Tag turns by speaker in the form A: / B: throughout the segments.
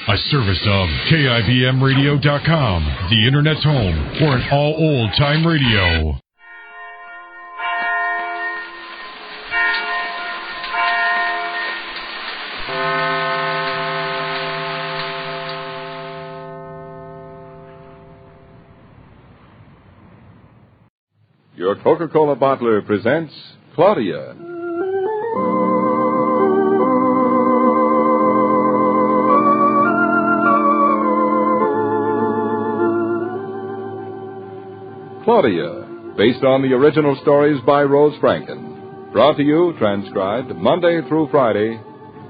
A: A service of KIBMradio.com, the Internet's home for an all old-time radio.
B: Your Coca-Cola bottler presents Claudia. Claudia, based on the original stories by Rose Franken. Brought to you, transcribed, Monday through Friday,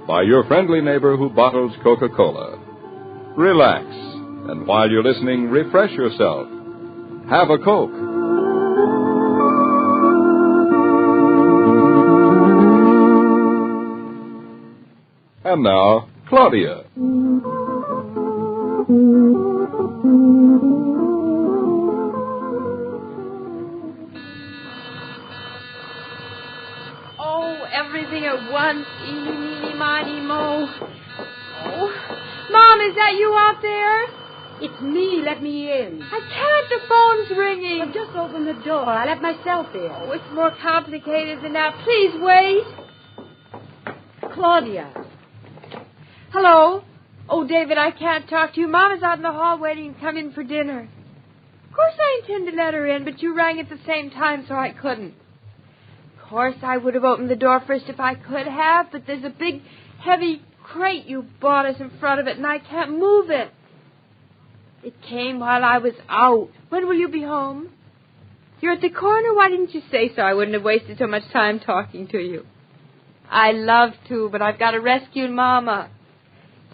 B: by your friendly neighbor who bottles Coca-Cola. Relax, and while you're listening, refresh yourself. Have a Coke. And now, Claudia.
C: Everything at once, eeny, meeny, miny, mo. Oh, Mom, is that you out there?
D: It's me. Let me in.
C: I can't. The phone's ringing.
D: Well, just open the door. I let myself in.
C: Oh, it's more complicated than that. Please wait.
D: Claudia.
C: Hello? Oh, David, I can't talk to you. Mom is out in the hall waiting to come in for dinner. Of course I intend to let her in, but you rang at the same time, so I couldn't. Of course, I would have opened the door first if I could have, but there's a big, heavy crate you bought us in front of it, and I can't move it. It came while I was out. When will you be home? You're at the corner? Why didn't you say so? I wouldn't have wasted so much time talking to you. I love to, but I've got to rescue Mama.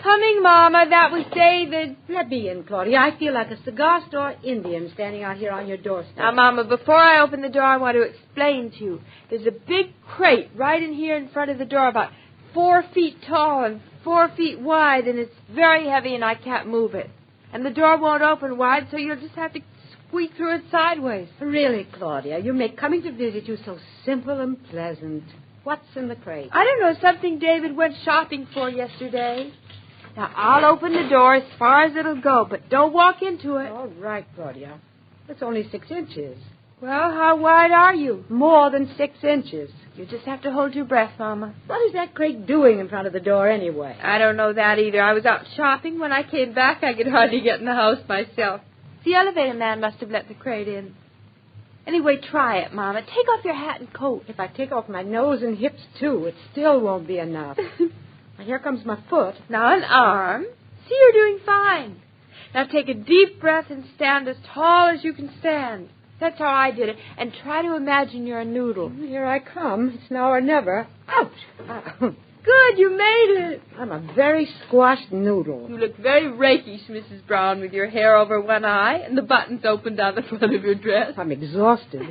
C: Coming, Mama. That was David.
D: Let me in, Claudia. I feel like a cigar store Indian standing out here on your doorstep.
C: Now, Mama, before I open the door, I want to explain to you. There's a big crate right in here in front of the door, about 4 feet tall and 4 feet wide, and it's very heavy, and I can't move it. And the door won't open wide, so you'll just have to squeak through it sideways.
D: Really, Claudia, you make coming to visit you so simple and pleasant. What's in the crate?
C: I don't know, something David went shopping for yesterday. Now, I'll open the door as far as it'll go, but don't walk into it.
D: All right, Claudia. It's only 6 inches.
C: Well, how wide are you?
D: More than 6 inches.
C: You just have to hold your breath, Mama.
D: What is that crate doing in front of the door anyway?
C: I don't know that either. I was out shopping. When I came back, I could hardly get in the house myself. The elevator man must have let the crate in. Anyway, try it, Mama. Take off your hat and coat.
D: If I take off my nose and hips, too, it still won't be enough. Here comes my foot.
C: Now an arm. See, you're doing fine. Now take a deep breath and stand as tall as you can stand. That's how I did it. And try to imagine you're a noodle.
D: Here I come. It's now or never. Ouch!
C: Good, you made it.
D: I'm a very squashed noodle.
C: You look very rakish, Mrs. Brown, with your hair over one eye and the buttons open down the front of your dress.
D: I'm exhausted.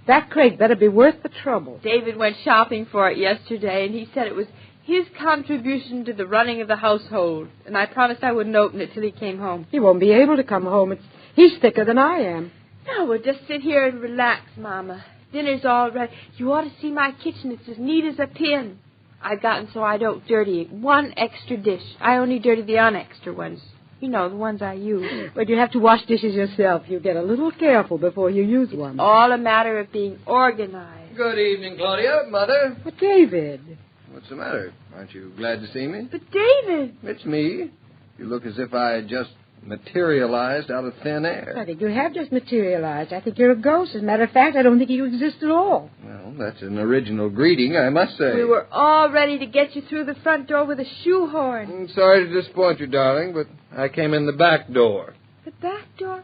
D: That crate better be worth the trouble.
C: David went shopping for it yesterday, and he said it was his contribution to the running of the household, and I promised I wouldn't open it till he came home.
D: He won't be able to come home. He's thicker than I am.
C: No, we'll just sit here and relax, Mama. Dinner's all ready. You ought to see my kitchen. It's as neat as a pin. I've gotten so I don't dirty it. One extra dish. I only dirty the unextra ones. You know, the ones I use.
D: But you have to wash dishes yourself. You get a little careful before you use one.
C: It's all a matter of being organized.
E: Good evening, Claudia. Mother.
D: But, David.
E: What's the matter? Aren't you glad to see me?
C: But, David.
E: It's me. You look as if I had just materialized out of thin air.
D: I think you have just materialized. I think you're a ghost. As a matter of fact, I don't think you exist at all.
E: Well, that's an original greeting, I must say.
C: We were all ready to get you through the front door with a shoehorn.
E: I'm sorry to disappoint you, darling, but I came in the back door.
C: The back door?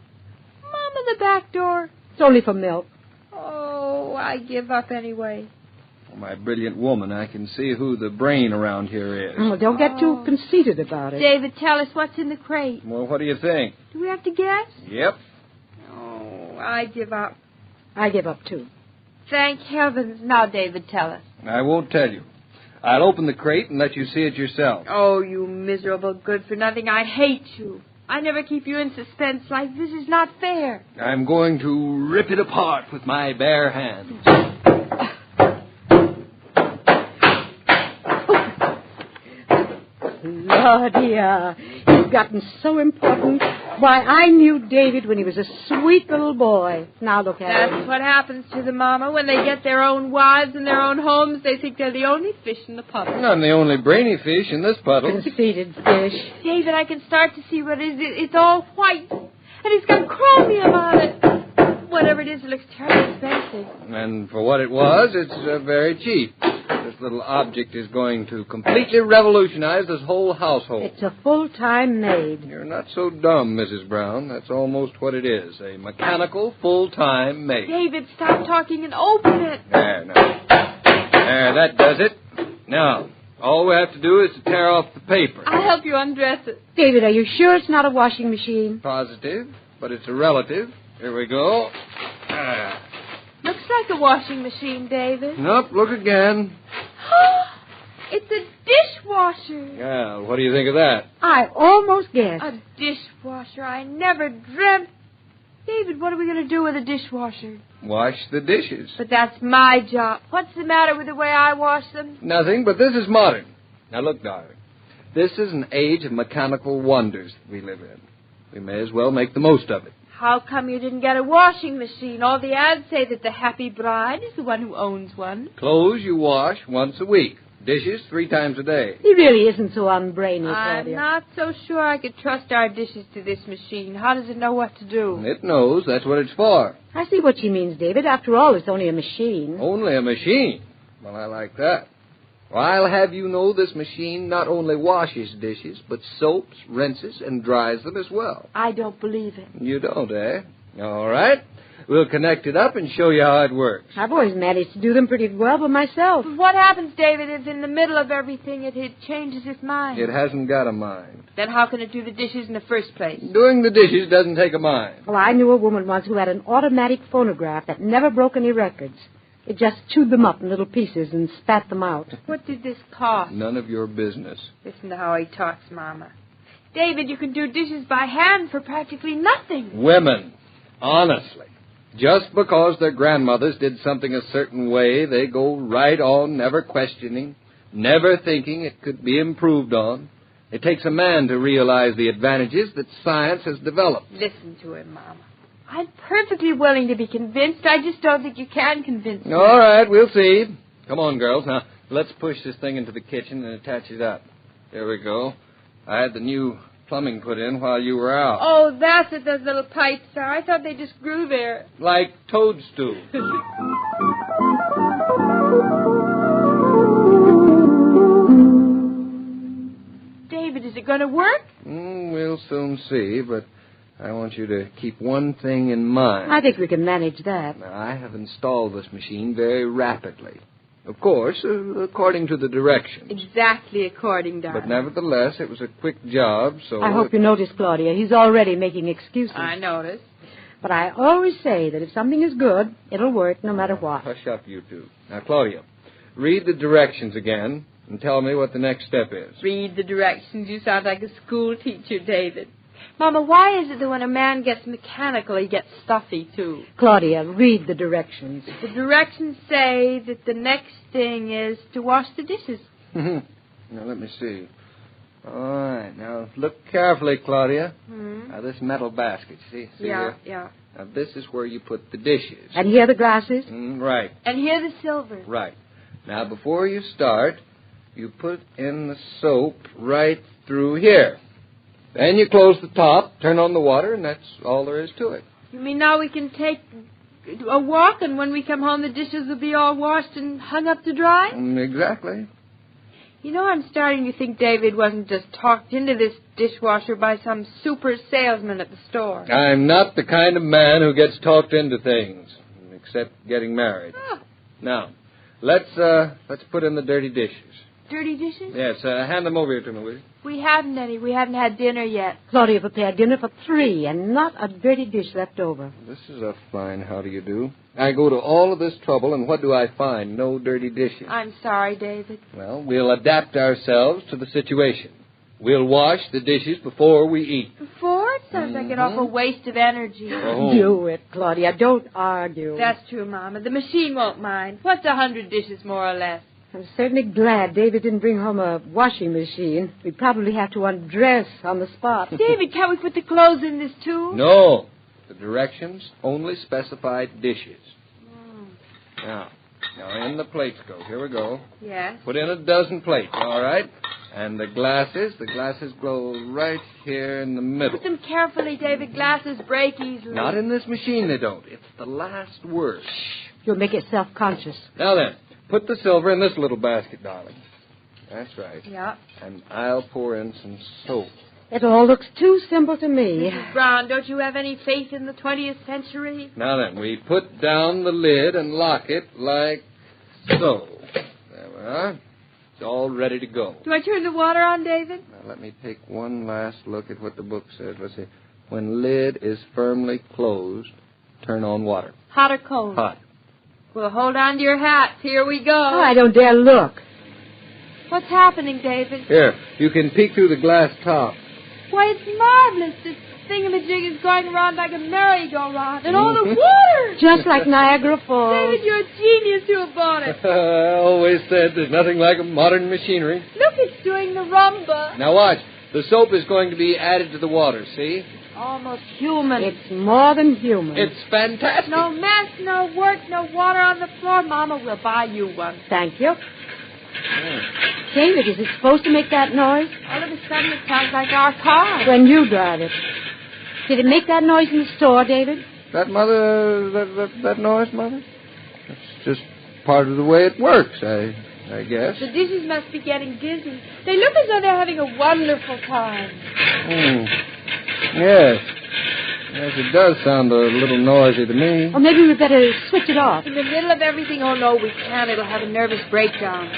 C: Mama, the back door.
D: It's only for milk.
C: Oh, I give up anyway.
E: Oh, my brilliant woman, I can see who the brain around here is.
D: Oh, don't get too conceited about it.
C: David, tell us what's in the crate.
E: Well, what do you think?
C: Do we have to guess?
E: Yep.
C: Oh, I give up.
D: I give up, too.
C: Thank heavens. Now, David, tell us.
E: I won't tell you. I'll open the crate and let you see it yourself.
C: Oh, you miserable good-for-nothing. I hate you. I never keep you in suspense like this. Is not fair.
E: I'm going to rip it apart with my bare hands.
D: Claudia, you've gotten so important. Why, I knew David when he was a sweet little boy. Now look at him.
C: That's what happens to the mama. When they get their own wives and their own homes, they think they're the only fish in the puddle.
E: I'm the only brainy fish in this puddle.
D: Conceited fish.
C: David, I can start to see what it is. It's all white. And it's got chromium on it. Whatever it is, it looks terribly expensive.
E: And for what it was, it's very cheap. This little object is going to completely revolutionize this whole household.
D: It's a full-time maid.
E: You're not so dumb, Mrs. Brown. That's almost what it is. A mechanical full-time maid.
C: David, stop talking and open it.
E: There, now. There, that does it. Now, all we have to do is to tear off the paper.
C: I'll help you undress it.
D: David, are you sure it's not a washing machine?
E: Positive, but it's a relative. Here we go.
C: Looks like a washing machine, David.
E: Nope, look again.
C: It's a dishwasher.
E: Yeah, what do you think of that?
D: I almost guessed.
C: A dishwasher. I never dreamt. David, what are we going to do with a dishwasher?
E: Wash the dishes.
C: But that's my job. What's the matter with the way I wash them?
E: Nothing, but this is modern. Now look, darling. This is an age of mechanical wonders that we live in. We may as well make the most of it.
C: How come you didn't get a washing machine? All the ads say that the happy bride is the one who owns one.
E: Clothes you wash once a week. Dishes 3 times a day.
D: He really isn't so unbrainy,
C: I'm
D: Claudia.
C: not so sure I could trust our dishes to this machine. How does it know what to do?
E: It knows. That's what it's for.
D: I see what she means, David. After all, it's only a machine.
E: Only a machine. Well, I like that. Well, I'll have you know this machine not only washes dishes, but soaps, rinses, and dries them as well.
C: I don't believe it.
E: You don't, eh? All right. We'll connect it up and show you how it works.
D: I've always managed to do them pretty well by myself.
C: What happens, David, if in the middle of everything it changes its mind?
E: It hasn't got a mind.
C: Then how can it do the dishes in the first place?
E: Doing the dishes doesn't take a mind.
D: Well, I knew a woman once who had an automatic phonograph that never broke any records. It just chewed them up in little pieces and spat them out.
C: What did this cost?
E: None of your business.
C: Listen to how he talks, Mama. David, you can do dishes by hand for practically nothing.
E: Women, honestly, just because their grandmothers did something a certain way, they go right on, never questioning, never thinking it could be improved on. It takes a man to realize the advantages that science has developed.
C: Listen to him, Mama. I'm perfectly willing to be convinced. I just don't think you can convince me.
E: All right, we'll see. Come on, girls. Now, let's push this thing into the kitchen and attach it up. There we go. I had the new plumbing put in while you were out.
C: Oh, that's what those little pipes are. I thought they just grew there.
E: Like toadstools.
C: David, is it going to work?
E: We'll soon see, but I want you to keep one thing in mind.
D: I think we can manage that.
E: Now, I have installed this machine very rapidly. Of course, according to the directions.
C: Exactly according, darling.
E: But nevertheless, it was a quick job, so...
D: I hope you noticed, Claudia. He's already making excuses.
C: I noticed.
D: But I always say that if something is good, it'll work no matter what.
E: Hush up, you two. Now, Claudia, read the directions again and tell me what the next step is.
C: Read the directions. You sound like a school teacher, David. Mama, why is it that when a man gets mechanical, he gets stuffy, too?
D: Claudia, read the directions.
C: The directions say that the next thing is to wash the dishes.
E: Now, let me see. All right. Now, look carefully, Claudia.
C: Hmm?
E: Now, this metal basket, see
C: Yeah,
E: here?
C: yeah.
E: Now, this is where you put the dishes.
D: And here are the glasses?
E: Right,
C: And here the silver.
E: right. Now, before you start, you put in the soap right through here. Then you close the top, turn on the water, and that's all there is to it.
C: You mean now we can take a walk, and when we come home, the dishes will be all washed and hung up to dry?
E: Exactly.
C: You know, I'm starting to think David wasn't just talked into this dishwasher by some super salesman at the store.
E: I'm not the kind of man who gets talked into things, except getting married.
C: Oh,
E: Now, let's put in the dirty dishes.
C: dirty dishes?
E: Yes, hand them over here to me, will you?
C: We haven't any. We haven't had dinner yet.
D: Claudia prepared dinner for 3 and not a dirty dish left over.
E: This is a fine how do you do. I go to all of this trouble, and what do I find? No dirty dishes.
C: I'm sorry, David.
E: Well, we'll adapt ourselves to the situation. We'll wash the dishes before we eat.
C: Before? It sounds like an awful waste of energy.
E: Oh.
D: Do it, Claudia. Don't argue.
C: That's true, Mama. The machine won't mind. What's 100 dishes, more or less?
D: I'm certainly glad David didn't bring home a washing machine. We'd probably have to undress on the spot.
C: David, can we put the clothes in this, too?
E: No. The directions only specify dishes. Now, in the plates go. Here we go.
C: Yes.
E: Put in a dozen plates, all right? And the glasses go right here in the middle.
C: Put them carefully, David. Glasses break easily.
E: Not in this machine, they don't. It's the last word.
D: You'll make it self-conscious.
E: Now then, put the silver in this little basket, darling. That's right.
C: Yeah.
E: And I'll pour in some soap.
D: It all looks too simple to me.
C: Mrs. Brown, don't you have any faith in the 20th century?
E: Now then, we put down the lid and lock it like so. There we are. It's all ready to go.
C: Do I turn the water on, David?
E: Now let me take one last look at what the book says. Let's see. When lid is firmly closed, turn on water.
C: Hot or cold?
E: Hot.
C: Well, hold on to your hats. Here we go.
D: Oh, I don't dare look.
C: What's happening, David?
E: Here, you can peek through the glass top.
C: Why, it's marvelous. This thingamajig is going around like a merry-go-round. And all the water!
D: Just like Niagara Falls.
C: David, you're a genius to have bought it.
E: I always said there's nothing like modern machinery.
C: Look, it's doing the rumba.
E: Now watch. The soap is going to be added to the water, see?
C: Almost human.
D: It's more than human.
E: It's fantastic.
C: No mess, no work, no water on the floor. Mama will buy you one.
D: Thank you. David, is it supposed to make that noise?
C: All of a sudden, it sounds like our car.
D: When you drive it. Did it make that noise in the store, David?
E: That noise, Mother? That's just part of the way it works, I guess.
C: The dishes must be getting dizzy. They look as though they're having a wonderful time.
E: Yes. Yes, it does sound a little noisy to me.
D: Or maybe we'd better switch it off.
C: In the middle of everything, oh, no, we can't. It'll have a nervous breakdown.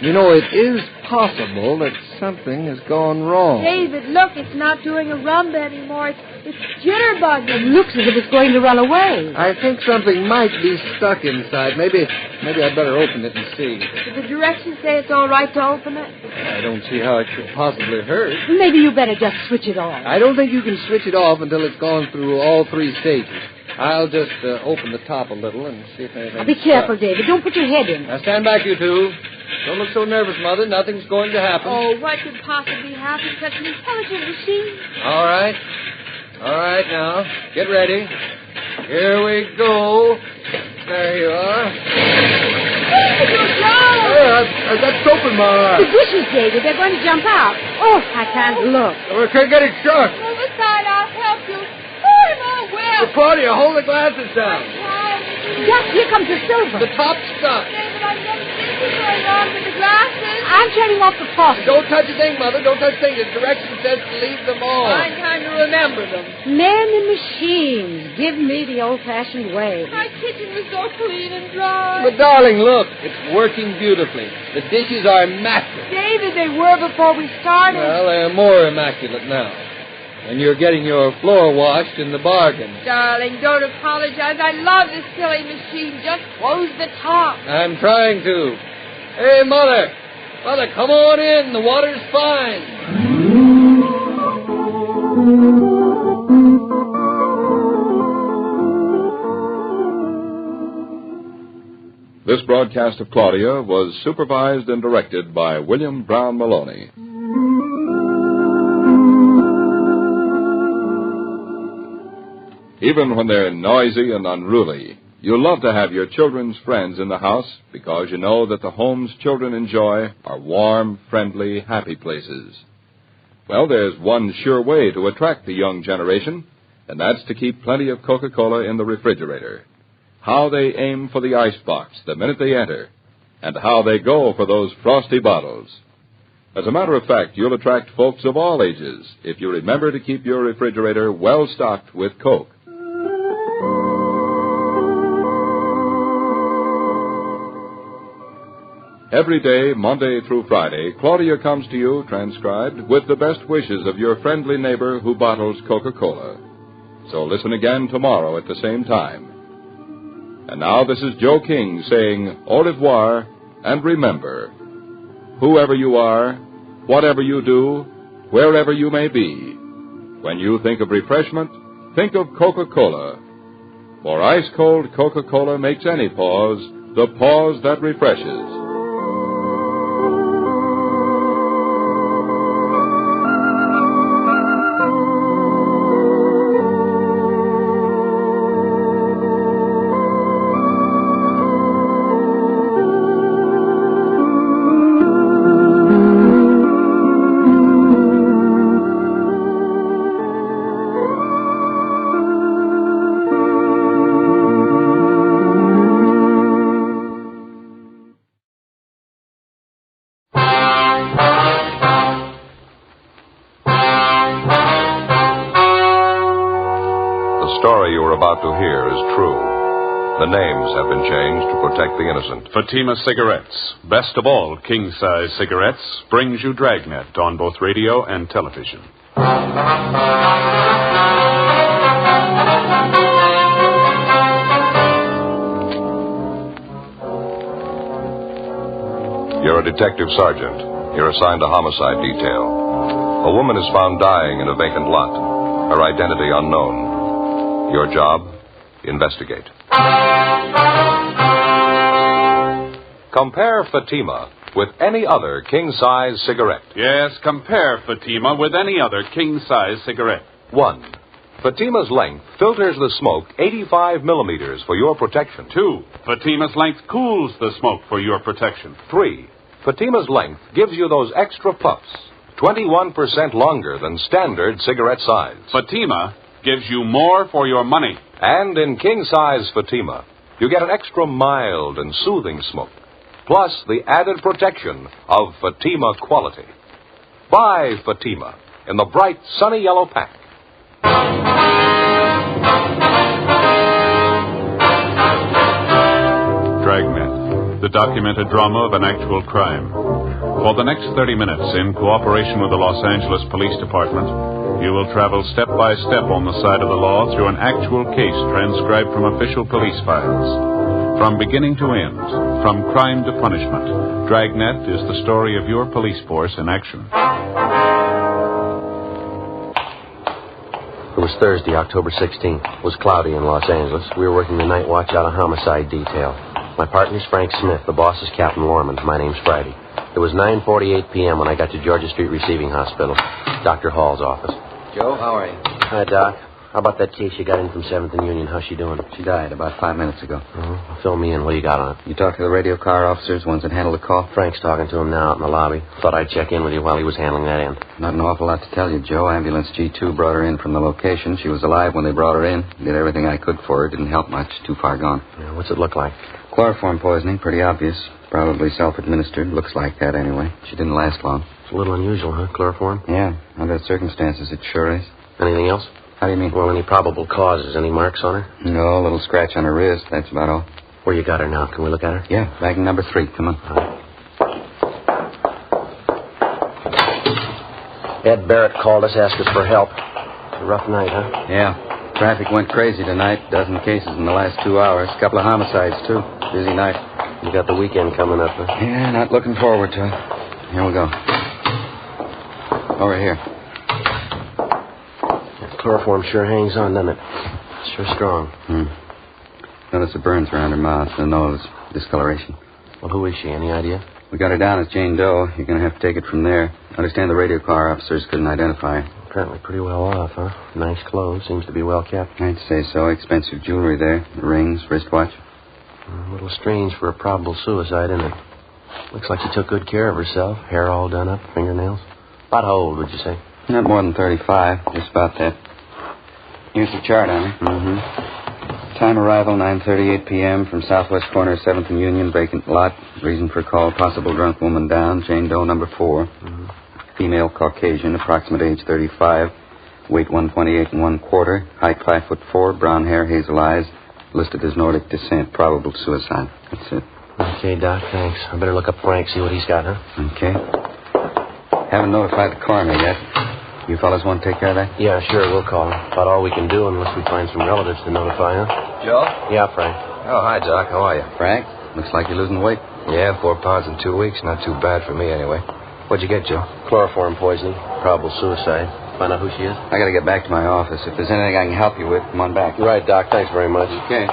E: You know, it is possible that something has gone wrong.
C: David, look, it's not doing a rumba anymore. It's jitterbugging.
D: It looks as if it's going to run away.
E: I think something might be stuck inside. Maybe I'd better open it and see.
C: Did the directions say it's all right to open it?
E: I don't see how it could possibly hurt.
D: Maybe you better just switch it off.
E: I don't think you can switch it off until it's gone through all three stages. I'll just open the top a little and see if anything.
D: Be careful, David. Don't put your head in.
E: Now stand back, you two. Don't look so nervous, Mother. Nothing's going to happen.
C: Oh, what could possibly happen? Such an intelligent machine.
E: All right. All right, now. Get ready. Here we go. There you are. I've got soap in my eye.
D: The dishes, David. They're going to jump out. Oh, I can't look.
E: We can't get it shut.
C: Move aside. I'll help you. Hurry, Mom, Will.
E: Claudia, hold the glasses down.
D: Jack, here comes the silver.
E: The top's stuck.
C: David, I'm getting dizzy going on with the glasses.
D: I'm turning off the faucet.
E: Don't touch a thing, Mother. Don't touch a thing. The direction says to leave them on.
C: Find time to remember them.
D: Men and machines. Give me the old-fashioned way.
C: My kitchen was so clean and dry.
E: But, darling, look. It's working beautifully. The dishes are immaculate.
C: David, they were before we started.
E: Well, they're more immaculate now. And you're getting your floor washed in the bargain.
C: Darling, don't apologize. I love this silly machine. Just close the top.
E: I'm trying to. Hey, Mother. Mother, come on in. The water's fine.
B: This broadcast of Claudia was supervised and directed by William Brown Maloney. Even when they're noisy and unruly, you love to have your children's friends in the house because you know that the homes children enjoy are warm, friendly, happy places. Well, there's one sure way to attract the young generation, and that's to keep plenty of Coca-Cola in the refrigerator. How they aim for the icebox the minute they enter, and how they go for those frosty bottles. As a matter of fact, you'll attract folks of all ages if you remember to keep your refrigerator well stocked with Coke. Every day, Monday through Friday, Claudia comes to you, transcribed, with the best wishes of your friendly neighbor who bottles Coca-Cola. So listen again tomorrow at the same time. And now this is Joe King saying au revoir, and remember, whoever you are, whatever you do, wherever you may be, when you think of refreshment, think of Coca-Cola. For ice-cold Coca-Cola makes any pause the pause that refreshes. story you are about to hear is true. The names have been changed to protect the innocent.
F: Fatima Cigarettes, best of all king-size cigarettes, brings you Dragnet on both radio and television.
B: You're a detective sergeant. You're assigned to homicide detail. A woman is found dying in a vacant lot. Her identity unknown. Your job? Investigate. Compare Fatima with any other king-size cigarette.
F: Yes, compare Fatima with any other king-size cigarette.
B: 1. Fatima's length filters the smoke 85 millimeters for your protection.
F: 2. Fatima's length cools the smoke for your protection.
B: 3. Fatima's length gives you those extra puffs, 21% longer than standard cigarette size.
F: Fatima gives you more for your money.
B: And in king-size Fatima, you get an extra mild and soothing smoke, plus the added protection of Fatima quality. Buy Fatima in the bright, sunny yellow pack.
F: Dragnet, the documented drama of an actual crime. For the next 30 minutes, in cooperation with the Los Angeles Police Department, you will travel step by step on the side of the law through an actual case transcribed from official police files. From beginning to end, from crime to punishment, Dragnet is the story of your police force in action.
G: It was Thursday, October 16th. It was cloudy in Los Angeles. We were working the night watch out of homicide detail. My partner's Frank Smith. The boss is Captain Lorman. My name's Friday. It was 9:48 p.m. when I got to Georgia Street Receiving Hospital, Dr. Hall's office.
H: Joe, how are you?
G: Hi, Doc. How about that case you got in from 7th and Union? How's she doing?
H: She died about 5 minutes ago.
G: Fill me in. What do you got on it?
H: You talked to the radio car officers, ones that handled the call?
G: Frank's talking to him now out in the lobby. Thought I'd check in with you while he was handling that end.
H: Not an awful lot to tell you, Joe. Ambulance G2 brought her in from the location. She was alive when they brought her in. Did everything I could for her. Didn't help much. Too far gone.
G: Yeah, what's it look like?
H: Chloroform poisoning. Pretty obvious. Probably self-administered. Looks like that anyway. She didn't last long.
G: It's a little unusual, huh? Chloroform?
H: Yeah. Under the circumstances, it sure is.
G: Anything else?
H: How do you mean?
G: Well, any probable causes? Any marks on her?
H: No, a little scratch on her wrist. That's about all.
G: Where you got her now? Can we look at her?
H: Yeah, bag number 3. Come on.
G: All right. Ed Barrett called us, asked us for help. It's a rough night, huh?
H: Yeah. Traffic went crazy tonight. Dozen cases in the last 2 hours. Couple of homicides, too. Busy night.
G: You got the weekend coming up, huh?
H: Yeah, not looking forward to it. Here we go. Over here.
G: Chloroform sure hangs on, doesn't it? Sure strong.
H: Notice the burns around her mouth, the nose, discoloration.
G: Well, who is she? Any idea?
H: We got her down as Jane Doe. You're going to have to take it from there. Understand the radio car officers couldn't identify her.
G: Apparently pretty well off, huh? Nice clothes. Seems to be well kept.
H: I'd say so. Expensive jewelry there. The rings, wristwatch.
G: A little strange for a probable suicide, isn't it? Looks like she took good care of herself. Hair all done up, fingernails. About how old, would you say?
H: Not more than 35. Just about that. Here's the chart on her. Time arrival, 9:38 p.m. from southwest corner of 7th and Union, vacant lot. Reason for call, possible drunk woman down. Jane Doe, number 4. Female, Caucasian, approximate age 35. Weight 128 1/4. Height 5'4". Brown hair, hazel eyes. Listed as Nordic descent. Probable suicide. That's it.
G: Okay, Doc, thanks. I better look up Frank, see what he's got, huh?
H: Okay. Haven't notified the coroner yet. You fellas want to take care of that?
G: Yeah, sure, we'll call him. About all we can do unless we find some relatives to notify, huh?
I: Joe?
G: Yeah, Frank.
I: Oh, hi, Doc. How are you?
H: Frank, looks like you're losing weight.
I: Yeah, 4 pounds in 2 weeks. Not too bad for me, anyway. What'd you get, Joe?
G: Chloroform poisoning. Probable suicide. Find out who she is?
H: I got to get back to my office. If there's anything I can help you with, come on back.
G: You're right, Doc. Thanks very much.
H: Okay.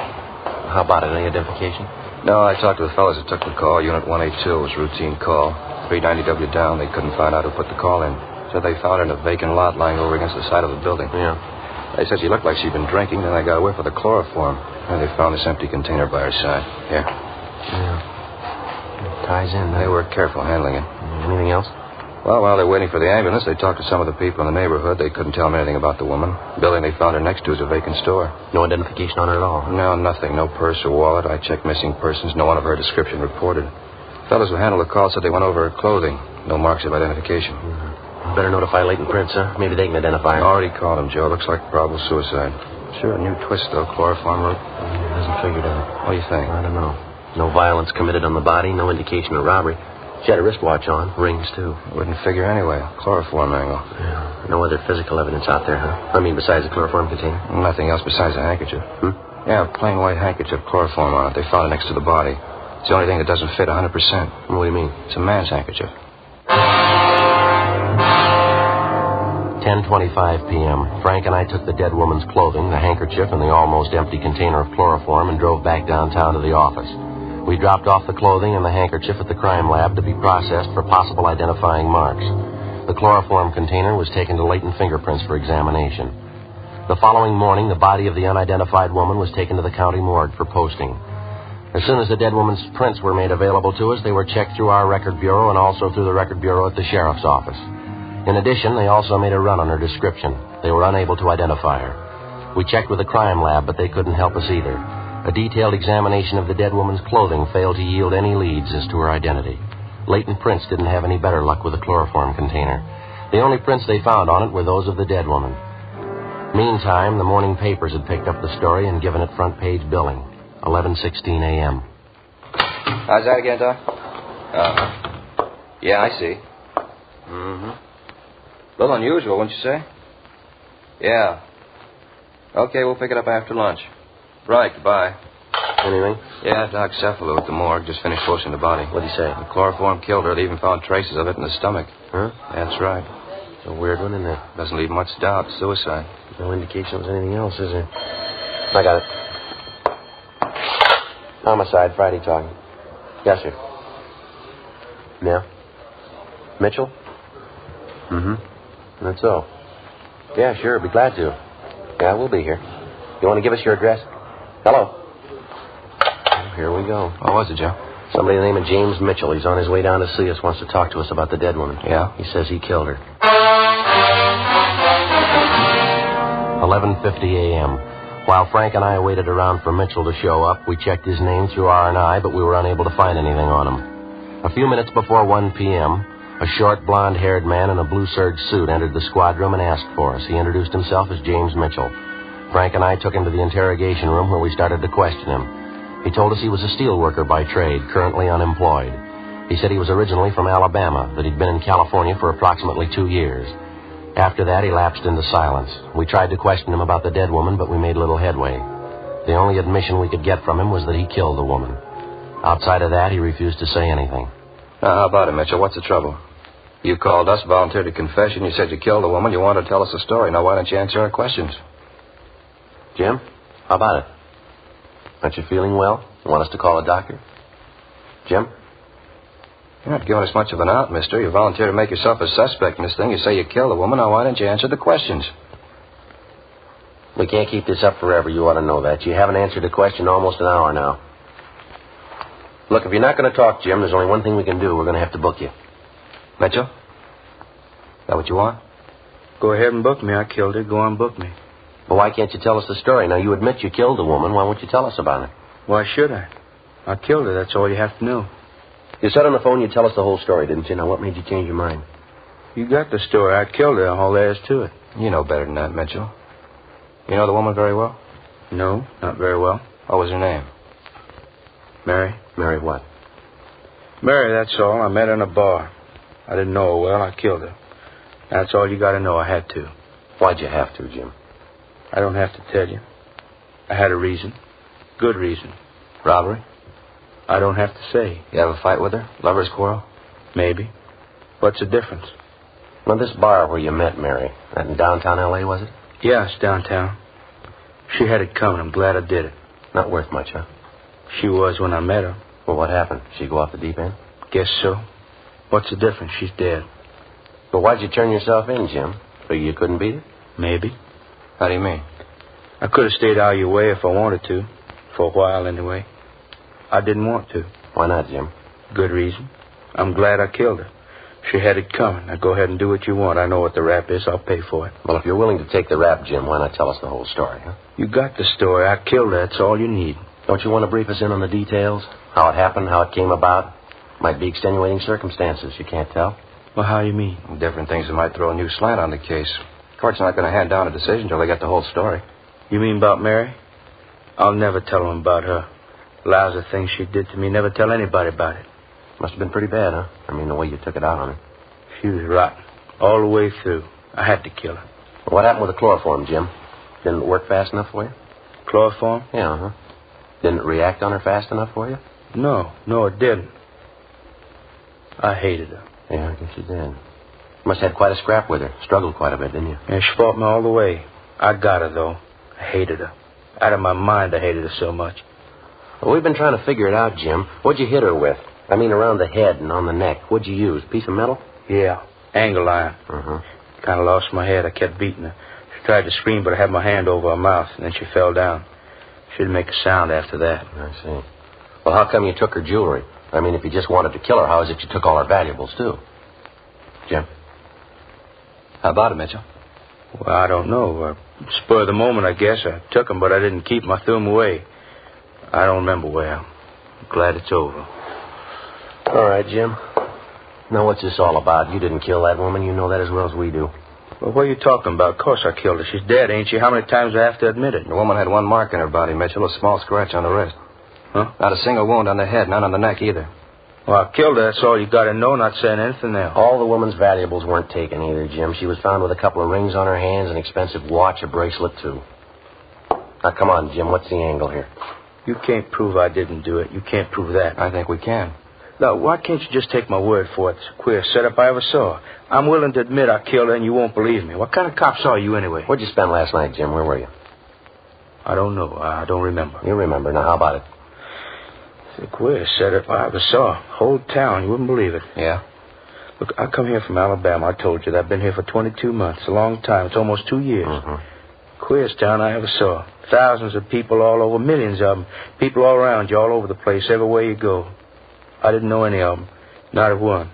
G: How about it? Any identification?
I: No, I talked to the fellas that took the call. Unit 182 was a routine call. 390W down. They couldn't find out who put the call in. Said they found her in a vacant lot lying over against the side of the building.
G: Yeah.
I: They said she looked like she'd been drinking. Then they got a whiff of the chloroform. And they found this empty container by her side. Here.
G: Yeah. It ties in.
I: They were careful handling it.
G: Anything else?
I: Well, while they're waiting for the ambulance, they talked to some of the people in the neighborhood. They couldn't tell them anything about the woman. The building they found her next to is a vacant store.
G: No identification on her at all?
I: No, nothing. No purse or wallet. I checked missing persons. No one of her description reported. Fellows who handled the call said they went over her clothing. No marks of identification.
G: Better notify Leighton Prince, huh? Maybe they can identify her.
I: I already called him, Joe. Looks like probable suicide. Sure, a new twist, though. Chloroform rope.
G: Hasn't figured out.
I: What do you think?
G: I don't know. No violence committed on the body, no indication of robbery. She had a wristwatch on, rings, too.
I: Wouldn't figure anyway. Chloroform angle.
G: Yeah. No other physical evidence out there, huh? I mean, besides the chloroform container?
I: Nothing else besides a handkerchief. Yeah, a plain white handkerchief, chloroform on it. They found it next to the body. It's the only thing that doesn't fit 100%.
G: What do you mean?
I: It's a man's handkerchief.
G: 10:25 p.m. Frank and I took the dead woman's clothing, the handkerchief, and the almost empty container of chloroform and drove back downtown to the office. We dropped off the clothing and the handkerchief at the crime lab to be processed for possible identifying marks. The chloroform container was taken to latent fingerprints for examination. The following morning, the body of the unidentified woman was taken to the county morgue for posting. As soon as the dead woman's prints were made available to us, they were checked through our record bureau and also through the record bureau at the sheriff's office. In addition, they also made a run on her description. They were unable to identify her. We checked with the crime lab, but they couldn't help us either. A detailed examination of the dead woman's clothing failed to yield any leads as to her identity. Latent prints didn't have any better luck with the chloroform container. The only prints they found on it were those of the dead woman. Meantime, the morning papers had picked up the story and given it front-page billing. 11:16 a.m.
I: How's that again, Doc? Yeah, I see. Mm-hmm. A little unusual, wouldn't you say? Yeah. Okay, we'll pick it up after lunch. Right, goodbye.
G: Anything?
I: Yeah, Doc Cephalo at the morgue just finished posting the body.
G: What'd he say?
I: The chloroform killed her. They even found traces of it in the stomach.
G: Huh?
I: That's right.
G: It's a weird one, isn't it?
I: Doesn't leave much doubt. Suicide.
G: No indication of anything else, is there? I got it. Homicide, Friday talking. Yes, sir. Yeah? Mitchell? Mm-hmm. That's so. Yeah, sure, be glad to. Yeah, we'll be here. You want to give us your address? Hello? Oh, here we go.
I: What was it, Joe?
G: Somebody by the name of James Mitchell. He's on his way down to see us, wants to talk to us about the dead woman.
I: Yeah?
G: He says he killed her. 11:50 a.m. While Frank and I waited around for Mitchell to show up, we checked his name through R&I, but we were unable to find anything on him. A few minutes before 1 p.m., a short, blonde-haired man in a blue serge suit entered the squad room and asked for us. He introduced himself as James Mitchell. Frank and I took him to the interrogation room where we started to question him. He told us he was a steel worker by trade, currently unemployed. He said he was originally from Alabama, that he'd been in California for approximately 2 years. After that, he lapsed into silence. We tried to question him about the dead woman, but we made little headway. The only admission we could get from him was that he killed the woman. Outside of that, he refused to say anything.
I: Now, how about it, Mitchell? What's the trouble? You called us, volunteered a confession. You said you killed a woman. You wanted to tell us a story. Now, why don't you answer our questions?
G: Jim, how about it? Aren't you feeling well? You want us to call a doctor? Jim?
I: You're not giving us much of an out, mister. You volunteered to make yourself a suspect in this thing. You say you killed a woman. Now, why don't you answer the questions?
G: We can't keep this up forever. You ought to know that. You haven't answered a question almost an hour now. Look, if you're not going to talk, Jim, there's only one thing we can do. We're going to have to book you.
I: Mitchell? Is that what you want?
H: Go ahead and book me. I killed her. Go on, book me.
G: Well, why can't you tell us the story? Now, you admit you killed a woman. Why won't you tell us about it?
H: Why should I? I killed her. That's all you have to know.
G: You said on the phone you'd tell us the whole story, didn't you? Now, what made you change your mind?
H: You got the story. I killed her. All there is to it.
I: You know better than that, Mitchell. You know the woman very well?
H: No, not very well.
I: What was her name?
H: Mary.
G: Mary what?
H: Mary, that's all. I met her in a bar. I didn't know her well. I killed her. That's all you got to know. I had to.
G: Why'd you have to, Jim?
H: I don't have to tell you. I had a reason. Good reason.
I: Robbery?
H: I don't have to say.
I: You have a fight with her? Lover's quarrel?
H: Maybe. What's the difference?
G: Now, this bar where you met Mary, that in downtown L.A., was it?
H: Yeah, it's downtown. She had it coming. I'm glad I did it.
G: Not worth much, huh?
H: She was when I met her.
G: Well, what happened? She go off the deep end?
H: Guess so. What's the difference? She's dead.
G: But why'd you turn yourself in, Jim? Figure you couldn't beat her?
H: Maybe.
I: How do you mean?
H: I could have stayed out of your way if I wanted to. For a while, anyway. I didn't want to.
G: Why not, Jim?
H: Good reason. I'm glad I killed her. She had it coming. Now go ahead and do what you want. I know what the rap is. I'll pay for it.
G: Well, if you're willing to take the rap, Jim, why not tell us the whole story, huh?
H: You got the story. I killed her. That's all you need.
G: Don't you want to brief us in on the details? How it happened, how it came about? Might be extenuating circumstances. You can't tell.
H: Well, how you mean?
I: Different things that might throw a new slant on the case. Court's not going to hand down a decision until they get the whole story.
J: You mean about Mary? I'll never tell him about her. Lousy things she did to me. Never tell anybody about it.
G: Must have been pretty bad, huh? I mean, the way you took it out on her.
J: She was rotten. All the way through. I had to kill her.
G: Well, what happened with the chloroform, Jim? Didn't it work fast enough for you?
J: Chloroform?
G: Yeah, huh? Didn't it react on her fast enough for you?
J: No, it didn't. I hated her.
G: Yeah, I guess you did. Must have had quite a scrap with her. Struggled quite a bit, didn't you?
J: Yeah, she fought me all the way. I got her, though. I hated her. Out of my mind, I hated her so much.
G: Well, we've been trying to figure it out, Jim. What'd you hit her with? I mean, around the head and on the neck. What'd you use? Piece of metal?
J: Yeah, angle iron.
G: Uh-huh.
J: Kind of lost my head. I kept beating her. She tried to scream, but I had my hand over her mouth, and then she fell down. She didn't make a sound after that.
G: I see. Well, how come you took her jewelry? I mean, if you just wanted to kill her, how is it you took all her valuables, too? Jim?
H: How about it, Mitchell?
J: Well, I don't know. Spur of the moment, I guess. I took them, but I didn't keep them. I threw them away. I don't remember where. I'm glad it's over.
G: All right, Jim. Now, what's this all about? You didn't kill that woman. You know that as well as we do.
J: Well, what are you talking about? Of course I killed her. She's dead, ain't she? How many times do I have to admit it?
H: The woman had one mark in her body, Mitchell, a small scratch on the wrist.
J: Huh?
H: Not a single wound on the head, none on the neck either.
J: Well, I killed her. That's all you got to know, not saying anything else.
G: All the woman's valuables weren't taken either, Jim. She was found with a couple of rings on her hands, an expensive watch, a bracelet, too. Now, come on, Jim. What's the angle here?
J: You can't prove I didn't do it. You can't prove that.
H: I think we can.
J: Now, why can't you just take my word for it? It's the queerest setup I ever saw. I'm willing to admit I killed her, and you won't believe me. What kind of cops are you, anyway?
G: Where'd you spend last night, Jim? Where were you?
J: I don't know. I don't remember.
G: You remember. Now, how about it?
J: It's the queerest setup I ever saw. Whole town. You wouldn't believe it.
H: Yeah?
J: Look, I come here from Alabama. I told you that. I've been here for 22 months. A long time. It's almost 2 years.
G: Mm-hmm.
J: Queerest town I ever saw. Thousands of people all over. Millions of them. People all around you, all over the place, everywhere you go. I didn't know any of them. Not a one.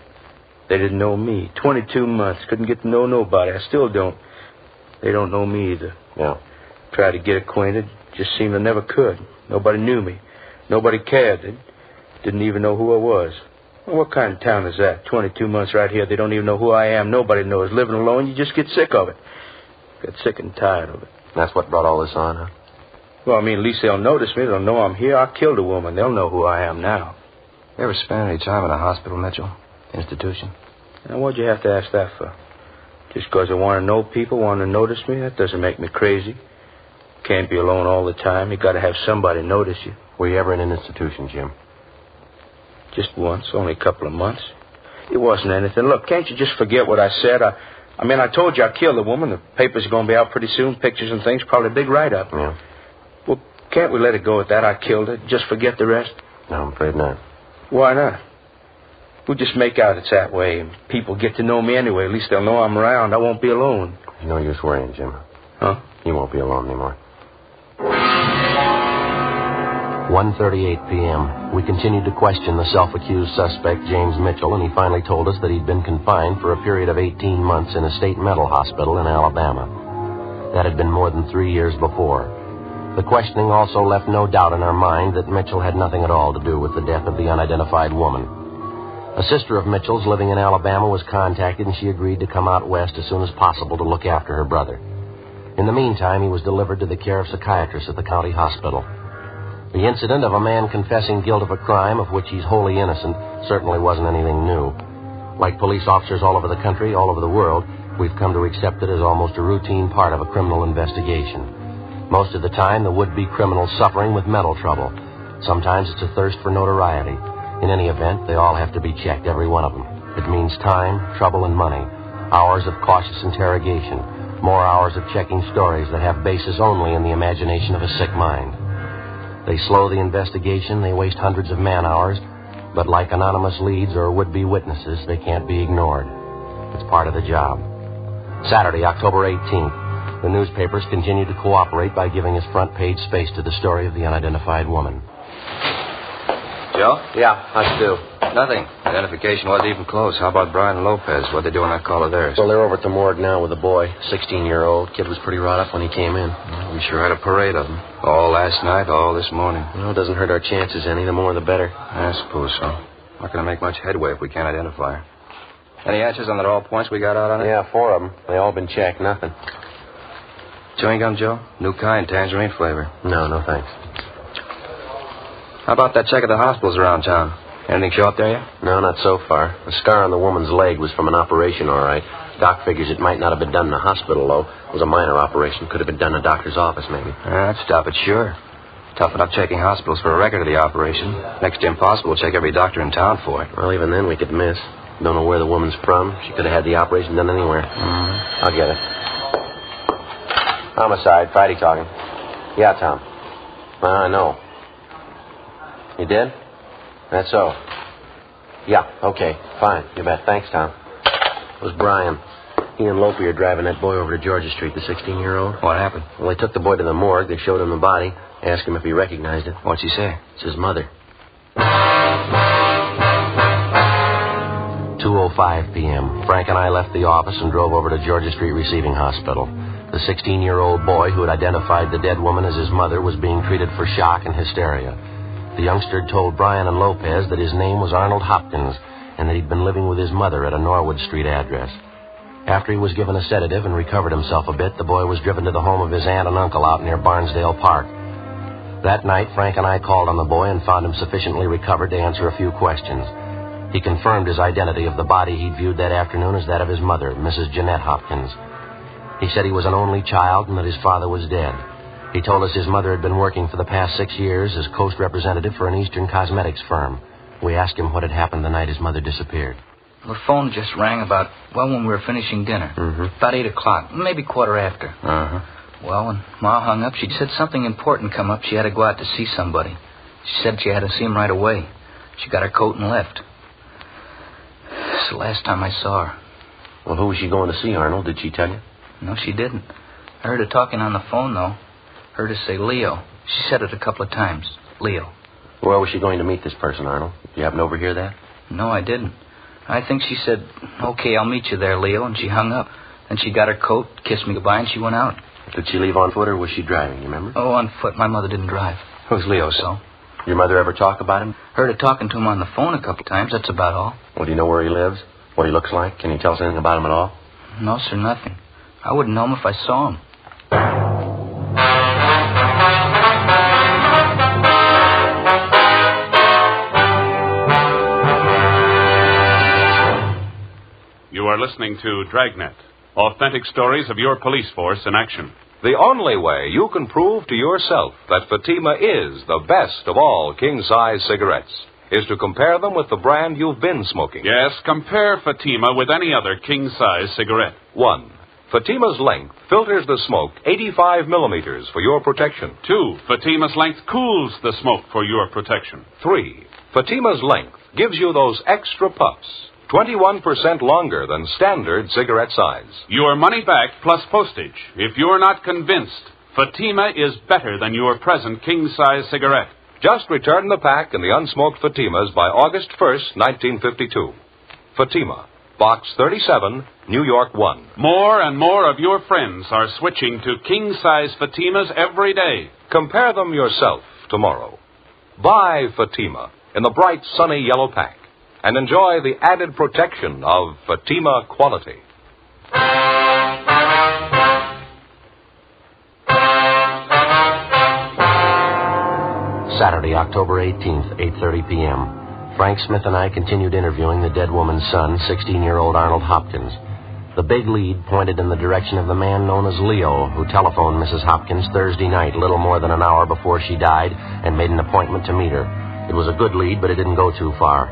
J: They didn't know me. 22 months. Couldn't get to know nobody. I still don't. They don't know me either.
G: Yeah.
J: Tried to get acquainted. Just seemed I never could. Nobody knew me. Nobody cared. They didn't even know who I was. Well, what kind of town is that? 22 months right here. They don't even know who I am. Nobody knows. Living alone, you just get sick of it. Get sick and tired of it.
G: That's what brought all this on, huh?
J: Well, I mean, at least they'll notice me. They'll know I'm here. I killed a woman. They'll know who I am now.
H: You ever spent any time in a hospital, Mitchell? Institution?
J: Now, what'd you have to ask that for? Just because I want to know people, want to notice me? That doesn't make me crazy. Can't be alone all the time. You got to have somebody notice you.
G: Were you ever in an institution, Jim?
J: Just once, only a couple of months. It wasn't anything. Look, can't you just forget what I said? I mean, I told you I killed a woman. The papers are going to be out pretty soon, pictures and things, probably a big write-up.
G: Yeah.
J: Well, can't we let it go at that? I killed her. Just forget the rest?
G: No, I'm afraid not.
J: Why not? We'll just make out it's that way. People get to know me anyway. At least they'll know I'm around. I won't be alone.
G: No use worrying, Jim.
J: Huh?
G: You won't be alone anymore. 1:38 p.m. We continued to question the self-accused suspect, James Mitchell, and he finally told us that he'd been confined for a period of 18 months in a state mental hospital in Alabama. That had been more than 3 years before. The questioning also left no doubt in our mind that Mitchell had nothing at all to do with the death of the unidentified woman. A sister of Mitchell's living in Alabama was contacted, and she agreed to come out west as soon as possible to look after her brother. In the meantime, he was delivered to the care of psychiatrists at the county hospital. The incident of a man confessing guilt of a crime of which he's wholly innocent certainly wasn't anything new. Like police officers all over the country, all over the world, we've come to accept it as almost a routine part of a criminal investigation. Most of the time, the would-be criminal's suffering with mental trouble. Sometimes it's a thirst for notoriety. In any event, they all have to be checked, every one of them. It means time, trouble, and money. Hours of cautious interrogation. More hours of checking stories that have basis only in the imagination of a sick mind. They slow the investigation, they waste hundreds of man-hours, but like anonymous leads or would-be witnesses, they can't be ignored. It's part of the job. Saturday, October 18th, the newspapers continued to cooperate by giving us front-page space to the story of the unidentified woman.
H: Joe?
G: Yeah, how'd you do?
H: Nothing. Identification wasn't even close. How about Brian and Lopez? What'd they do on that call of theirs?
G: Well, they're over at the morgue now with the boy, 16-year-old. Kid was pretty wrought up when he came in.
H: Well, we sure had a parade of them. All last night, all this morning.
G: Well, it doesn't hurt our chances any. The more, the better.
H: I suppose so. Not going to make much headway if we can't identify her. Any answers on the all points we got out on it?
G: Yeah, 4 of them. They all been checked. Nothing.
H: Chewing gum, Joe? New kind, tangerine flavor.
G: No, thanks.
H: How about that check of the hospitals around town? Anything show up there yet?
G: No, not so far. The scar on the woman's leg was from an operation, all right. Doc figures it might not have been done in a hospital, though. It was a minor operation. Could have been done in a doctor's office, maybe.
H: That'd stop it, sure. Tough enough checking hospitals for a record of the operation. Next to impossible to check every doctor in town for it.
G: Well, even then we could miss. Don't know where the woman's from. She could have had the operation done anywhere. I'll get it. Homicide, Friday talking. Yeah, Tom. I know. You did? That's so. Yeah, okay, fine. You bet. Thanks, Tom. It was Brian. He and Lope are driving that boy over to Georgia Street, the 16-year-old.
H: What happened?
G: Well, they took the boy to the morgue. They showed him the body, asked him if he recognized it.
H: What'd she say?
G: It's his mother. 2:05 p.m. Frank and I left the office and drove over to Georgia Street Receiving Hospital. The 16-year-old boy who had identified the dead woman as his mother was being treated for shock and hysteria. The youngster told Brian and Lopez that his name was Arnold Hopkins and that he'd been living with his mother at a Norwood Street address. After he was given a sedative and recovered himself a bit, the boy was driven to the home of his aunt and uncle out near Barnesdale Park. That night, Frank and I called on the boy and found him sufficiently recovered to answer a few questions. He confirmed his identity of the body he'd viewed that afternoon as that of his mother, Mrs. Jeanette Hopkins. He said he was an only child and that his father was dead. He told us his mother had been working for the past 6 years as coast representative for an Eastern cosmetics firm. We asked him what had happened the night his mother disappeared.
K: The phone just rang about, when we were finishing dinner. About 8 o'clock, maybe quarter after. Well, when Ma hung up, she said something important come up. She had to go out to see somebody. She said she had to see him right away. She got her coat and left. It's the last time I saw her.
G: Well, who was she going to see, Arnold? Did she tell you?
K: No, she didn't. I heard her talking on the phone, though. Heard her say Leo. She said it a couple of times. Leo.
G: Where was she going to meet this person, Arnold? You happen to overhear that?
K: No, I didn't. I think she said, okay, I'll meet you there, Leo, and she hung up. Then she got her coat, kissed me goodbye, and she went out.
G: Did she leave on foot or was she driving, you remember?
K: Oh, on foot. My mother didn't drive.
H: Who's Leo, so?
G: Your mother ever talk about him?
K: Heard her talking to him on the phone a couple of times. That's about all.
G: Well, do you know where he lives? What he looks like? Can you tell us anything about him at all?
K: No, sir, nothing. I wouldn't know him if I saw him.
F: You are listening to Dragnet, authentic stories of your police force in action.
B: The only way you can prove to yourself that Fatima is the best of all king-size cigarettes is to compare them with the brand you've been smoking.
F: Yes, compare Fatima with any other king-size cigarette.
B: 1. Fatima's length filters the smoke 85 millimeters for your protection.
F: 2. Fatima's length cools the smoke for your protection.
B: 3. Fatima's length gives you those extra puffs, 21% longer than standard cigarette size.
F: Your money back plus postage. If you're not convinced, Fatima is better than your present king-size cigarette.
B: Just return the pack and the unsmoked Fatimas by August 1st, 1952. Fatima, Box 37, New York 1.
F: More and more of your friends are switching to king-size Fatimas every day.
B: Compare them yourself tomorrow. Buy Fatima in the bright, sunny yellow pack and enjoy the added protection of Fatima quality.
G: Saturday, October 18th, 8:30 p.m. Frank Smith and I continued interviewing the dead woman's son, 16-year-old Arnold Hopkins. The big lead pointed in the direction of the man known as Leo, who telephoned Mrs. Hopkins Thursday night, little more than an hour before she died, and made an appointment to meet her. It was a good lead, but it didn't go too far.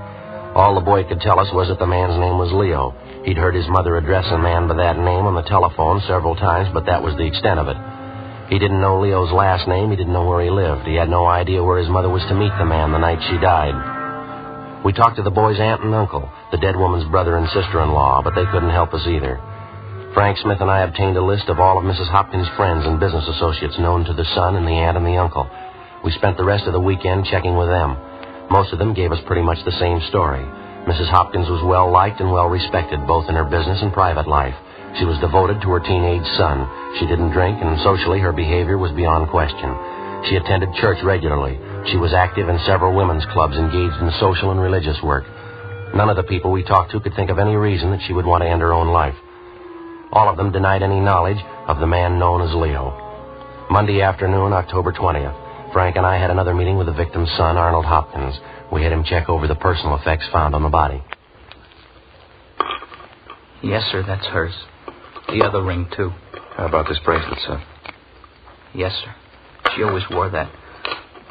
G: All the boy could tell us was that the man's name was Leo. He'd heard his mother address a man by that name on the telephone several times, but that was the extent of it. He didn't know Leo's last name. He didn't know where he lived. He had no idea where his mother was to meet the man the night she died. We talked to the boy's aunt and uncle, the dead woman's brother and sister-in-law, but they couldn't help us either. Frank Smith and I obtained a list of all of Mrs. Hopkins' friends and business associates known to the son and the aunt and the uncle. We spent the rest of the weekend checking with them. Most of them gave us pretty much the same story. Mrs. Hopkins was well-liked and well-respected, both in her business and private life. She was devoted to her teenage son. She didn't drink, and socially her behavior was beyond question. She attended church regularly. She was active in several women's clubs engaged in social and religious work. None of the people we talked to could think of any reason that she would want to end her own life. All of them denied any knowledge of the man known as Leo. Monday afternoon, October 20th, Frank and I had another meeting with the victim's son, Arnold Hopkins. We had him check over the personal effects found on the body.
K: Yes, sir, that's hers. The other ring, too.
I: How about this bracelet, son?
K: Yes, sir. She always wore that.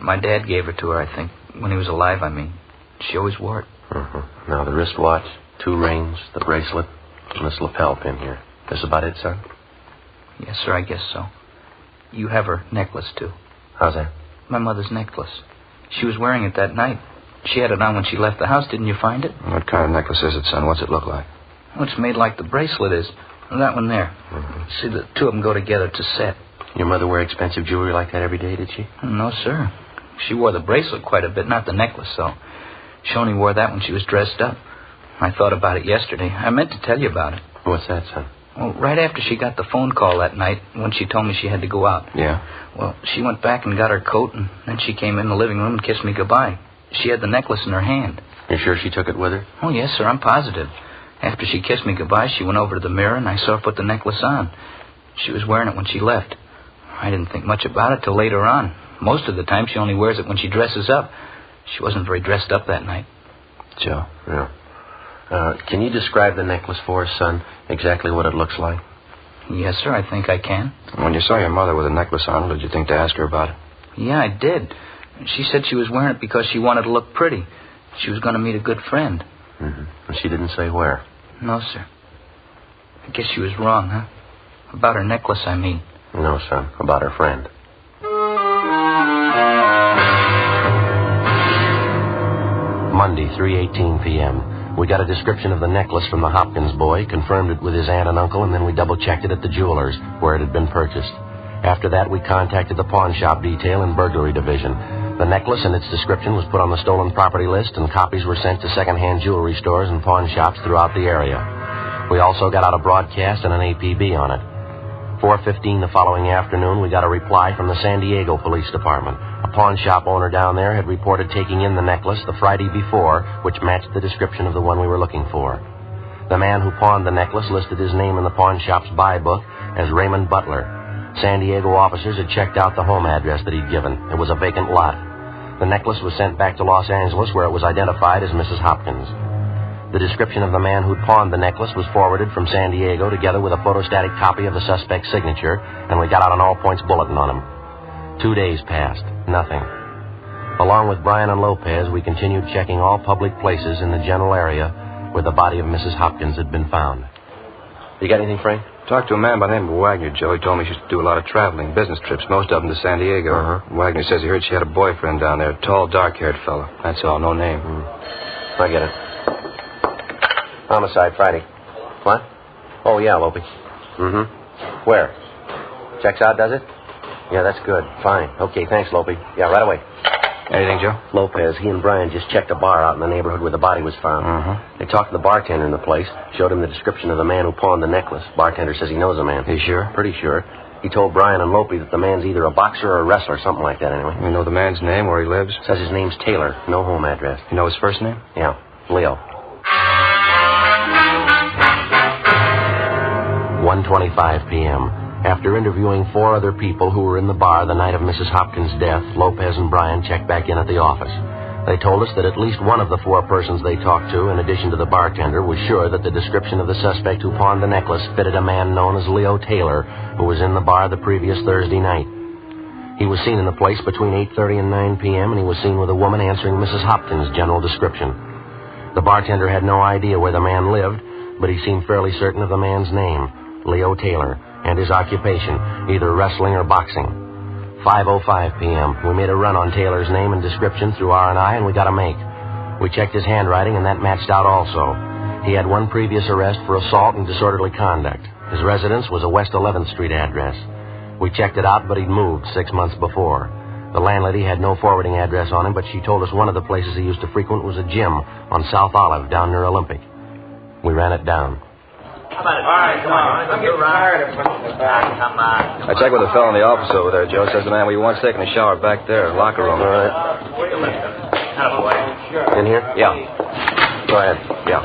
K: My dad gave her to her, I think. When he was alive, I mean. She always wore it.
G: Mm-hmm. Now, the wristwatch, 2 rings, the bracelet, and this lapel pin here. That's about it, son?
K: Yes, sir, I guess so. You have her necklace, too.
G: How's that?
K: My mother's necklace. She was wearing it that night. She had it on when she left the house. Didn't you find it?
I: What kind of necklace is it, son? What's it look like?
K: Oh, it's made like the bracelet is. That one there.
G: Mm-hmm.
K: See, the two of them go together to set.
G: Your mother wear expensive jewelry like that every day, did she?
K: No, sir. She wore the bracelet quite a bit, not the necklace, though. She only wore that when she was dressed up. I thought about it yesterday. I meant to tell you about it.
G: What's that, son?
K: Well, right after she got the phone call that night, when she told me she had to go out.
I: Yeah?
K: Well, she went back and got her coat, and then she came in the living room and kissed me goodbye. She had the necklace in her hand.
G: You sure she took it with her?
K: Oh, yes, sir, I'm positive. After she kissed me goodbye, she went over to the mirror, and I saw her put the necklace on. She was wearing it when she left. I didn't think much about it till later on. Most of the time, she only wears it when she dresses up. She wasn't very dressed up that night.
G: Joe? Yeah. Can you describe the necklace for us, son? Exactly what it looks like?
K: Yes, sir, I think I can.
I: When you saw your mother with a necklace on, did you think to ask her about it?
K: Yeah, I did. She said she was wearing it because she wanted to look pretty. She was going to meet a good friend.
G: Mm-hmm. And she didn't say where?
K: No, sir. I guess she was wrong, huh? About her necklace, I mean.
G: No, son. About her friend. Monday, 3:18 p.m. We got a description of the necklace from the Hopkins boy, confirmed it with his aunt and uncle, and then we double-checked it at the jeweler's, where it had been purchased. After that, we contacted the pawn shop detail and burglary division. The necklace and its description was put on the stolen property list, and copies were sent to second-hand jewelry stores and pawn shops throughout the area. We also got out a broadcast and an APB on it. 4:15 the following afternoon, we got a reply from the San Diego Police Department. A pawn shop owner down there had reported taking in the necklace the Friday before, which matched the description of the one we were looking for. The man who pawned the necklace listed his name in the pawn shop's buy book as Raymond Butler. San Diego officers had checked out the home address that he'd given. It was a vacant lot. The necklace was sent back to Los Angeles, where it was identified as Mrs. Hopkins. The description of the man who'd pawned the necklace was forwarded from San Diego together with a photostatic copy of the suspect's signature, and we got out an all-points bulletin on him. 2 days passed. Nothing. Along with Brian and Lopez, we continued checking all public places in the general area where the body of Mrs. Hopkins had been found. You got anything, Frank?
I: Talked to a man by the name of Wagner, Joe. He told me she used to do a lot of traveling, business trips, most of them to San Diego.
G: Uh-huh.
I: Wagner says he heard she had a boyfriend down there, a tall, dark-haired fella. That's all, no name.
G: I get it. Homicide Friday. What? Oh, yeah, Lopey. Mm-hmm. Where? Checks out, does it? Yeah, that's good. Fine. Okay, thanks, Lopey. Yeah, right away.
I: Anything, Joe?
G: Lopez, he and Brian just checked a bar out in the neighborhood where the body was found.
I: Mm-hmm.
G: They talked to the bartender in the place, showed him the description of the man who pawned the necklace. Bartender says he knows the man.
I: You sure?
G: Pretty sure. He told Brian and Lopey that the man's either a boxer or a wrestler, something like that anyway.
I: You know the man's name, where he lives?
G: Says his name's Taylor. No home address.
I: You know his first name?
G: Yeah, Leo. 1:25 p.m. After interviewing 4 other people who were in the bar the night of Mrs. Hopkins' death, Lopez and Brian checked back in at the office. They told us that at least one of the 4 persons they talked to, in addition to the bartender, was sure that the description of the suspect who pawned the necklace fitted a man known as Leo Taylor, who was in the bar the previous Thursday night. He was seen in the place between 8:30 and 9 p.m., and he was seen with a woman answering Mrs. Hopkins' general description. The bartender had no idea where the man lived, but he seemed fairly certain of the man's name, Leo Taylor, and his occupation, either wrestling or boxing. 5:05 p.m., we made a run on Taylor's name and description through R&I, and we got a make. We checked his handwriting, and that matched out also. He had 1 previous arrest for assault and disorderly conduct. His residence was a West 11th Street address. We checked it out, but he'd moved 6 months before. The landlady had no forwarding address on him, but she told us one of the places he used to frequent was a gym on South Olive down near Olympic. We ran it down.
L: All right, come on. I'm getting tired of putting it back. Come on.
I: I checked with the fellow in the office over there. Joe says the man we want's taking a shower back there, locker room.
G: All right. In here?
I: Yeah.
G: Go ahead.
I: Yeah.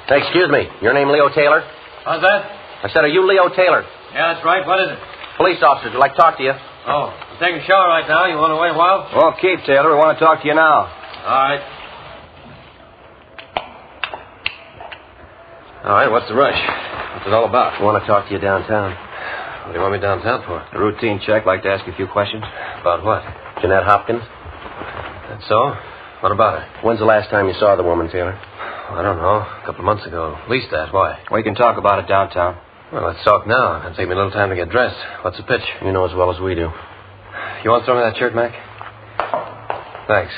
G: Hey, excuse me. Your name Leo Taylor?
M: How's that?
G: I said, are you Leo Taylor?
M: Yeah, that's right. What is it?
G: Police officers would like to talk to you.
M: Oh, I'm taking a shower right now. You want to wait a while?
I: Well, keep, Taylor. We want to talk to you now.
M: All right.
I: All right, what's the rush? What's it all about?
G: I want to talk to you downtown.
I: What do you want me downtown for? A routine check. Like to ask you a few questions. About what?
G: Jeanette Hopkins.
I: That's so? What about her?
G: When's the last time you saw the woman, Taylor?
I: I don't know. A couple of months ago. At least that. Why? We can talk about it downtown. Well, let's talk now. It'll take me a little time to get dressed. What's the pitch?
G: You know as well as we do.
I: You want to throw me that shirt, Mac? Thanks.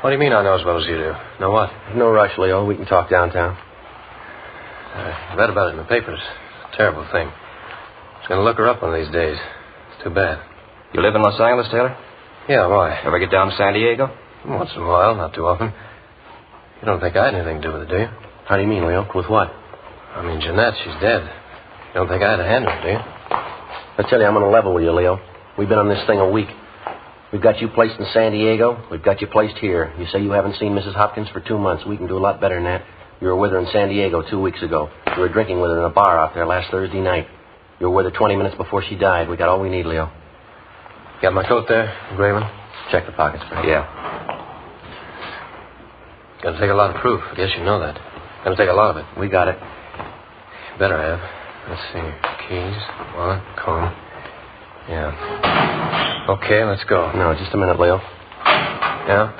I: What do you mean I know as well as you do? Know what?
G: No rush, Leo. We can talk downtown.
I: I read about it in the papers. It's a terrible thing. I was going to look her up one of these days. It's too bad. You live in Los Angeles, Taylor? Yeah, why? Ever get down to San Diego? Once in a while, not too often. You don't think I had anything to do with it, do you?
G: How do you mean, Leo? With what?
I: I mean, Jeanette, she's dead. You don't think I had a hand in it, do you?
G: I tell you, I'm on a level with you, Leo. We've been on this thing a week. We've got you placed in San Diego. We've got you placed here. You say you haven't seen Mrs. Hopkins for 2 months. We can do a lot better than that. You were with her in San Diego 2 weeks ago. You were drinking with her in a bar out there last Thursday night. You were with her 20 minutes before she died. We got all we need, Leo.
I: Got my coat there, Grayman?
G: Check the pockets, Frank.
I: Yeah. Gonna take a lot of proof. I guess you know that. Gonna take a lot of it.
G: We got it.
I: Better have. Let's see. Keys, wallet, comb. Yeah. Okay, let's go.
G: No, just a minute, Leo.
I: Yeah?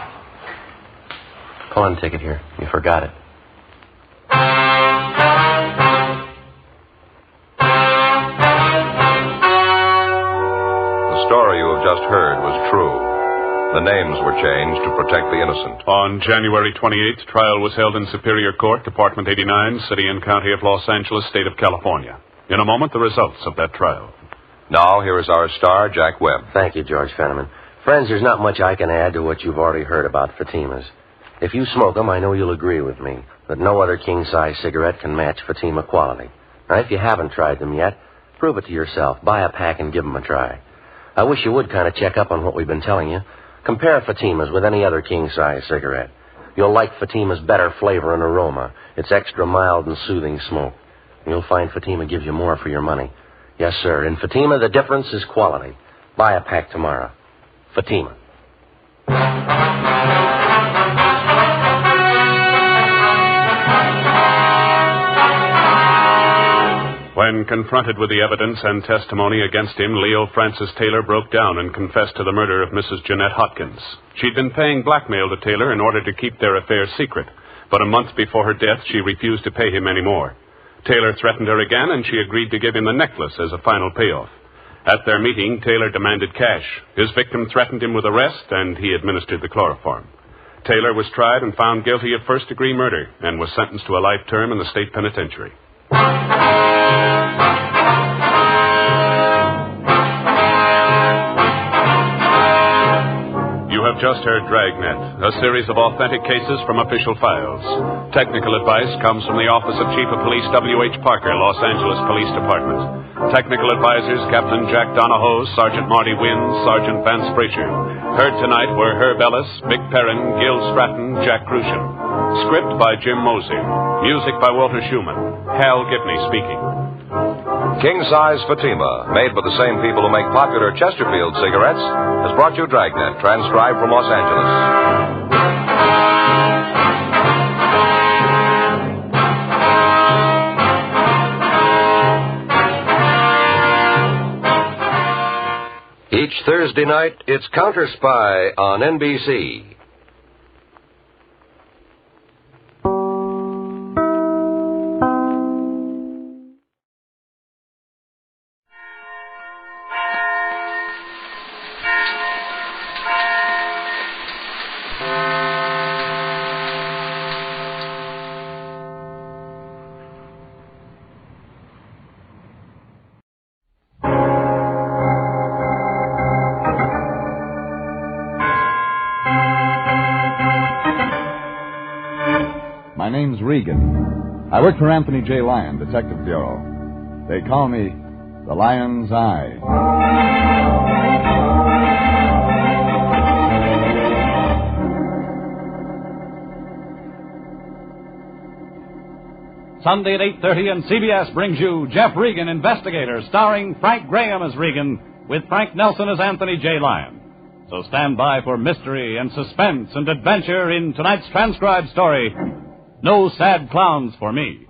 G: Pawn ticket here. You forgot it.
B: The story you have just heard was true. The names were changed to protect the innocent.
F: On January 28th, trial was held in Superior Court, Department 89, City and County of Los Angeles, State of California. In a moment, the results of that trial.
B: Now, here is our star, Jack Webb.
G: Thank you, George Fenneman. Friends, there's not much I can add to what you've already heard about Fatima's. If you smoke them, I know you'll agree with me that no other king-size cigarette can match Fatima quality. Now, if you haven't tried them yet, prove it to yourself. Buy a pack and give them a try. I wish you would kind of check up on what we've been telling you. Compare Fatima's with any other king-size cigarette. You'll like Fatima's better flavor and aroma. It's extra mild and soothing smoke. You'll find Fatima gives you more for your money. Yes, sir. In Fatima, the difference is quality. Buy a pack tomorrow. Fatima.
F: When confronted with the evidence and testimony against him, Leo Francis Taylor broke down and confessed to the murder of Mrs. Jeanette Hopkins. She'd been paying blackmail to Taylor in order to keep their affair secret, but a month before her death, she refused to pay him any more. Taylor threatened her again, and she agreed to give him the necklace as a final payoff. At their meeting, Taylor demanded cash. His victim threatened him with arrest, and he administered the chloroform. Taylor was tried and found guilty of first-degree murder and was sentenced to a life term in the state penitentiary. You have just heard Dragnet, a series of authentic cases from official files. Technical advice comes from the Office of Chief of Police W.H. Parker, Los Angeles Police Department. Technical advisors Captain Jack Donahoe, Sergeant Marty Wynn, Sergeant Vance Frazier. Heard tonight were Herb Ellis, Vic Perrin, Gil Stratton, Jack Crucian. Script by Jim Mosey. Music by Walter Schumann. Hal Gibney speaking.
B: King-size Fatima, made by the same people who make popular Chesterfield cigarettes, has brought you Dragnet, transcribed from Los Angeles. Each Thursday night, it's Counter Spy on NBC.
N: My name's Regan. I work for Anthony J. Lyon, Detective Bureau. They call me the Lion's Eye.
O: Sunday at 8:30, and CBS brings you Jeff Regan, Investigator, starring Frank Graham as Regan, with Frank Nelson as Anthony J. Lyon. So stand by for mystery and suspense and adventure in tonight's transcribed story, No Sad Clowns for Me.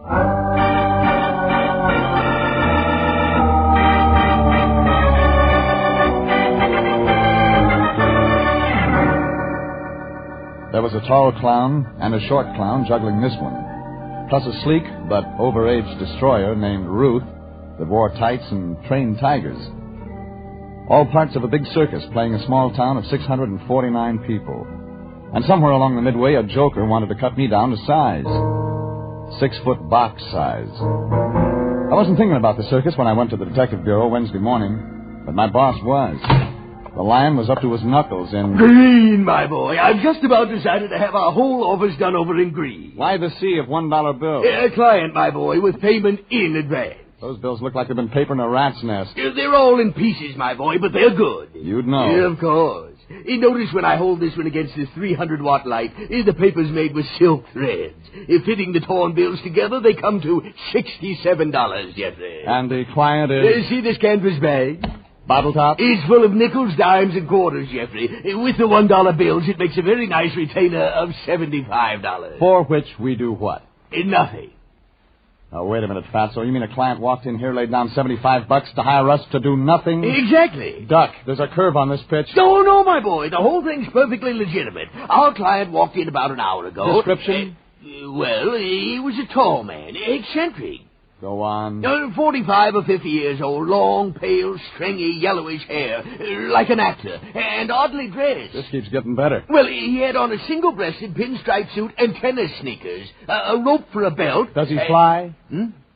N: There was a tall clown and a short clown juggling this one, plus a sleek but overaged destroyer named Ruth that wore tights and trained tigers. All parts of a big circus playing a small town of 649 people. And somewhere along the midway, a joker wanted to cut me down to size. 6-foot box size. I wasn't thinking about the circus when I went to the detective bureau Wednesday morning, but my boss was. The lion was up to his knuckles in...
P: Green, my boy. I've just about decided to have our whole office done over in green.
N: Why the sea of $1 bills?
P: A client, my boy, with payment in advance.
N: Those bills look like they've been papered in a rat's nest.
P: They're all in pieces, my boy, but they're good.
N: You'd know.
P: Yeah, of course. Notice when I hold this one against this 300-watt light, the paper's made with silk threads. Fitting the torn bills together, they come to $67, Jeffrey.
N: And the client is...
P: See this canvas bag?
N: Bottle top?
P: It's full of nickels, dimes, and quarters, Jeffrey. With the $1 bills, it makes a very nice retainer of $75.
N: For which we do what?
P: Nothing.
N: Oh, wait a minute, Fatso. You mean a client walked in here, laid down $75 to hire us to do nothing?
P: Exactly.
N: Duck, there's a curve on this pitch.
P: No, my boy. The whole thing's perfectly legitimate. Our client walked in about an hour ago.
N: Description?
P: Well, he was a tall man, eccentric.
N: Go on.
P: 45 or 50 years old, long, pale, stringy, yellowish hair, like an actor, and oddly dressed.
N: This keeps getting better.
P: Well, he had on a single-breasted pinstripe suit and tennis sneakers, a rope for a belt.
N: Does he fly?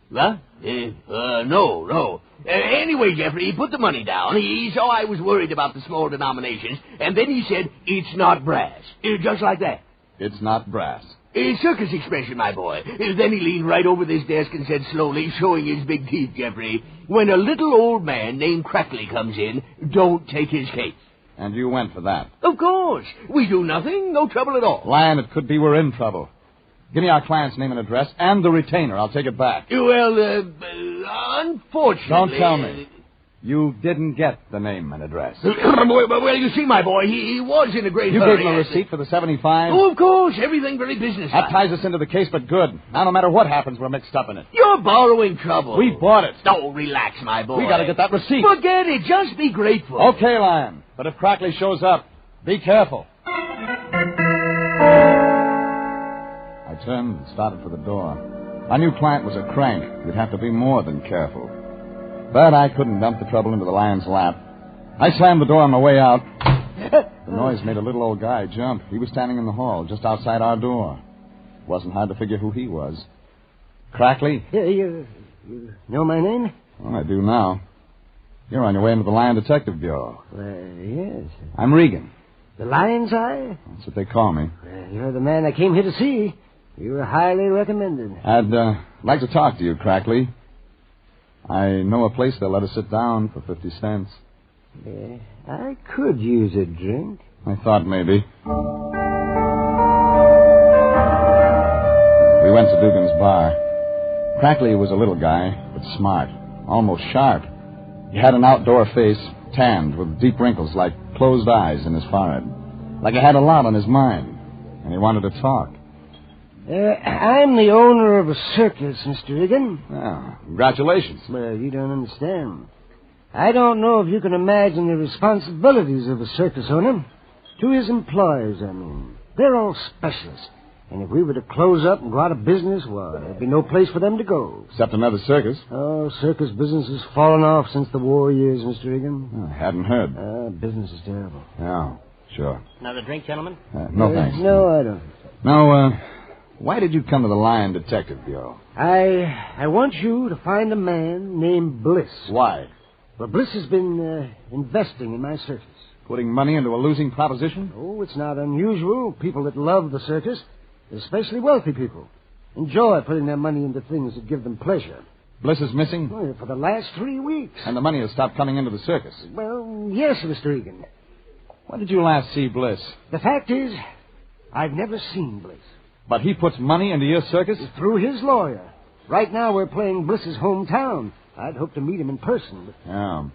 P: What? No. Anyway, Jeffrey, he put the money down. He saw I was worried about the small denominations, and then he said, "It's not brass." Just like that.
N: It's not brass.
P: A circus expression, my boy. Then he leaned right over this desk and said slowly, showing his big teeth, Jeffrey, "When a little old man named Crackley comes in, don't take his case."
N: And you went for that?
P: Of course. We do nothing, no trouble at all.
N: Lion, it could be we're in trouble. Give me our client's name and address and the retainer. I'll take it back.
P: Well, unfortunately...
N: Don't tell me. You didn't get the name and address.
P: Well, you see, my boy, he was in a great hurry.
N: You gave him a receipt for the $75?
P: Oh, of course. Everything very businesslike.
N: That ties us into the case, but good. Now, no matter what happens, we're mixed up in it.
P: You're borrowing trouble.
N: We bought it.
P: Oh, relax, my boy.
N: We got to get that receipt.
P: Forget it. Just be grateful.
N: Okay, Lion. But if Crackley shows up, be careful. I turned and started for the door. I knew client was a crank. You'd have to be more than careful. But I couldn't dump the trouble into the lion's lap. I slammed the door on my way out. The noise made a little old guy jump. He was standing in the hall, just outside our door. It wasn't hard to figure who he was. Crackley?
Q: You know my name?
N: Well, I do now. You're on your way into the Lion Detective Bureau.
Q: Yes.
N: I'm Regan.
Q: The Lion's Eye?
N: That's what they call me.
Q: You're the man I came here to see. You were highly recommended.
N: I'd like to talk to you, Crackley. I know a place they'll let us sit down for 50 cents.
Q: I could use a drink.
N: I thought maybe. We went to Dugan's bar. Crackley was a little guy, but smart, almost sharp. He had an outdoor face, tanned with deep wrinkles like closed eyes in his forehead. Like he had a lot on his mind, and he wanted to talk.
Q: I'm the owner of a circus, Mr. Regan.
N: Oh, congratulations.
Q: Well, you don't understand. I don't know if you can imagine the responsibilities of a circus owner. To his employees, I mean. They're all specialists. And if we were to close up and go out of business, well, there'd be no place for them to go.
N: Except another circus.
Q: Oh, circus business has fallen off since the war years, Mr. Regan.
N: Oh, I hadn't heard.
Q: Business is terrible.
N: Yeah, sure.
R: Another drink, gentlemen?
N: No, thanks.
Q: No, I don't.
N: Now, why did you come to the Lion Detective Bureau?
Q: I want you to find a man named Bliss.
N: Why?
Q: Well, Bliss has been investing in my circus.
N: Putting money into a losing proposition?
Q: Oh, it's not unusual. People that love the circus, especially wealthy people, enjoy putting their money into things that give them pleasure.
N: Bliss is missing?
Q: Oh, for the last 3 weeks.
N: And the money has stopped coming into the circus?
Q: Well, yes, Mr. Regan.
N: When did you last see Bliss?
Q: The fact is, I've never seen Bliss.
N: But he puts money into your circus?
Q: Through his lawyer. Right now we're playing Bliss's hometown. I'd hope to meet him in person.
N: Yeah.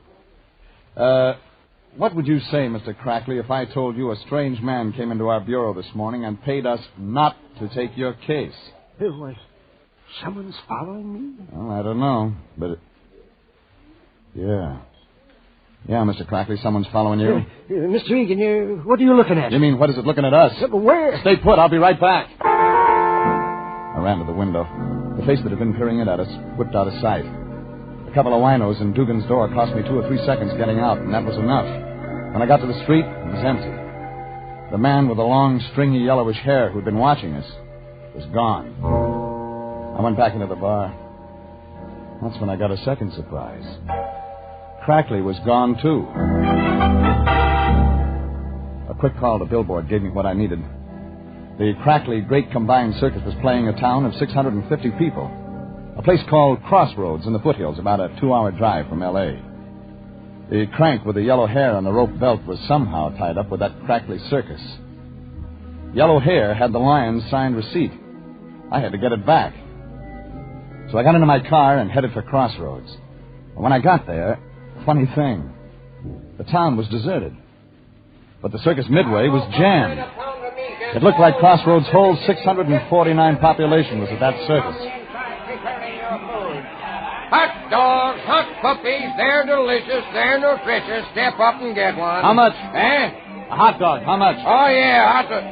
N: What would you say, Mr. Crackley, if I told you a strange man came into our bureau this morning and paid us not to take your case?
Q: What? Someone's following me?
N: Well, I don't know, but... Yeah. Yeah, Mr. Crackley, someone's following you.
Q: Mr. Regan, what are you looking at?
N: You mean, what is it looking at us?
Q: Where?
N: Stay put. I'll be right back. I ran to the window. The face that had been peering in at us whipped out of sight. A couple of winos in Dugan's door cost me 2 or 3 seconds getting out, and that was enough. When I got to the street, it was empty. The man with the long, stringy, yellowish hair who'd been watching us was gone. I went back into the bar. That's when I got a second surprise. Crackley was gone, too. A quick call to Billboard gave me what I needed. The Crackley Great Combined Circus was playing a town of 650 people. A place called Crossroads in the foothills, about a 2-hour drive from L.A. The crank with the yellow hair on the rope belt was somehow tied up with that Crackley circus. Yellow Hair had the Lion's signed receipt. I had to get it back. So I got into my car and headed for Crossroads. And when I got there, funny thing, the town was deserted. But the circus midway was jammed. It looked like Crossroads' whole 649 population was at that circus.
R: Hot dogs, hot puppies, they're delicious, they're nutritious. Step up and get one.
N: How much?
R: Eh?
N: A hot dog, how much?
R: Oh, yeah, hot dog.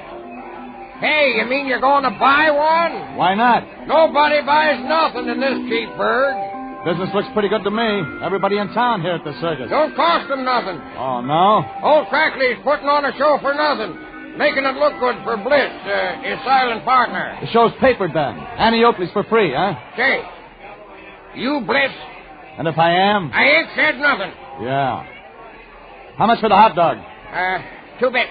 R: Hey, you mean you're going to buy one?
N: Why not?
R: Nobody buys nothing in this cheap burg.
N: Business looks pretty good to me. Everybody in town here at the circus.
R: Don't cost them nothing.
N: Oh, no?
R: Old Crackley's putting on a show for nothing. Making it look good for Bliss, his silent partner.
N: The show's papered then. Annie Oakley's for free, huh?
R: Say, you Bliss?
N: And if I am?
R: I ain't said nothing.
N: Yeah. How much for the hot dog?
R: 2 bits.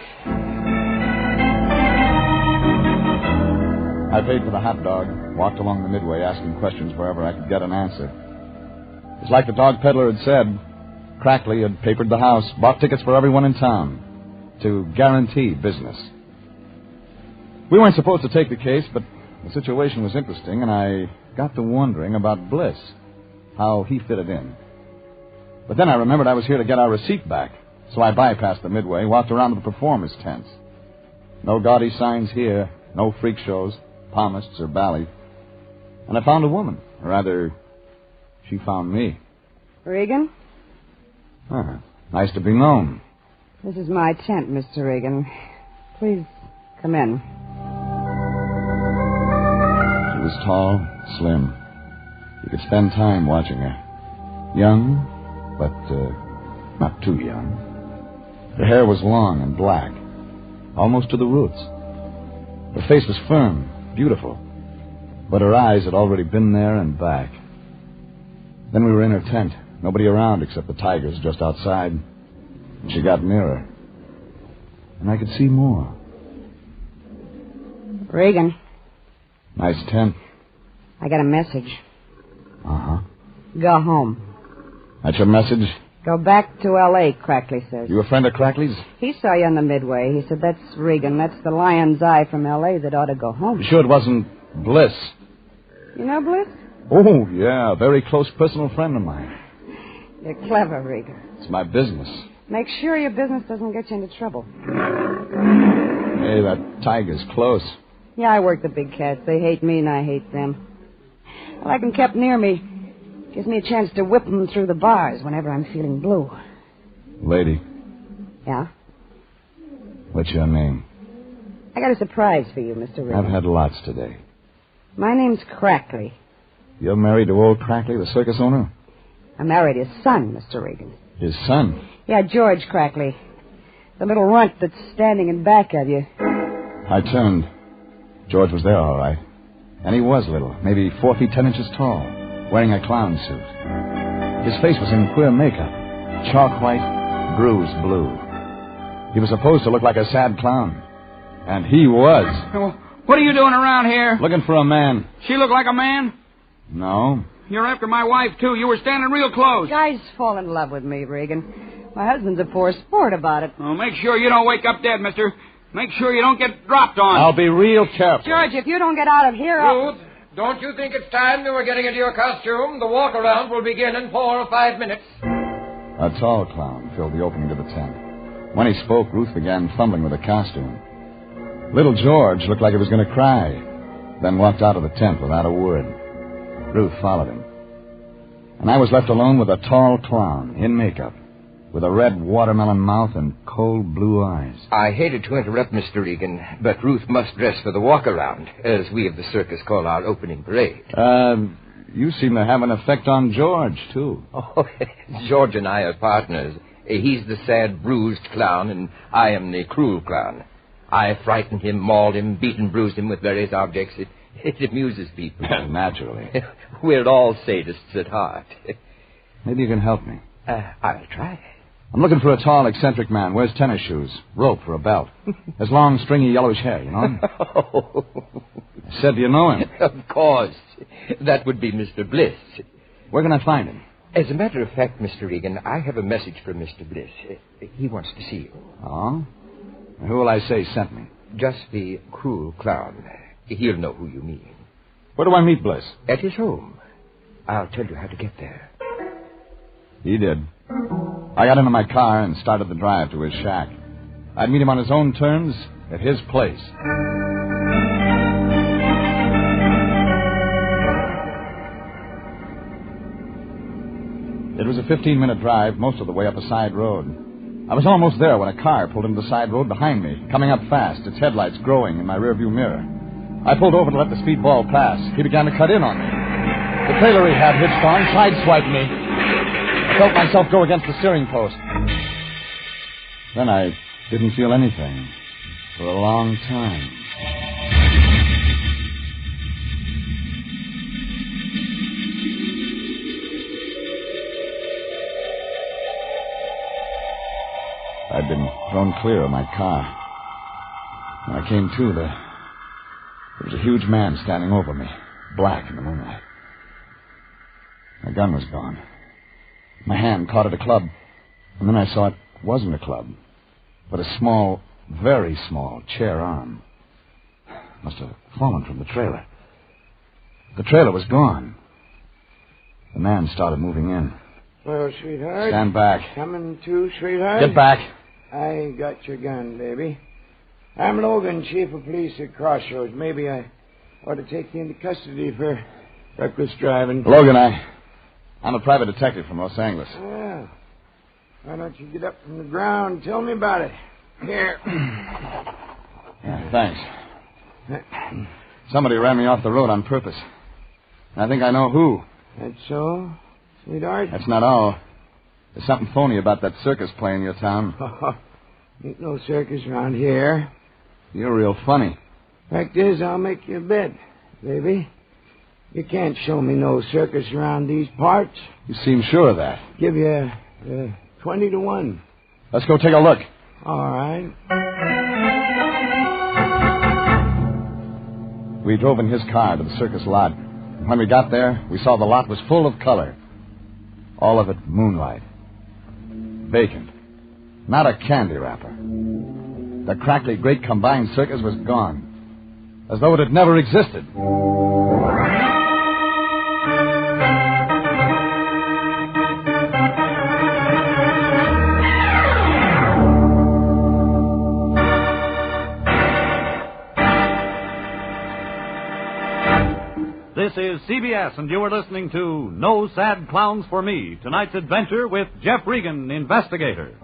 N: I paid for the hot dog, walked along the midway asking questions wherever I could get an answer. It's like the dog peddler had said. Crackley had papered the house, bought tickets for everyone in town to guarantee business. We weren't supposed to take the case, but the situation was interesting, and I got to wondering about Bliss, how he fitted in. But then I remembered I was here to get our receipt back, so I bypassed the midway, walked around to the performers' tents. No gaudy signs here, no freak shows, palmists or ballet. And I found a woman. Or rather, she found me.
S: Regan?
N: Nice to be known.
S: This is my tent, Mr. Regan. Please come in.
N: She was tall, slim. You could spend time watching her. Young, but not too young. Her hair was long and black, almost to the roots. Her face was firm, beautiful, but her eyes had already been there and back. Then we were in her tent, nobody around except the tigers just outside. And she got nearer, and I could see more.
S: Regan.
N: Nice tent.
S: I got a message.
N: Uh-huh.
S: Go home.
N: That's your message?
S: Go back to L.A., Crackley says.
N: You a friend of Crackley's?
S: He saw you on the midway. He said, that's Regan. That's the Lion's Eye from L.A. that ought to go home.
N: You sure it wasn't Bliss?
S: You know Bliss?
N: Oh, yeah, a very close personal friend of mine.
S: You're clever, Regan.
N: It's my business.
S: Make sure your business doesn't get you into trouble.
N: Hey, that tiger's close.
S: Yeah, I work the big cats. They hate me and I hate them. I like them kept near me. Gives me a chance to whip them through the bars whenever I'm feeling blue.
N: Lady.
S: Yeah?
N: What's your name?
S: I got a surprise for you, Mr. Regan.
N: I've had lots today.
S: My name's Crackley.
N: You're married to old Crackley, the circus owner?
S: I married his son, Mr. Regan.
N: His son?
S: Yeah, George Crackley. The little runt that's standing in back of you.
N: I turned. George was there, all right. And he was little, maybe 4 feet 10 inches tall, wearing a clown suit. His face was in queer makeup, chalk white, bruised blue. He was supposed to look like a sad clown. And he was.
T: What are you doing around here?
N: Looking for a man.
T: She look like a man?
N: No.
T: You're after my wife, too. You were standing real close.
S: Guys fall in love with me, Regan. My husband's a poor sport about it.
T: Oh, make sure you don't wake up dead, mister. Make sure you don't get dropped on.
N: I'll be real careful.
S: George, if you don't get out of here,
R: Ruth, don't you think it's time you were getting into your costume? The walk-around will begin in 4 or 5 minutes.
N: A tall clown filled the opening to the tent. When he spoke, Ruth began fumbling with the costume. Little George looked like he was going to cry, then walked out of the tent without a word. Ruth followed him. And I was left alone with a tall clown in makeup, with a red watermelon mouth and cold blue eyes.
U: I hated to interrupt, Mr. Regan, but Ruth must dress for the walk-around, as we of the circus call our opening parade.
N: You seem to have an effect on George, too.
U: Oh, George and I are partners. He's the sad, bruised clown, and I am the cruel clown. I frightened him, mauled him, beat and bruised him with various objects. It amuses people.
N: Naturally.
U: We're all sadists at heart.
N: Maybe you can help me.
U: I'll try.
N: I'm looking for a tall, eccentric man. Wears tennis shoes, rope for a belt. Has long, stringy, yellowish hair, you know him? I said, do you know him?
U: Of course. That would be Mr. Bliss.
N: Where can I find him?
U: As a matter of fact, Mr. Regan, I have a message for Mr. Bliss. He wants to see you.
N: Oh? Who will I say sent me?
U: Just the cruel clown. He'll know who you mean.
N: Where do I meet Bliss?
U: At his home. I'll tell you how to get there.
N: He did. I got into my car and started the drive to his shack. I'd meet him on his own terms at his place. It was a 15-minute drive, most of the way up a side road. I was almost there when a car pulled into the side road behind me, coming up fast, its headlights growing in my rearview mirror. I pulled over to let the speedball pass. He began to cut in on me. The trailer he had hitched on sideswiped me. I felt myself go against the steering post. Then I didn't feel anything for a long time. I'd been thrown clear of my car. When I came to, there was a huge man standing over me, black in the moonlight. My gun was gone. My hand caught at a club, and then I saw it wasn't a club, but a small, very small chair arm. Must have fallen from the trailer. The trailer was gone. The man started moving in.
Q: Well, sweetheart.
N: Stand back.
Q: Coming to, sweetheart?
N: Get back.
Q: I got your gun, baby. I'm Logan, chief of police at Crossroads. Maybe I ought to take you into custody for reckless driving.
N: Logan, I'm a private detective from Los Angeles.
Q: Well, why don't you get up from the ground and tell me about it? Here.
N: Yeah, thanks. Somebody ran me off the road on purpose. I think I know who.
Q: That's so, sweetheart?
N: That's not all. There's something phony about that circus play in your town.
Q: Ain't no circus around here.
N: You're real funny.
Q: Fact is, I'll make you a bet, baby. You can't show me no circus around these parts.
N: You seem sure of that.
Q: Give you 20 to 1.
N: Let's go take a look.
Q: All right.
N: We drove in his car to the circus lot. When we got there, we saw the lot was full of color. All of it moonlight. Vacant. Not a candy wrapper. The crackly great combined circus was gone. As though it had never existed.
O: This is CBS, and you are listening to No Sad Clowns for Me, tonight's adventure with Jeff Regan, Investigator.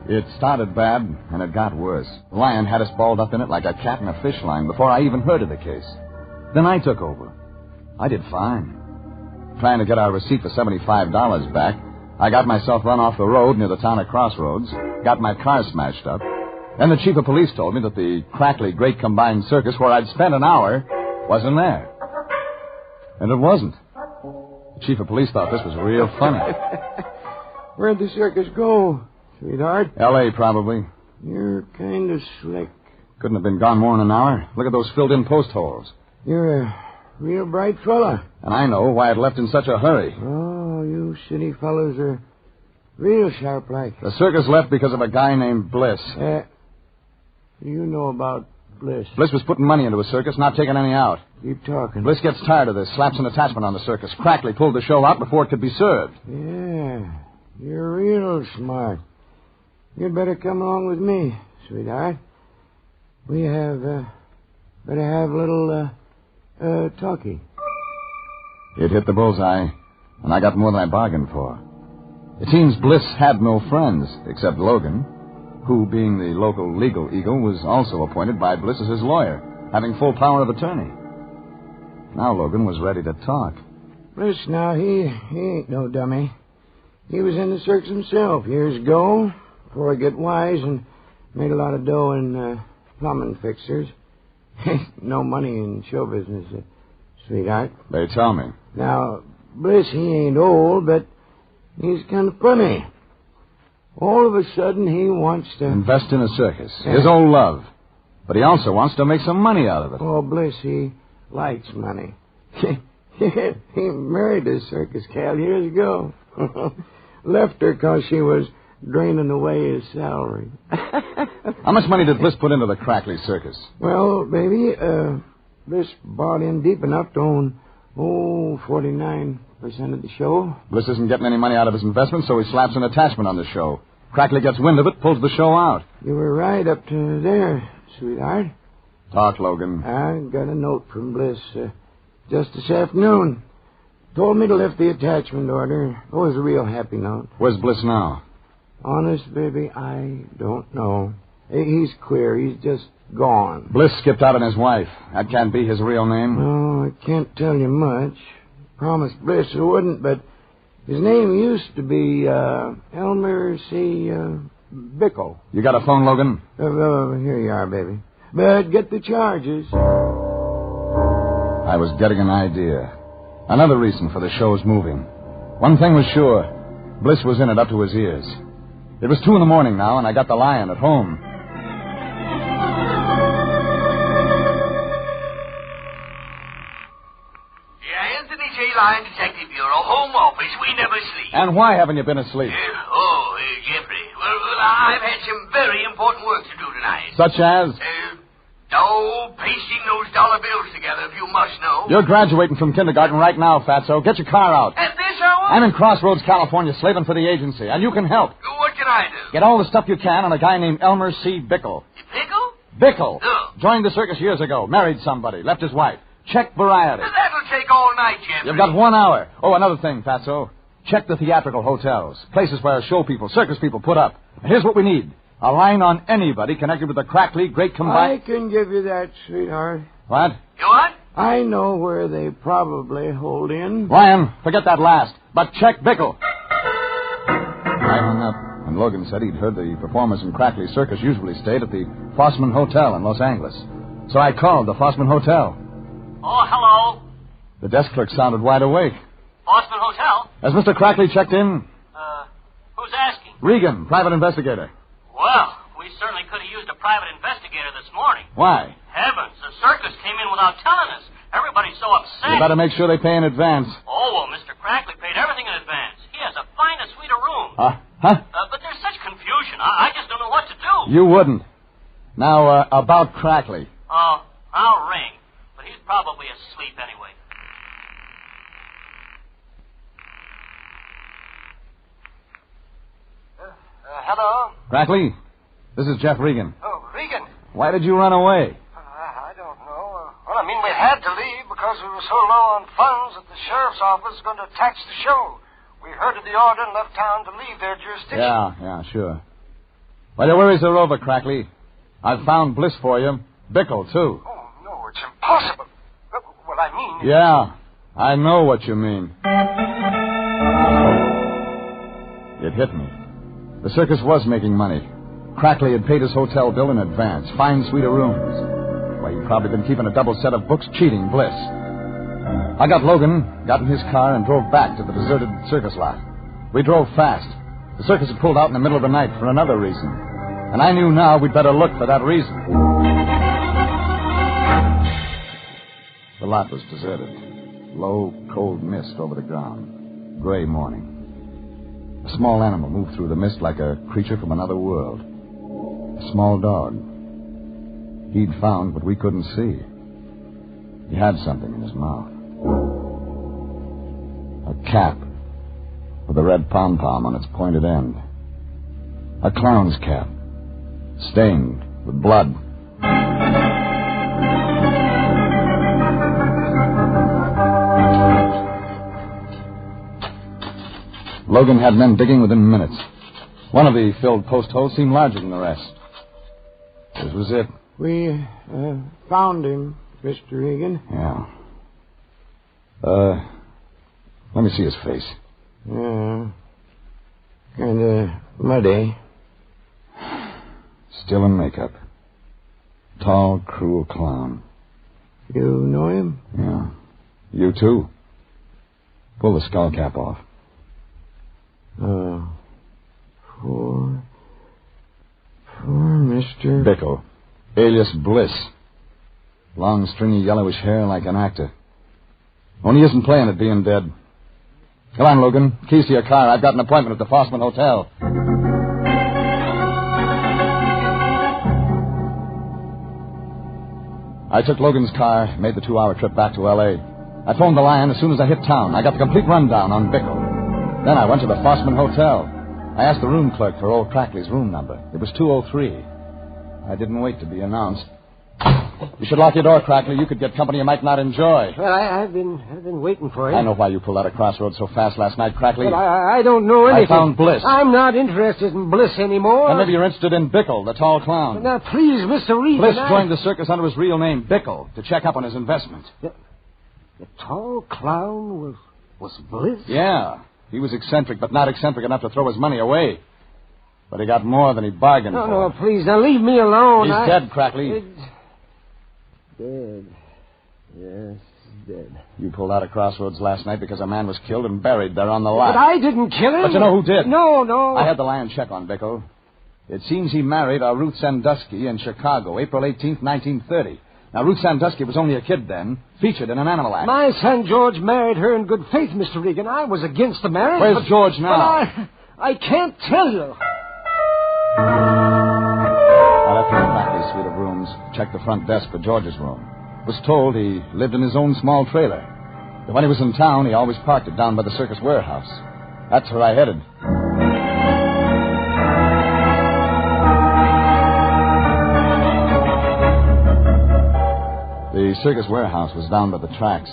N: It started bad, and it got worse. The lion had us balled up in it like a cat in a fish line before I even heard of the case. Then I took over. I did fine. Trying to get our receipt for $75 back, I got myself run off the road near the town of Crossroads, got my car smashed up. Then the chief of police told me that the crackly great combined circus where I'd spent an hour wasn't there. And it wasn't. The chief of police thought this was real funny.
Q: Where'd the circus go, sweetheart?
N: L.A., probably.
Q: You're kind of slick.
N: Couldn't have been gone more than an hour. Look at those filled-in post holes.
Q: You're a real bright fella.
N: And I know why it left in such a hurry.
Q: Oh, you city fellas are Real sharp like.
N: The circus left because of a guy named Bliss.
Q: You know about Bliss.
N: Bliss was putting money into a circus, not taking any out.
Q: Keep talking.
N: Bliss gets tired of this, slaps an attachment on the circus. Crackley pulled the show out before it could be served.
Q: Yeah, you're real smart. You'd better come along with me, sweetheart. We better have a little, talkie.
N: It hit the bullseye, and I got more than I bargained for. It seems Bliss had no friends, except Logan, who, being the local legal eagle, was also appointed by Bliss as his lawyer, having full power of attorney. Now Logan was ready to talk.
Q: Bliss, now, he ain't no dummy. He was in the circus himself years ago, before he got wise and made a lot of dough in plumbing fixtures. No money in show business, sweetheart.
N: They tell me.
Q: Now, Bliss, he ain't old, but he's kind of funny. All of a sudden, he wants to...
N: invest in a circus. His old love. But he also wants to make some money out of it.
Q: Oh, Bliss, he likes money. He married a circus gal years ago. Left her because she was draining away his salary.
N: How much money did Bliss put into the Crackley circus?
Q: Well, baby, Bliss bought in deep enough to own, 49% of the show.
N: Bliss isn't getting any money out of his investment, so he slaps an attachment on the show. Crackley gets wind of it, pulls the show out.
Q: You were right up to there, sweetheart.
N: Talk, Logan.
Q: I got a note from Bliss just this afternoon. Told me to lift the attachment order. It was a real happy note.
N: Where's Bliss now?
Q: Honest, baby, I don't know. He's queer. He's just gone.
N: Bliss skipped out on his wife. That can't be his real name.
Q: No, I can't tell you much. Promised Bliss I wouldn't, but his name used to be Elmer C. Bickle.
N: You got a phone, Logan?
Q: Here you are, baby. But get the charges.
N: I was getting an idea. Another reason for the show's moving. One thing was sure. Bliss was in it up to his ears. It was 2 a.m. now, and I got the lion at home.
A: Anthony J. Lyon, Detective Bureau, Home Office. We never sleep.
N: And why haven't you been asleep?
A: Jeffrey. Well, I've had some very important work to do tonight.
N: Such as?
A: Pasting those dollar bills together, if you must know.
N: You're graduating from kindergarten right now, Fatso. Get your car out.
A: At this hour?
N: I'm in Crossroads, California, slaving for the agency, and you can help.
A: What can I do?
N: Get all the stuff you can on a guy named Elmer C. Bickle.
A: Bickle?
N: Bickle. Joined the circus years ago, married somebody, left his wife. Check variety.
A: That'll take all night, Jeffrey.
N: You've got 1 hour. Oh, another thing, Fatso. Check the theatrical hotels, places where show people, circus people put up. And here's what we need. A line on anybody connected with the Crackley Great Combined...
Q: I can give you that, sweetheart.
N: What?
A: You what?
Q: I know where they probably hold in.
N: Lion, forget that last. But check Bickle. I hung up, and Logan said he'd heard the performers in Crackley Circus usually stayed at the Fossman Hotel in Los Angeles. So I called the Fossman Hotel.
V: Oh, hello.
N: The desk clerk sounded wide awake.
V: Fossman Hotel?
N: Has Mr. Crackley checked in?
V: Who's asking?
N: Regan, private investigator.
V: Well, we certainly could have used a private investigator this morning.
N: Why?
V: Heavens, the circus came in without telling us. Everybody's so upset.
N: You better make sure they pay in advance.
V: Oh, well, Mr. Crackley paid everything in advance. He has the finest suite of rooms. But there's such confusion. I just don't know what to do.
N: You wouldn't. Now, about Crackley.
V: Oh, I'll ring. But he's probably asleep anyway.
A: Hello?
N: Crackley, this is Jeff Regan.
A: Oh, Regan.
N: Why did you run away?
A: I don't know. Well, I mean, we had to leave because we were so low on funds that the sheriff's office is going to tax the show. We heard of the order and left town to leave their jurisdiction.
N: Yeah, sure. Well, your worries are over, Crackley. I've found Bliss for you. Bickle, too.
A: Oh, no, it's impossible. Well, I mean...
N: Yeah, I know what you mean. It hit me. The circus was making money. Crackley had paid his hotel bill in advance. Fine suite of rooms. Why, he'd probably been keeping a double set of books, cheating Bliss. I got Logan, got in his car, and drove back to the deserted circus lot. We drove fast. The circus had pulled out in the middle of the night for another reason. And I knew now we'd better look for that reason. The lot was deserted. Low, cold mist over the ground. Gray morning. A small animal moved through the mist like a creature from another world. A small dog. He'd found what we couldn't see. He had something in his mouth. A cap with a red pom-pom on its pointed end. A clown's cap, stained with blood. Logan had men digging within minutes. One of the filled post holes seemed larger than the rest. This was it.
R: We found him, Mr. Regan.
N: Yeah. Let me see his face.
R: Yeah. Kind of muddy.
N: Still in makeup. Tall, cruel clown.
R: You know him?
N: Yeah. You too. Pull the skull cap off.
R: Poor Mr.
N: Bickle, alias Bliss. Long, stringy, yellowish hair like an actor. Only he isn't playing at being dead. Come on, Logan. Keys to your car. I've got an appointment at the Fossman Hotel. I took Logan's car, made the 2-hour trip back to L.A. I phoned the Lion as soon as I hit town. I got the complete rundown on Bickle. Then I went to the Fossman Hotel. I asked the room clerk for old Crackley's room number. It was 203. I didn't wait to be announced. You should lock your door, Crackley. You could get company you might not enjoy.
Q: Well, I've been waiting for you.
N: I know why you pulled out of Crossroads so fast last night, Crackley.
Q: But I don't know anything.
N: I found Bliss.
Q: I'm not interested in Bliss anymore.
N: And maybe you're interested in Bickle, the tall clown.
Q: Now, please, Mr. Regan.
N: Bliss joined the circus under his real name, Bickle, to check up on his investment.
Q: The tall clown was Bliss?
N: Yeah. He was eccentric, but not eccentric enough to throw his money away. But he got more than he bargained for.
Q: No, please, now leave me alone.
N: He's dead, Crackley.
Q: Dead. Yes, dead.
N: You pulled out of Crossroads last night because a man was killed and buried there on the lot.
Q: But I didn't kill him.
N: But you know who did?
Q: No.
N: I had the Lion check on Bickle. It seems he married a Ruth Sandusky in Chicago, April 18th, 1930. Now, Ruth Sandusky was only a kid then, featured in an animal act.
Q: My son George married her in good faith, Mr. Regan. I was against the marriage.
N: Where's George now?
Q: But I can't tell you.
N: I left him in Crackley's suite of rooms, checked the front desk for George's room. Was told he lived in his own small trailer. But when he was in town, he always parked it down by the circus warehouse. That's where I headed. The circus warehouse was down by the tracks.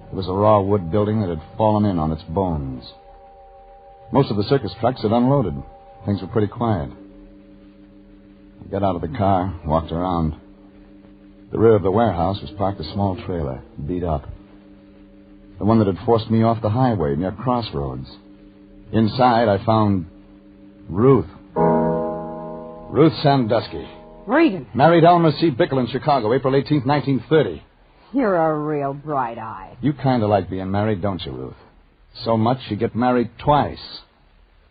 N: It was a raw wood building that had fallen in on its bones. Most of the circus trucks had unloaded. Things were pretty quiet. I got out of the car, walked around. The rear of the warehouse was parked a small trailer, beat up. The one that had forced me off the highway near Crossroads. Inside, I found Ruth. Ruth Sandusky.
S: Regan.
N: Married Elmer C. Bickle in Chicago, April 18th, 1930.
S: You're a real bright-eye.
N: You kind of like being married, don't you, Ruth? So much you get married twice.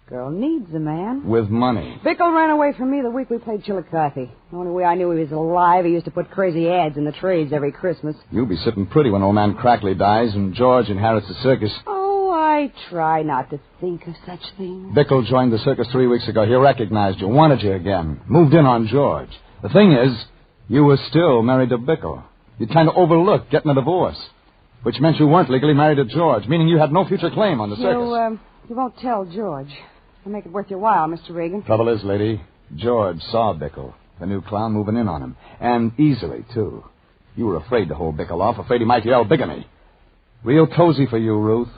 S: Girl needs a man.
N: With money.
S: Bickle ran away from me the week we played Chillicothe. The only way I knew he was alive, he used to put crazy ads in the trades every Christmas.
N: You'll be sitting pretty when old man Crackley dies and George inherits the circus.
S: Oh, I try not to think of such things.
N: Bickle joined the circus 3 weeks ago. He recognized you, wanted you again. Moved in on George. The thing is, you were still married to Bickle. You'd kind of overlooked getting a divorce, which meant you weren't legally married to George, meaning you had no future claim on the circus.
S: You won't tell George. I'll make it worth your while, Mr. Regan.
N: Trouble is, lady, George saw Bickle, the new clown, moving in on him. And easily, too. You were afraid to hold Bickle off, afraid he might yell bigamy. Real cozy for you, Ruth.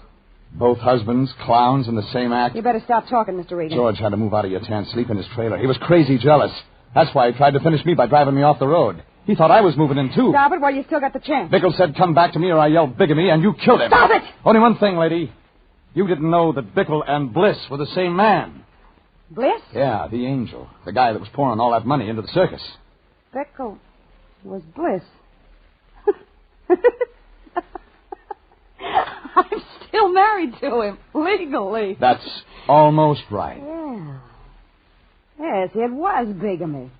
N: Both husbands, clowns in the same act.
S: You better stop talking, Mr. Regan.
N: George had to move out of your tent, sleep in his trailer. He was crazy jealous. That's why he tried to finish me by driving me off the road. He thought I was moving in, too.
S: Stop it while you still got the chance.
N: Bickle said, come back to me or I yell bigamy, and you killed him.
S: Stop it!
N: Only one thing, lady. You didn't know that Bickle and Bliss were the same man.
S: Bliss?
N: Yeah, the angel. The guy that was pouring all that money into the circus.
S: Bickle was Bliss. I'm still married to him, legally.
N: That's almost right.
S: Yeah. Yes, it was bigamy.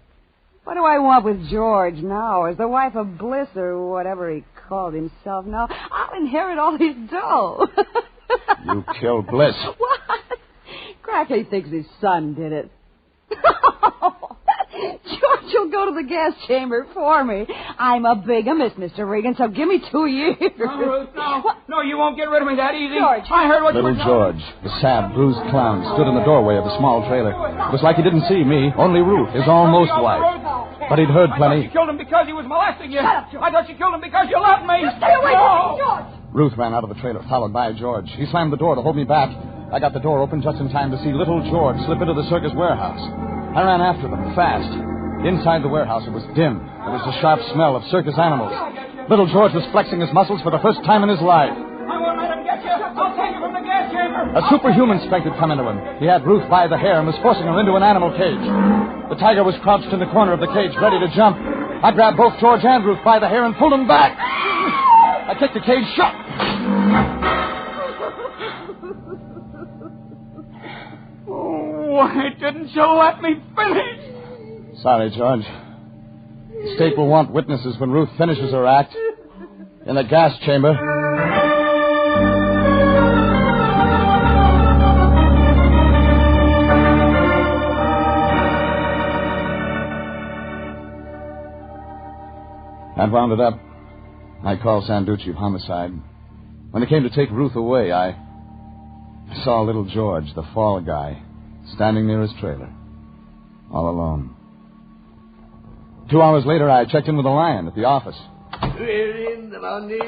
S: What do I want with George now? As the wife of Bliss or whatever he called himself now, I'll inherit all his dough.
N: You killed Bliss.
S: What? Cracky thinks his son did it. George will go to the gas chamber for me. I'm a bigamist, Mr. Regan, so give me 2 years.
T: No, Ruth, no. No, you won't get rid of me that easy.
S: George.
T: I heard what you
N: Little
T: were
N: George, the sad, bruised clown, stood in the doorway of the small trailer. It was like he didn't see me, only Ruth, his almost wife. But he'd heard
T: I
N: plenty.
T: thought you killed him because he was molesting you. Shut up, George. I thought you killed him because you loved me.
S: You stay away from me, George.
N: Ruth ran out of the trailer, followed by George. He slammed the door to hold me back. I got the door open just in time to see little George slip into the circus warehouse. I ran after them, fast. Inside the warehouse, it was dim. There was the sharp smell of circus animals. Little George was flexing his muscles for the first time in his life.
T: I won't let him get you. I'll take you from the gas chamber.
N: A superhuman strength had come into him. He had Ruth by the hair and was forcing her into an animal cage. The tiger was crouched in the corner of the cage, ready to jump. I grabbed both George and Ruth by the hair and pulled them back. I kicked the cage shut.
T: Why didn't you let me finish?
N: Sorry, George. The state will want witnesses when Ruth finishes her act. In the gas chamber. That wound it up. I called Sanducci of homicide. When they came to take Ruth away, I saw little George, the fall guy, standing near his trailer, all alone. 2 hours later, I checked in with the Lion at the office.
P: We're in the money.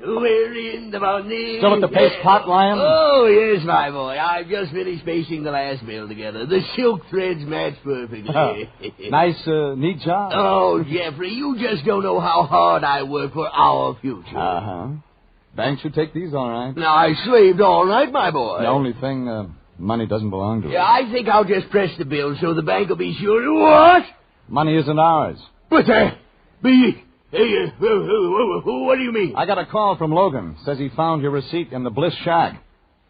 P: We're in the money.
N: Still at the paste pot, Lion?
P: Oh, yes, my boy. I've just finished pasting the last bill together. The silk threads match perfectly.
N: Nice, neat job.
P: Oh, Jeffrey, you just don't know how hard I work for our future.
N: Uh-huh. Bank should take these all right.
P: Now, I slaved all night, my boy.
N: The only thing, money doesn't belong to us.
P: Yeah, I think I'll just press the bill so the bank will be sure to... What?
N: Money isn't ours.
P: But, what do you mean?
N: I got a call from Logan. Says he found your receipt in the Bliss shack.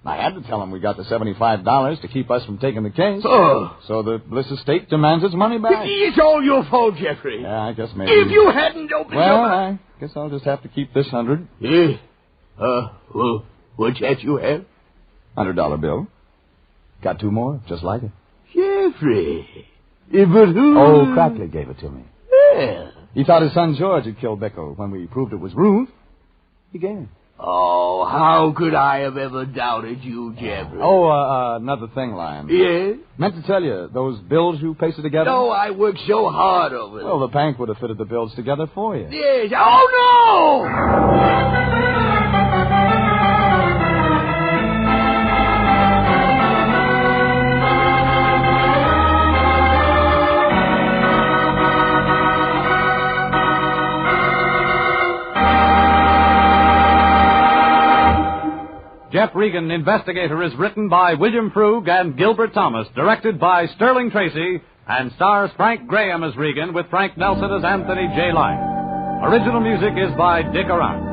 N: I had to tell him we got the $75 to keep us from taking the case.
P: Oh.
N: So the Bliss estate demands its money back.
P: It's all your fault, Jeffrey.
N: Yeah, I guess maybe.
P: If you hadn't opened
N: Well, I guess I'll just have to keep this $100.
P: Yeah. Well, what's that you have?
N: $100 bill. Got 2 more, just like it.
P: Jeffrey. But who?
N: Oh, Crackley gave it to me.
P: Yeah.
N: He thought his son George had killed Bickle. When we proved it was Ruth, he gave it.
P: Oh, how could I have ever doubted you, Jeffrey?
N: Oh, another thing, Lion.
P: Yeah?
N: Meant to tell you, those bills you pasted together?
P: No, I worked so hard over them.
N: Well, the bank would have fitted the bills together for you.
P: Yes. Oh, no!
O: Jeff Regan, Investigator, is written by William Frug and Gilbert Thomas, directed by Sterling Tracy, and stars Frank Graham as Regan with Frank Nelson as Anthony J. Lyon. Original music is by Dick Arant.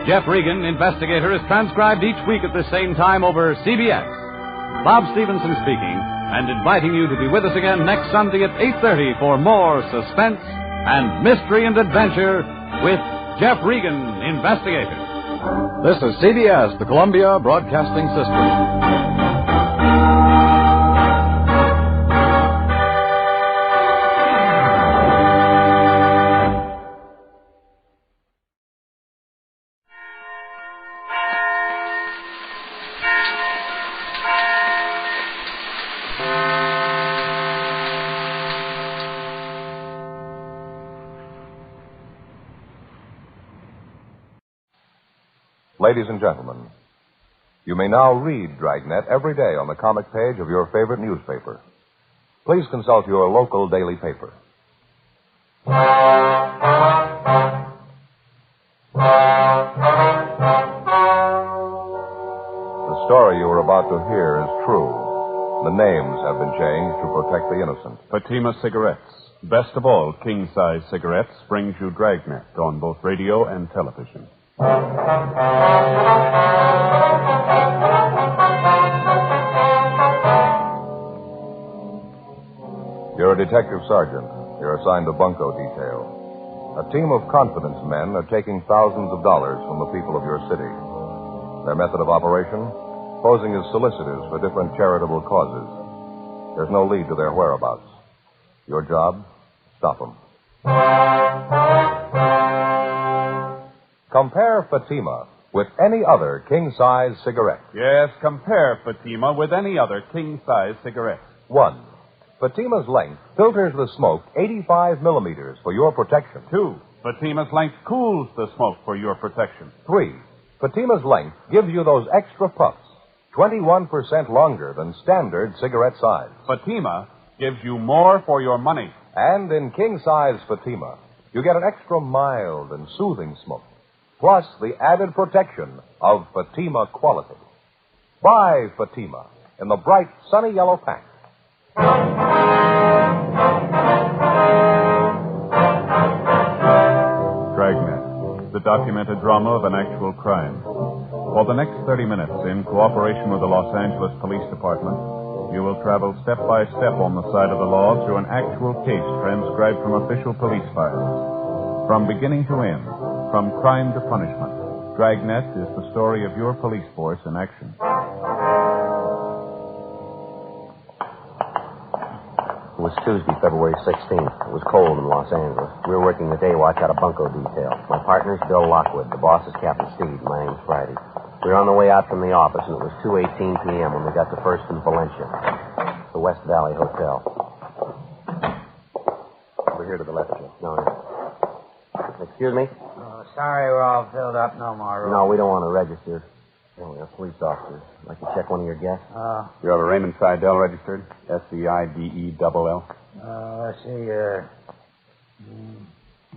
O: Jeff Regan, Investigator, is transcribed each week at the same time over CBS. Bob Stevenson speaking, and inviting you to be with us again next Sunday at 8:30 for more suspense and mystery and adventure with Jeff Regan, Investigator.
B: This is CBS, the Columbia Broadcasting System.
C: Ladies and gentlemen, you may now read Dragnet every day on the comic page of your favorite newspaper. Please consult your local daily paper. The story you are about to hear is true. The names have been changed to protect the innocent.
F: Fatima Cigarettes. Best of all, king-size cigarettes brings you Dragnet on both radio and television.
C: You're a detective sergeant. You're assigned to bunco detail. A team of confidence men are taking thousands of dollars from the people of your city. Their method of operation? Posing as solicitors for different charitable causes. There's no lead to their whereabouts. Your job? Stop them. Compare Fatima with any other king-size cigarette.
D: Yes, compare Fatima with any other king-size cigarette.
C: 1. Fatima's length filters the smoke 85 millimeters for your protection.
D: 2. Fatima's length cools the smoke for your protection.
C: 3. Fatima's length gives you those extra puffs, 21% longer than standard cigarette size.
D: Fatima gives you more for your money.
C: And in king-size Fatima, you get an extra mild and soothing smoke, plus the added protection of Fatima quality. Buy Fatima in the bright, sunny yellow pack.
F: Dragnet, the documented drama of an actual crime. For the next 30 minutes, in cooperation with the Los Angeles Police Department, you will travel step by step on the side of the law through an actual case transcribed from official police files. From beginning to end, from crime to punishment, Dragnet is the story of your police force in action.
G: It was Tuesday, February 16th. It was cold in Los Angeles. We were working the day watch out of bunco detail. My partner's Bill Lockwood. The boss is Captain Steve. My name's Friday. We were on the way out from the office, and it was 2:18 p.m. when we got to First and Valencia, the West Valley Hotel. Over here to the left, Jim. No, excuse me?
L: Oh, sorry we're all filled up. No more room.
G: No, we don't want to register. Oh, we're police officers. Like to check one of your guests?
D: You have a Raymond Seidel registered? Seidell.
L: Let's see.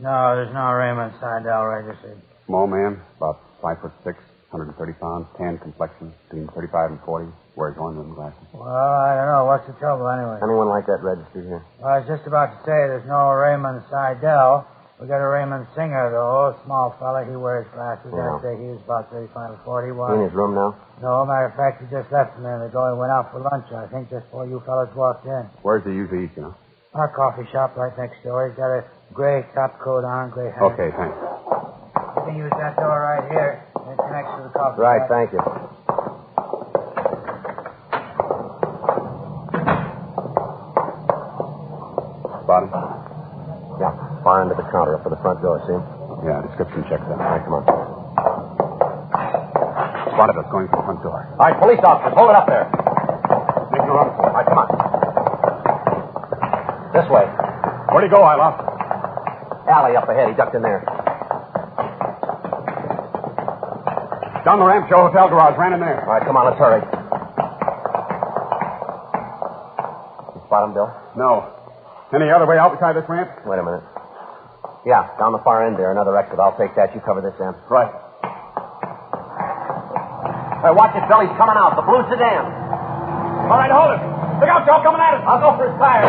L: No, there's no Raymond Seidel registered.
D: Small man, about 5'6", 130 pounds, tan complexion, between 35 and 40, wears horn-rimmed glasses.
L: Well, I don't know. What's the trouble anyway?
G: Anyone like that registered here?
L: Well, I was just about to say there's no Raymond Seidel. We got a Raymond Singer, though. Small fella. He wears glasses.
G: Yeah.
L: I'd say he was about 35 or 40.
G: In his room now?
L: No, matter of fact, he just left a minute ago. He went out for lunch, I think, just before you fellas walked in.
D: Where's he usually eat, you know?
L: Our coffee shop right next door. He's got a gray top coat on, gray hat.
D: Okay, thanks.
L: You can use that door right here. It connects to the coffee
G: Right,
L: shop.
G: thank you.
D: Spot him?
G: Yeah, far end of the counter, up to the front door, see him?
D: Yeah, description checks out.
G: All right, come on.
D: Spotted us going for the front door.
G: All right, police officers, hold it up there.
D: Making a run for it.
G: All right, come on. This way.
D: Where'd he go? I lost him.
G: Alley up ahead. He ducked in there.
D: Down the ramp, Joe Hotel garage. Ran in there.
G: All right, come on, let's hurry. You spot him, Bill?
D: No. Any other way out beside this ramp?
G: Wait a minute. Yeah, down the far end there, another exit. I'll take that. You cover this end.
D: Right.
G: Hey, watch it, Bill. He's coming out. The blue sedan.
D: All right, hold it. Look out, Joe. Coming at us.
G: I'll go for his tire.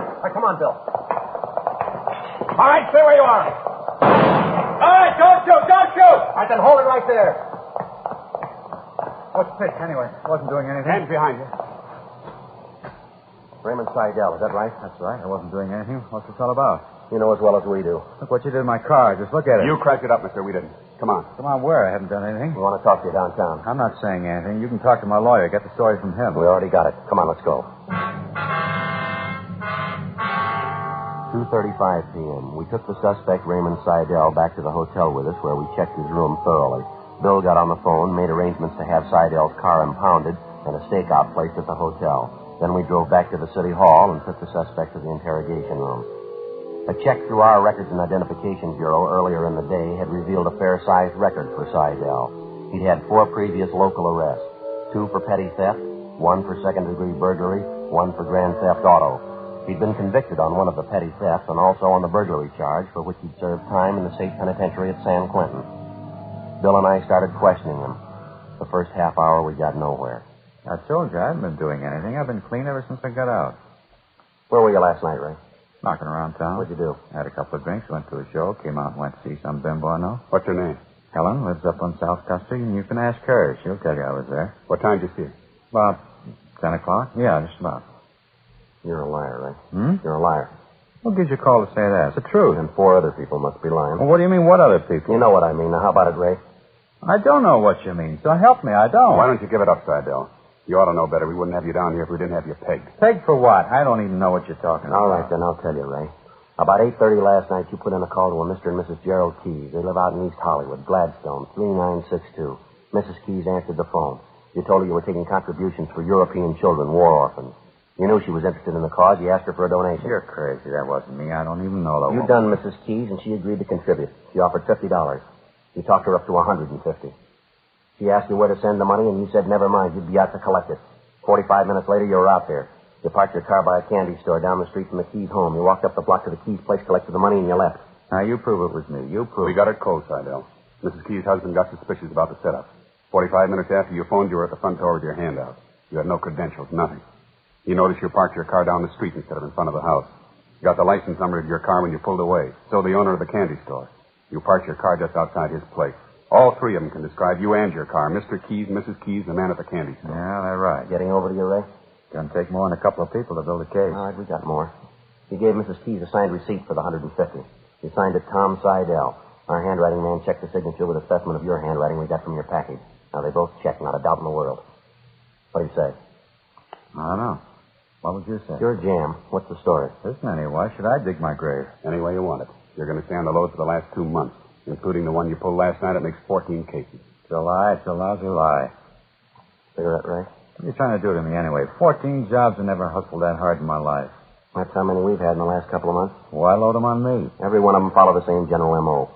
G: All right, come on, Bill.
D: All right, stay where you are.
L: All right, don't shoot. Don't shoot.
G: All right, then hold it right there.
D: What's this, anyway? Wasn't doing anything. Hands behind you.
G: Raymond Seidel, is that right?
D: That's right. I wasn't doing anything. What's this all about?
G: You know as well as we do.
D: Look what you did in my car. Just look at it. You cracked it up, mister. We didn't. Come on. Come on, where? I haven't done anything.
G: We want to talk to you downtown.
D: I'm not saying anything. You can talk to my lawyer. Get the story from him.
G: We already got it. Come on, let's go. 2:35 p.m. We took the suspect, Raymond Seidel, back to the hotel with us, where we checked his room thoroughly. Bill got on the phone, made arrangements to have Seidel's car impounded and a stakeout placed at the hotel. Then we drove back to the city hall and took the suspect to the interrogation room. A check through our Records and Identification Bureau earlier in the day had revealed a fair-sized record for Seidel. He'd had 4 previous local arrests, 2 for petty theft, 1 for second-degree burglary, 1 for grand theft auto. He'd been convicted on one of the petty thefts and also on the burglary charge, for which he'd served time in the state penitentiary at San Quentin. Bill and I started questioning him. The first half hour, we got nowhere.
D: I told you I haven't been doing anything. I've been clean ever since I got out.
G: Where were you last night, Ray?
D: Knocking around town.
G: What'd you do?
D: Had a couple of drinks, went to a show, came out and went to see some bimbo I know. What's her name? Helen, lives up on South Custer, and you can ask her. She'll tell you I was there. What time did you see her? About
E: 10 o'clock? Yeah, just about.
G: You're a liar, right?
E: Hmm?
G: You're a liar.
E: Who gives you a call to say that? It's the truth.
G: And 4 other people must be lying.
E: Well, what do you mean, what other people?
G: You know what I mean. Now, how about it, Ray?
E: I don't know what you mean, so help me. I don't.
D: Why don't you give it up, Seidel? You ought to know better. We wouldn't have you down here if we didn't have you pegged.
E: Pegged for what? I don't even know what you're talking about.
G: All right, then, I'll tell you, Ray. About 8:30 last night, you put in a call to a Mr. and Mrs. Gerald Keys. They live out in East Hollywood, Gladstone, 3962. Mrs. Keys answered the phone. You told her you were taking contributions for European children, war orphans. You knew she was interested in the cause. You asked her for a donation.
E: You're crazy. That wasn't me. I don't even know the
G: You
E: woman.
G: done Mrs. Keys, and she agreed to contribute. She offered $50. You talked her up to $150. She asked you where to send the money, and you said never mind. You'd be out to collect it. 45 minutes later, you were out there. You parked your car by a candy store down the street from the Keys' home. You walked up the block to the Keys' place, collected the money, and you left.
E: Now, you prove it was me. You prove
D: We got it cold, Seidel. Mrs. Keys' husband got suspicious about the setup. 45 minutes after you phoned, you were at the front door with your hand out. You had no credentials, nothing. He noticed you parked your car down the street instead of in front of the house. You got the license number of your car when you pulled away. So the owner of the candy store. You parked your car just outside his place. All 3 of them can describe you and your car. Mr. Keys, Mrs. Keys, the man at the candy store.
E: Yeah, they're right.
G: Getting over to you, Ray?
E: Gonna take more than a couple of people to build a case.
G: All right, we got more. You gave Mrs. Keys a signed receipt for the $150. You signed it Tom Seidel. Our handwriting man checked the signature with a specimen of your handwriting we got from your package. Now, they both checked, not a doubt in the world. What do you say?
E: I don't know. What would you say?
G: Your jam. What's the story?
E: Listen, Annie, why should I dig my grave?
D: Any way you want it. You're going to stay on the load for the last 2 months, including the one you pulled last night. It makes 14 cases.
E: It's a lie. It's a lousy lie.
G: Cigarette, Ray?
E: What are you trying to do to me anyway? 14 jobs. I never hustled that hard in my life.
G: That's how many we've had in the last couple of months.
E: Why load them on me?
G: Every one of them follow the same general M.O.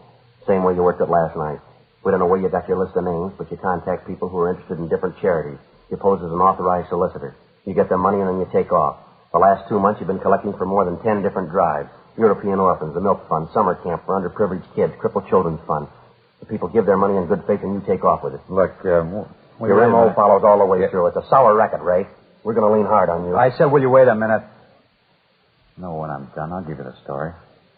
G: Same way you worked it last night. We don't know where you got your list of names, but you contact people who are interested in different charities. You pose as an authorized solicitor. You get their money and then you take off. The last 2 months you've been collecting for more than 10 different drives. European Orphans, the Milk Fund, Summer Camp for Underprivileged Kids, Crippled Children's Fund. The people give their money in good faith and you take off with it.
E: Look,
G: your M.O. follows all the way through. It's a sour record, Ray. We're going to lean hard on you.
E: I said, will you wait a minute? No, when I'm done, I'll give you the story.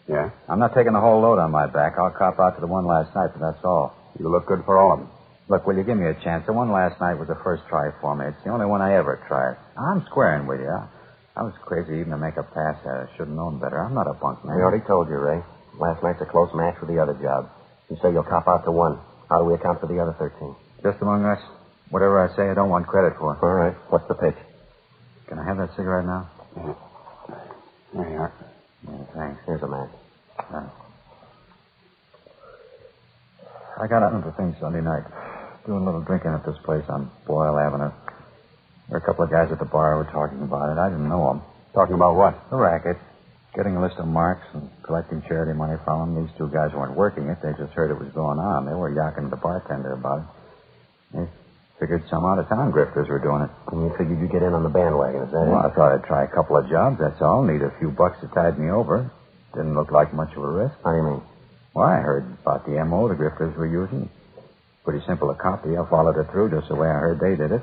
D: Yeah?
E: I'm not taking the whole load on my back. I'll cop out to the one last night, but that's all.
D: You look good for all of them.
E: Look, will you give me a chance? The one last night was the first try for me. It's the only one I ever tried. I'm squaring with you. I was crazy even to make a pass at it. I should have known better. I'm not a bunk man.
G: We already told you, Ray. Last night's a close match with the other job. You say you'll cop out to one. How do we account for the other 13?
E: Just among us, whatever I say, I don't want credit for.
G: All right. What's the pitch?
E: Can I have that cigarette now?
D: Yeah. There you are.
E: Yeah, thanks.
G: Here's a match.
E: I got out into things Sunday night. Doing a little drinking at this place on Boyle Avenue. There were a couple of guys at the bar who were talking about it. I didn't know them.
D: Talking about what?
E: The racket. Getting a list of marks and collecting charity money from them. These 2 guys weren't working it. They just heard it was going on. They were yakking to the bartender about it. They figured some out-of-town grifters were doing it.
G: And you figured you'd get in on the bandwagon, is that it?
E: Well, I thought I'd try a couple of jobs, that's all. Need a few bucks to tide me over. Didn't look like much of a risk.
G: How do you mean?
E: Well, I heard about the M.O. the grifters were using. Pretty simple to copy. I followed it through just the way I heard they did it.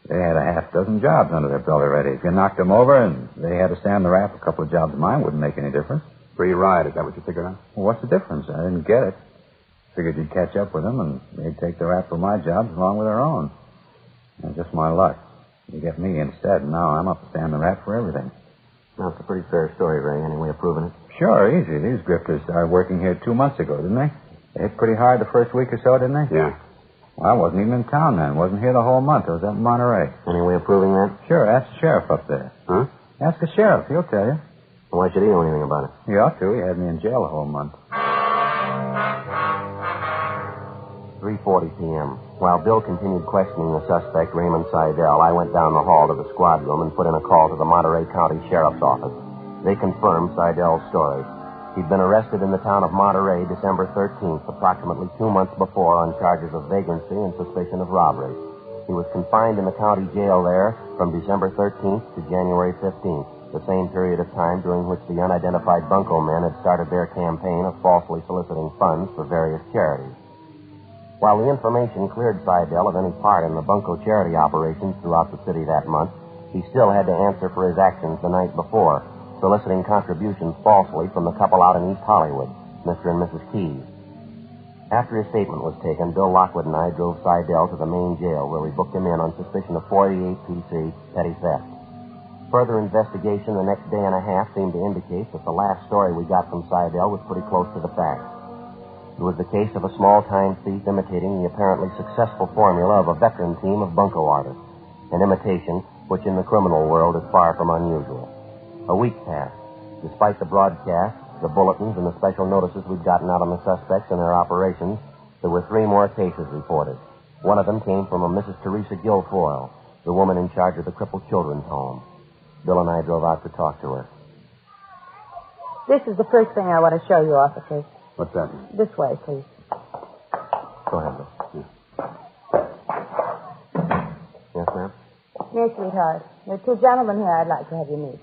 E: They had a half-dozen jobs under their belt already. If you knocked them over and they had to stand the rap, a couple of jobs of mine wouldn't make any difference.
D: Free ride, is that what you figured out?
E: Well, what's the difference? I didn't get it. Figured you'd catch up with them and they'd take the rap for my jobs along with their own. And just my luck. You get me instead, and now I'm up to stand the rap for everything.
G: That's a pretty fair story, Ray. Any way of proving it?
E: Sure, easy. These grifters started working here 2 months ago, didn't they? They hit pretty hard the first week or so, didn't they?
D: Yeah.
E: Well, I wasn't even in town then. Wasn't here the whole month. I was up in Monterey.
G: Any way of proving that?
E: Sure, ask the sheriff up there.
D: Huh?
E: Ask the sheriff. He'll tell you.
G: Why should he know anything about it?
E: He ought to. He had me in jail the whole month.
G: 3:40 p.m. While Bill continued questioning the suspect, Raymond Seidel, I went down the hall to the squad room and put in a call to the Monterey County Sheriff's Office. They confirmed Seidel's story. He'd been arrested in the town of Monterey December 13th, approximately 2 months before, on charges of vagrancy and suspicion of robbery. He was confined in the county jail there from December 13th to January 15th, the same period of time during which the unidentified bunco men had started their campaign of falsely soliciting funds for various charities. While the information cleared Seidel of any part in the bunco charity operations throughout the city that month, he still had to answer for his actions the night before, soliciting contributions falsely from the couple out in East Hollywood, Mr. and Mrs. Keys. After his statement was taken, Bill Lockwood and I drove Seidel to the main jail where we booked him in on suspicion of 48 PC petty theft. Further investigation the next day and a half seemed to indicate that the last story we got from Seidel was pretty close to the facts. It was the case of a small-time thief imitating the apparently successful formula of a veteran team of bunco artists, an imitation which in the criminal world is far from unusual. A week passed. Despite the broadcasts, the bulletins, and the special notices we'd gotten out on the suspects and their operations, there were 3 more cases reported. One of them came from a Mrs. Teresa Guilfoyle, the woman in charge of the crippled children's home. Bill and I drove out to talk to her.
H: This is the first thing I want to show you, officer.
D: What's that?
H: This way, please.
G: Go ahead, Bill. Yes, ma'am?
H: Here, sweetheart. There are 2 gentlemen here I'd like to have you meet.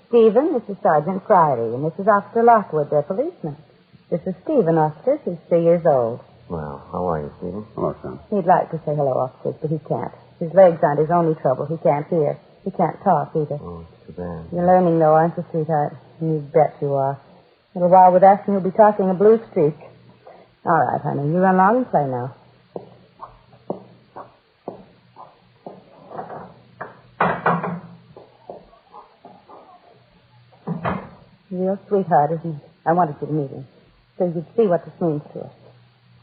H: Stephen, this is Sergeant Friday, and this is Officer Lockwood, their policeman. This is Stephen, officer. He's 3 years old.
G: Well, how are you, Stephen?
D: Hello, son.
H: He'd like to say hello, officer, but he can't. His legs aren't his only trouble. He can't hear. He can't talk either.
G: Oh, it's too bad.
H: You're learning, though, aren't you, sweetheart? You bet you are. A little while with us, and you'll be talking a blue streak. All right, honey. You run along and play now. Real sweetheart, isn't he? I wanted you to meet him, so you'd see what this means to us.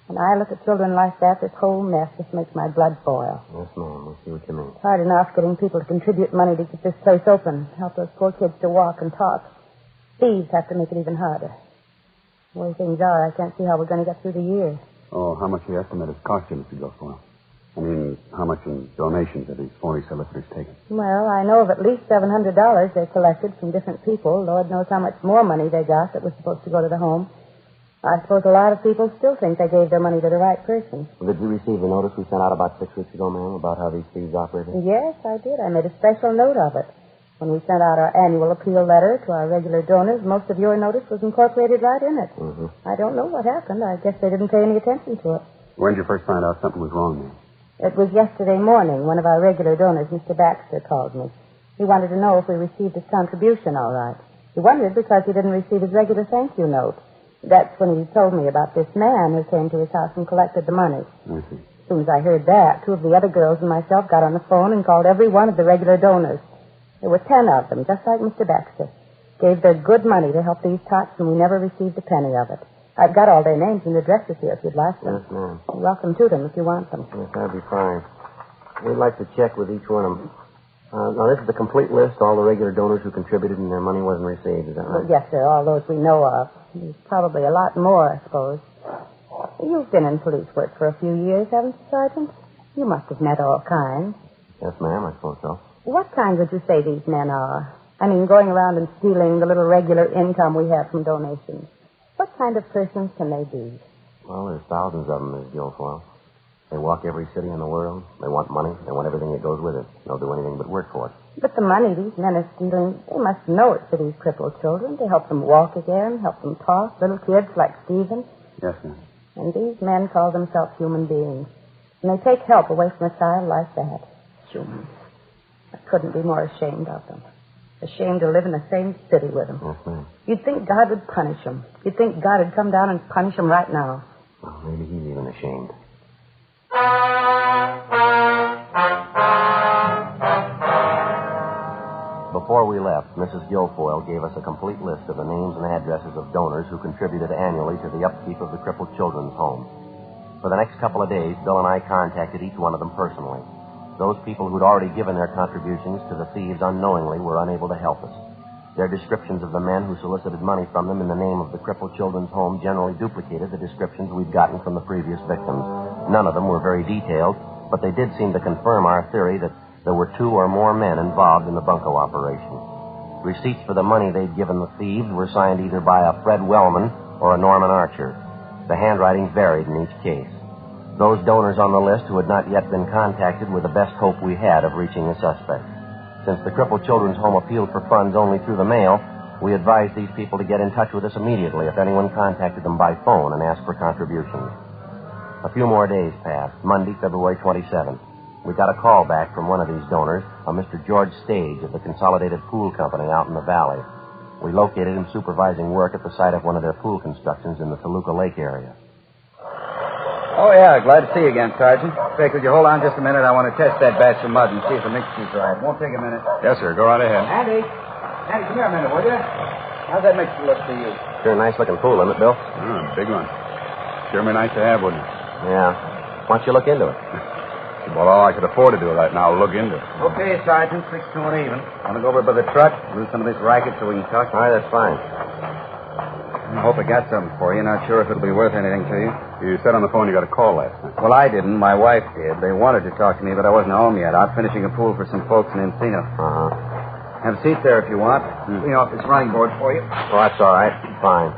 H: When I look at children like that, this whole mess just makes my blood boil.
G: Yes, ma'am. We'll see what you mean.
H: It's hard enough getting people to contribute money to keep this place open, help those poor kids to walk and talk. Thieves have to make it even harder. The way things are, I can't see how we're going to get through the year.
D: Oh, how much do you estimate it's cost you, Mr. Guilfoyle? I mean, how much in donations have these 40 solicitors taken?
H: Well, I know of at least $700 they collected from different people. Lord knows how much more money they got that was supposed to go to the home. I suppose a lot of people still think they gave their money to the right person.
G: Well, did you receive the notice we sent out about 6 weeks ago, ma'am, about how these thieves operated?
H: Yes, I did. I made a special note of it. When we sent out our annual appeal letter to our regular donors, most of your notice was incorporated right in it.
G: Mm-hmm.
H: I don't know what happened. I guess they didn't pay any attention to it.
D: When did you first find out something was wrong, ma'am?
H: It was yesterday morning. One of our regular donors, Mr. Baxter, called me. He wanted to know if we received his contribution all right. He wondered because he didn't receive his regular thank you note. That's when he told me about this man who came to his house and collected the money.
D: I see.
H: As soon as I heard that, 2 of the other girls and myself got on the phone and called every one of the regular donors. There were 10 of them, just like Mr. Baxter. Gave their good money to help these tots, and we never received a penny of it. I've got all their names and addresses here if you'd like them.
G: Yes, ma'am.
H: You're welcome to them if you want them.
G: Yes, that'd be fine. We'd like to check with each one of them. Now, this is the complete list, all the regular donors who contributed and their money wasn't received. Is that right?
H: Well, yes, sir, all those we know of. There's probably a lot more, I suppose. You've been in police work for a few years, haven't you, Sergeant? You must have met all kinds.
G: Yes, ma'am, I suppose so.
H: What kind would you say these men are? I mean, going around and stealing the little regular income we have from donations. What kind of persons can they be?
G: Well, there's thousands of them, Miss Guilfoyle. They walk every city in the world. They want money. They want everything that goes with it. They'll do anything but work for it.
H: But the money these men are stealing, they must know it's for these crippled children to help them walk again, help them talk, little kids like Stephen.
D: Yes, ma'am.
H: And these men call themselves human beings. And they take help away from a child like that. Humans. I couldn't be more ashamed of them. Ashamed to live in the same city with them.
G: Yes, ma'am.
H: You'd think God would punish them. You'd think God would come down and punish them right now.
G: Well, maybe he's even ashamed. Before we left, Mrs. Guilfoyle gave us a complete list of the names and addresses of donors who contributed annually to the upkeep of the crippled children's home. For the next couple of days, Bill and I contacted each one of them personally. Those people who'd already given their contributions to the thieves unknowingly were unable to help us. Their descriptions of the men who solicited money from them in the name of the crippled children's home generally duplicated the descriptions we'd gotten from the previous victims. None of them were very detailed, but they did seem to confirm our theory that there were 2 or more men involved in the bunco operation. Receipts for the money they'd given the thieves were signed either by a Fred Wellman or a Norman Archer. The handwriting varied in each case. Those donors on the list who had not yet been contacted were the best hope we had of reaching the suspect. Since the crippled children's home appealed for funds only through the mail, we advised these people to get in touch with us immediately if anyone contacted them by phone and asked for contributions. A few more days passed, Monday, February 27th. We got a call back from one of these donors, a Mr. George Stage of the Consolidated Pool Company out in the valley. We located him supervising work at the site of one of their pool constructions in the Toluca Lake area.
E: Oh, yeah. Glad to see you again, Sergeant. Say, could you hold on just a minute? I want to test that batch of mud and see if the mixture's right. Won't take a minute.
D: Yes, sir. Go right ahead.
E: Andy, come here a minute, will you? How's that mixture look to you?
G: Sure a nice-looking pool, isn't it, Bill?
D: Big one. Sure be nice to have, wouldn't it?
G: Yeah. Why don't you look into it?
D: Well, all I could afford to do right now, look into it.
E: Okay, Sergeant. 6 to 1 even. Want to go over by the truck, lose some of this racket so we can talk?
G: All right, that's fine.
E: I hope I got something for you. Not sure if it'll be worth anything to you.
D: You said on the phone you got a call last night.
E: Well, I didn't. My wife did. They wanted to talk to me, but I wasn't home yet. Out finishing a pool for some folks in Encino.
G: Uh-huh.
E: Have a seat there if you want. Clean off this running board for you.
G: Well, that's all right. Fine.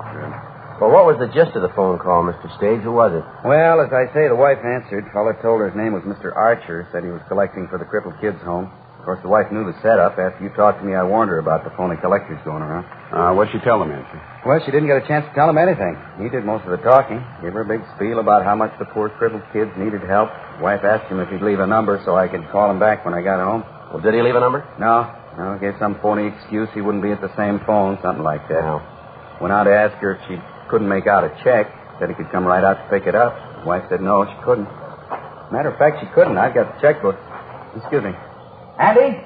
G: Well, what was the gist of the phone call, Mr. Stage? Who was it?
E: Well, as I say, the wife answered. Feller told her his name was Mr. Archer. Said he was collecting for the crippled kids' home. Of course, the wife knew the setup. After you talked to me, I warned her about the phony collectors going around.
D: What'd she tell him, Nancy?
E: Well, she didn't get a chance to tell him anything. He did most of the talking. Gave her a big spiel about how much the poor crippled kids needed help. The wife asked him if he'd leave a number so I could call him back when I got home.
G: Well, did he leave a number?
E: No. Gave some phony excuse he wouldn't be at the same phone, something like that.
G: No.
E: Went out to ask her if she couldn't make out a check. Said he could come right out to pick it up. The wife said no, she couldn't. Matter of fact, she couldn't. I've got the checkbook. Excuse me. Andy,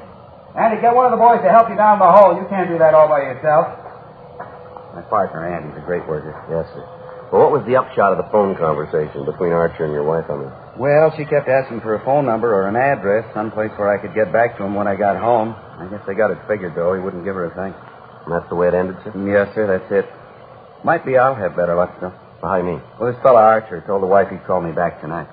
E: get one of the boys to help you down the hole. You can't do that all by yourself. My partner, Andy's a great worker.
G: Yes, sir. Well, what was the upshot of the phone conversation between Archer and your wife, I mean?
E: Well, she kept asking for a phone number or an address, someplace where I could get back to him when I got home. I guess they got it figured, though. He wouldn't give her a thing.
G: And that's the way it ended, sir?
E: Yes, sir, that's it. Might be I'll have better luck, though.
G: How do you mean?
E: Well, this fella Archer told the wife he'd call me back tonight.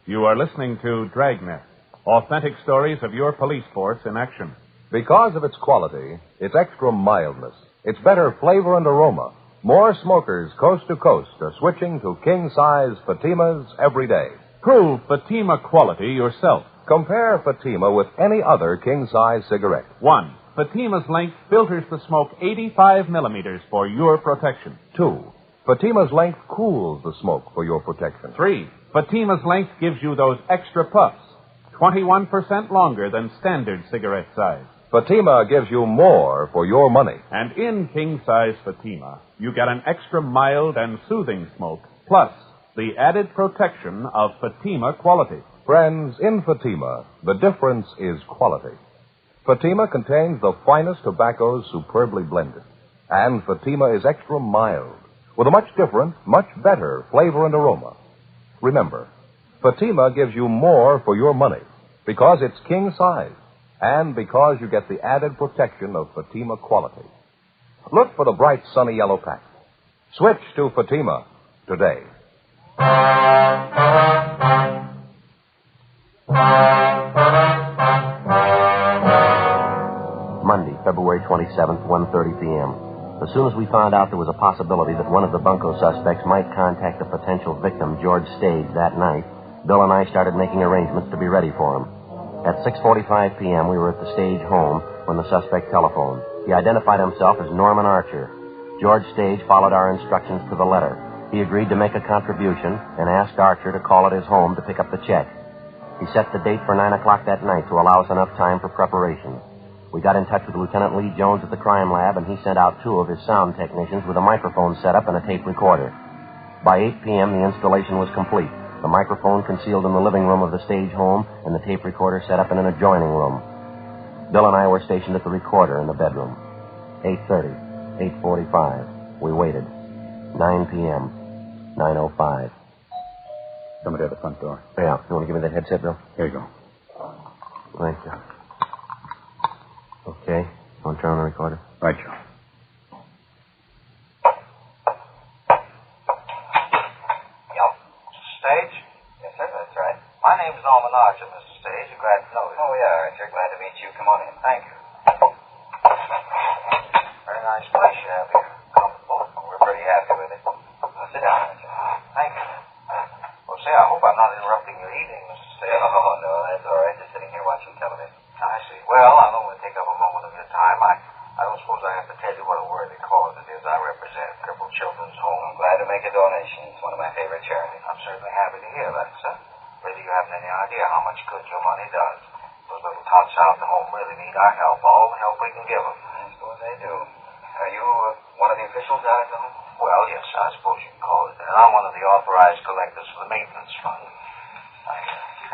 F: You are listening to Dragnet, authentic stories of your police force in action.
C: Because of its quality, its extra mildness, its better flavor and aroma, more smokers coast to coast are switching to king-size Fatimas every day.
F: Prove Fatima quality yourself.
C: Compare Fatima with any other king-size cigarette.
F: 1. Fatima's length filters the smoke 85 millimeters for your protection.
C: 2. Fatima's length cools the smoke for your protection.
F: 3. Fatima's length gives you those extra puffs, 21% longer than standard cigarette size.
C: Fatima gives you more for your money.
F: And in king-size Fatima, you get an extra mild and soothing smoke, plus the added protection of Fatima quality.
C: Friends, in Fatima, the difference is quality. Fatima contains the finest tobaccos superbly blended. And Fatima is extra mild, with a much different, much better flavor and aroma. Remember, Fatima gives you more for your money because it's king size and because you get the added protection of Fatima quality. Look for the bright sunny yellow pack. Switch to Fatima today.
G: Monday, February 27th, 1:30 p.m. As soon as we found out there was a possibility that one of the bunco suspects might contact a potential victim, George Stage, that night, Bill and I started making arrangements to be ready for him. At 6:45 p.m., we were at the Stage home when the suspect telephoned. He identified himself as Norman Archer. George Stage followed our instructions to the letter. He agreed to make a contribution and asked Archer to call at his home to pick up the check. He set the date for 9 o'clock that night to allow us enough time for preparation. We got in touch with Lieutenant Lee Jones at the crime lab, and he sent out 2 of his sound technicians with a microphone set up and a tape recorder. By 8 p.m., the installation was complete. The microphone concealed in the living room of the Stage home, and the tape recorder set up in an adjoining room. Bill and I were stationed at the recorder in the bedroom. 8:30, 8:45. We waited. 9 p.m., 9:05.
D: Somebody at the front door.
G: Yeah. You want to give me that headset, Bill?
D: Here you go.
G: Thank you. Okay. Want to turn on the recorder?
D: Right, Joe.
J: Yep. Stage? Yes, sir, that's right. My name's Norman Archer, Mr. Stage. You're glad to know you. Oh, yeah, Archer. Glad to meet you. Come on in. Thank you. Very nice place you have here. Comfortable. We're pretty happy with it. Sit down, Archer. Thank you. Well, say, I hope I'm not interrupting your evening, Mr. Stage. Oh, no, that's all right. Just sitting here watching television. I see. Well, I don't want to take up a moment of your time. I don't suppose I have to tell you what a worthy cause it is I represent, Crippled Children's Home.
I: I'm glad to make a donation. It's one of my favorite charities.
J: I'm certainly happy to hear that, sir. Whether you haven't any idea how much good your money does. Those little tots out in the home really need our help, all the help we can give them.
I: I suppose they do. Are you one of the officials out at the home?
J: Well, yes, I suppose you can call it that. I'm one of the authorized collectors for the maintenance fund. I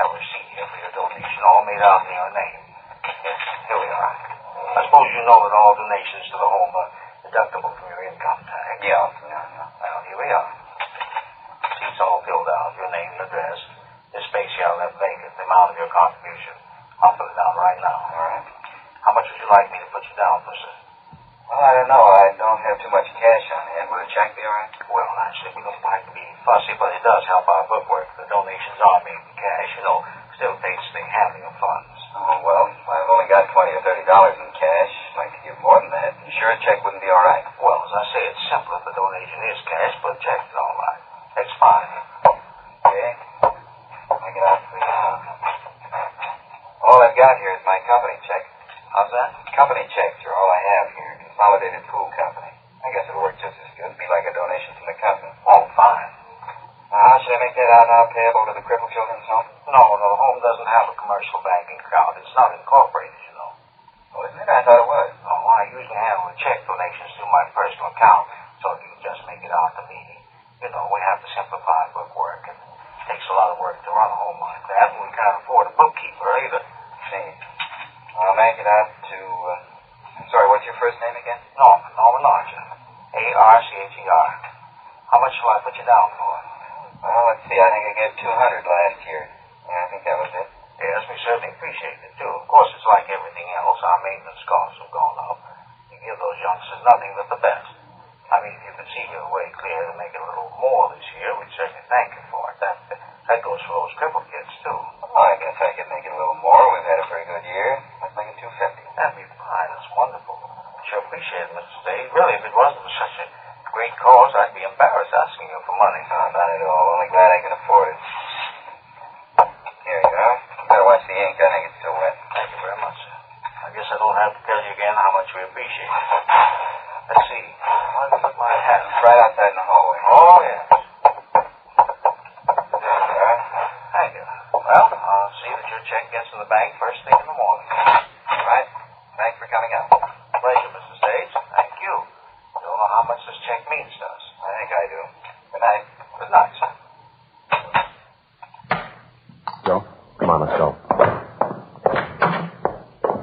J: have a receipt here for your donation, all made out in your name. Yes, here we are. I suppose you know that all donations to the home are deductible from your income tax.
I: Yeah.
J: Well, here we are. Seat's all filled out, your name and address. This space here I left vacant, the amount of your contribution. I'll fill it down right now.
I: All right.
J: How much would you like me to put you down for, sir?
I: Well, I don't know. I don't have too much cash on hand. Would a check be all right?
J: Well, actually, we don't like to be fussy, but it does help our bookwork. The donations are made in cash, still pays the handling of funds.
I: Oh, well, I've only got $20 or $30 in cash. I'd like to give more than that. You sure a check wouldn't be all right?
J: Well, as I say, it's simple if the donation is cash, but a check is all right. That's fine.
I: Okay. I get out for you. All I've got here is my company check.
J: How's that?
I: Company checks are all I have here. Consolidated Pool Company. I guess it'll work just as good. Be like a donation from the company.
J: Oh, fine.
I: Now, how should I make that out now payable to the Crippled Children's Home?
J: No, the home doesn't have a commercial banking account. It's not incorporated, you know.
I: Oh, isn't it? I thought it was.
J: Oh, I usually handle the check donations through my personal account, so you can just make it out to me. We have to simplify bookwork, and it takes a lot of work to run a home like that, and we can't afford a bookkeeper either.
I: See. I'll make it out to, sorry, what's your first name again?
J: Norman Larcher. A-R-C-H-E-R. How much shall I put you down for?
I: Well, let's see. I think I gave $200 last year. Yeah, I think that was it.
J: Yes, we certainly appreciate it, too. Of course, it's like everything else. Our maintenance costs have gone up. You give those youngsters nothing but the best. I mean, if you could see your way clear to make it a little more this year, we'd certainly thank you for it. That goes for those crippled kids, too.
I: Well, I guess I could make it a little more. We've had a pretty good year. Let's make it $250.
J: That'd be fine. That's wonderful. Sure appreciate it, Mr. Stade. Really, if it wasn't for such a great cause, I'd be embarrassed asking you for money.
I: No, not at all. Only glad I can afford it. Here you go. You better watch the ink. I think it's still wet.
J: Thank you very much, sir. I guess I don't have to tell you again how much we appreciate it. Let's see. Where did I put my hat?
I: It's right outside in the hallway.
J: Oh, yes. There you are. Thank you. Well, I'll see that your check gets in the bank first thing in the morning.
I: All right. Thanks for coming out.
J: Pleasure, Mr. Stage. Thank you. Don't know how much this check means to us.
I: I think I do. Good night.
J: Good night, sir.
D: Joe?
K: Come on, let's go.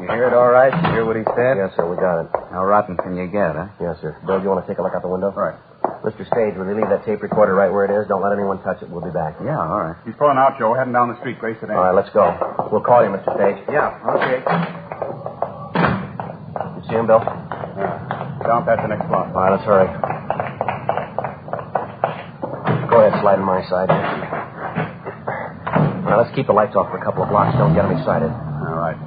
E: You hear it all right? You hear what he said?
K: Yes, sir, we got it.
E: How rotten can you get, huh?
K: Yes, sir. Bill, you want to take a look out the window?
D: All right.
K: Mr. Stage, will you leave that tape recorder right where it is? Don't let anyone touch it. We'll be back.
E: Yeah, all right.
D: He's pulling out, Joe. Heading down the street. Grace it in.
K: All right, let's go. We'll call you, Mr. Stage.
D: Yeah, okay.
K: You see him, Bill?
D: Yeah. Down past the next block.
K: All right, let's hurry. Go ahead, slide on my side. Now, let's keep the lights off for a couple of blocks. Don't get them excited.
D: All right.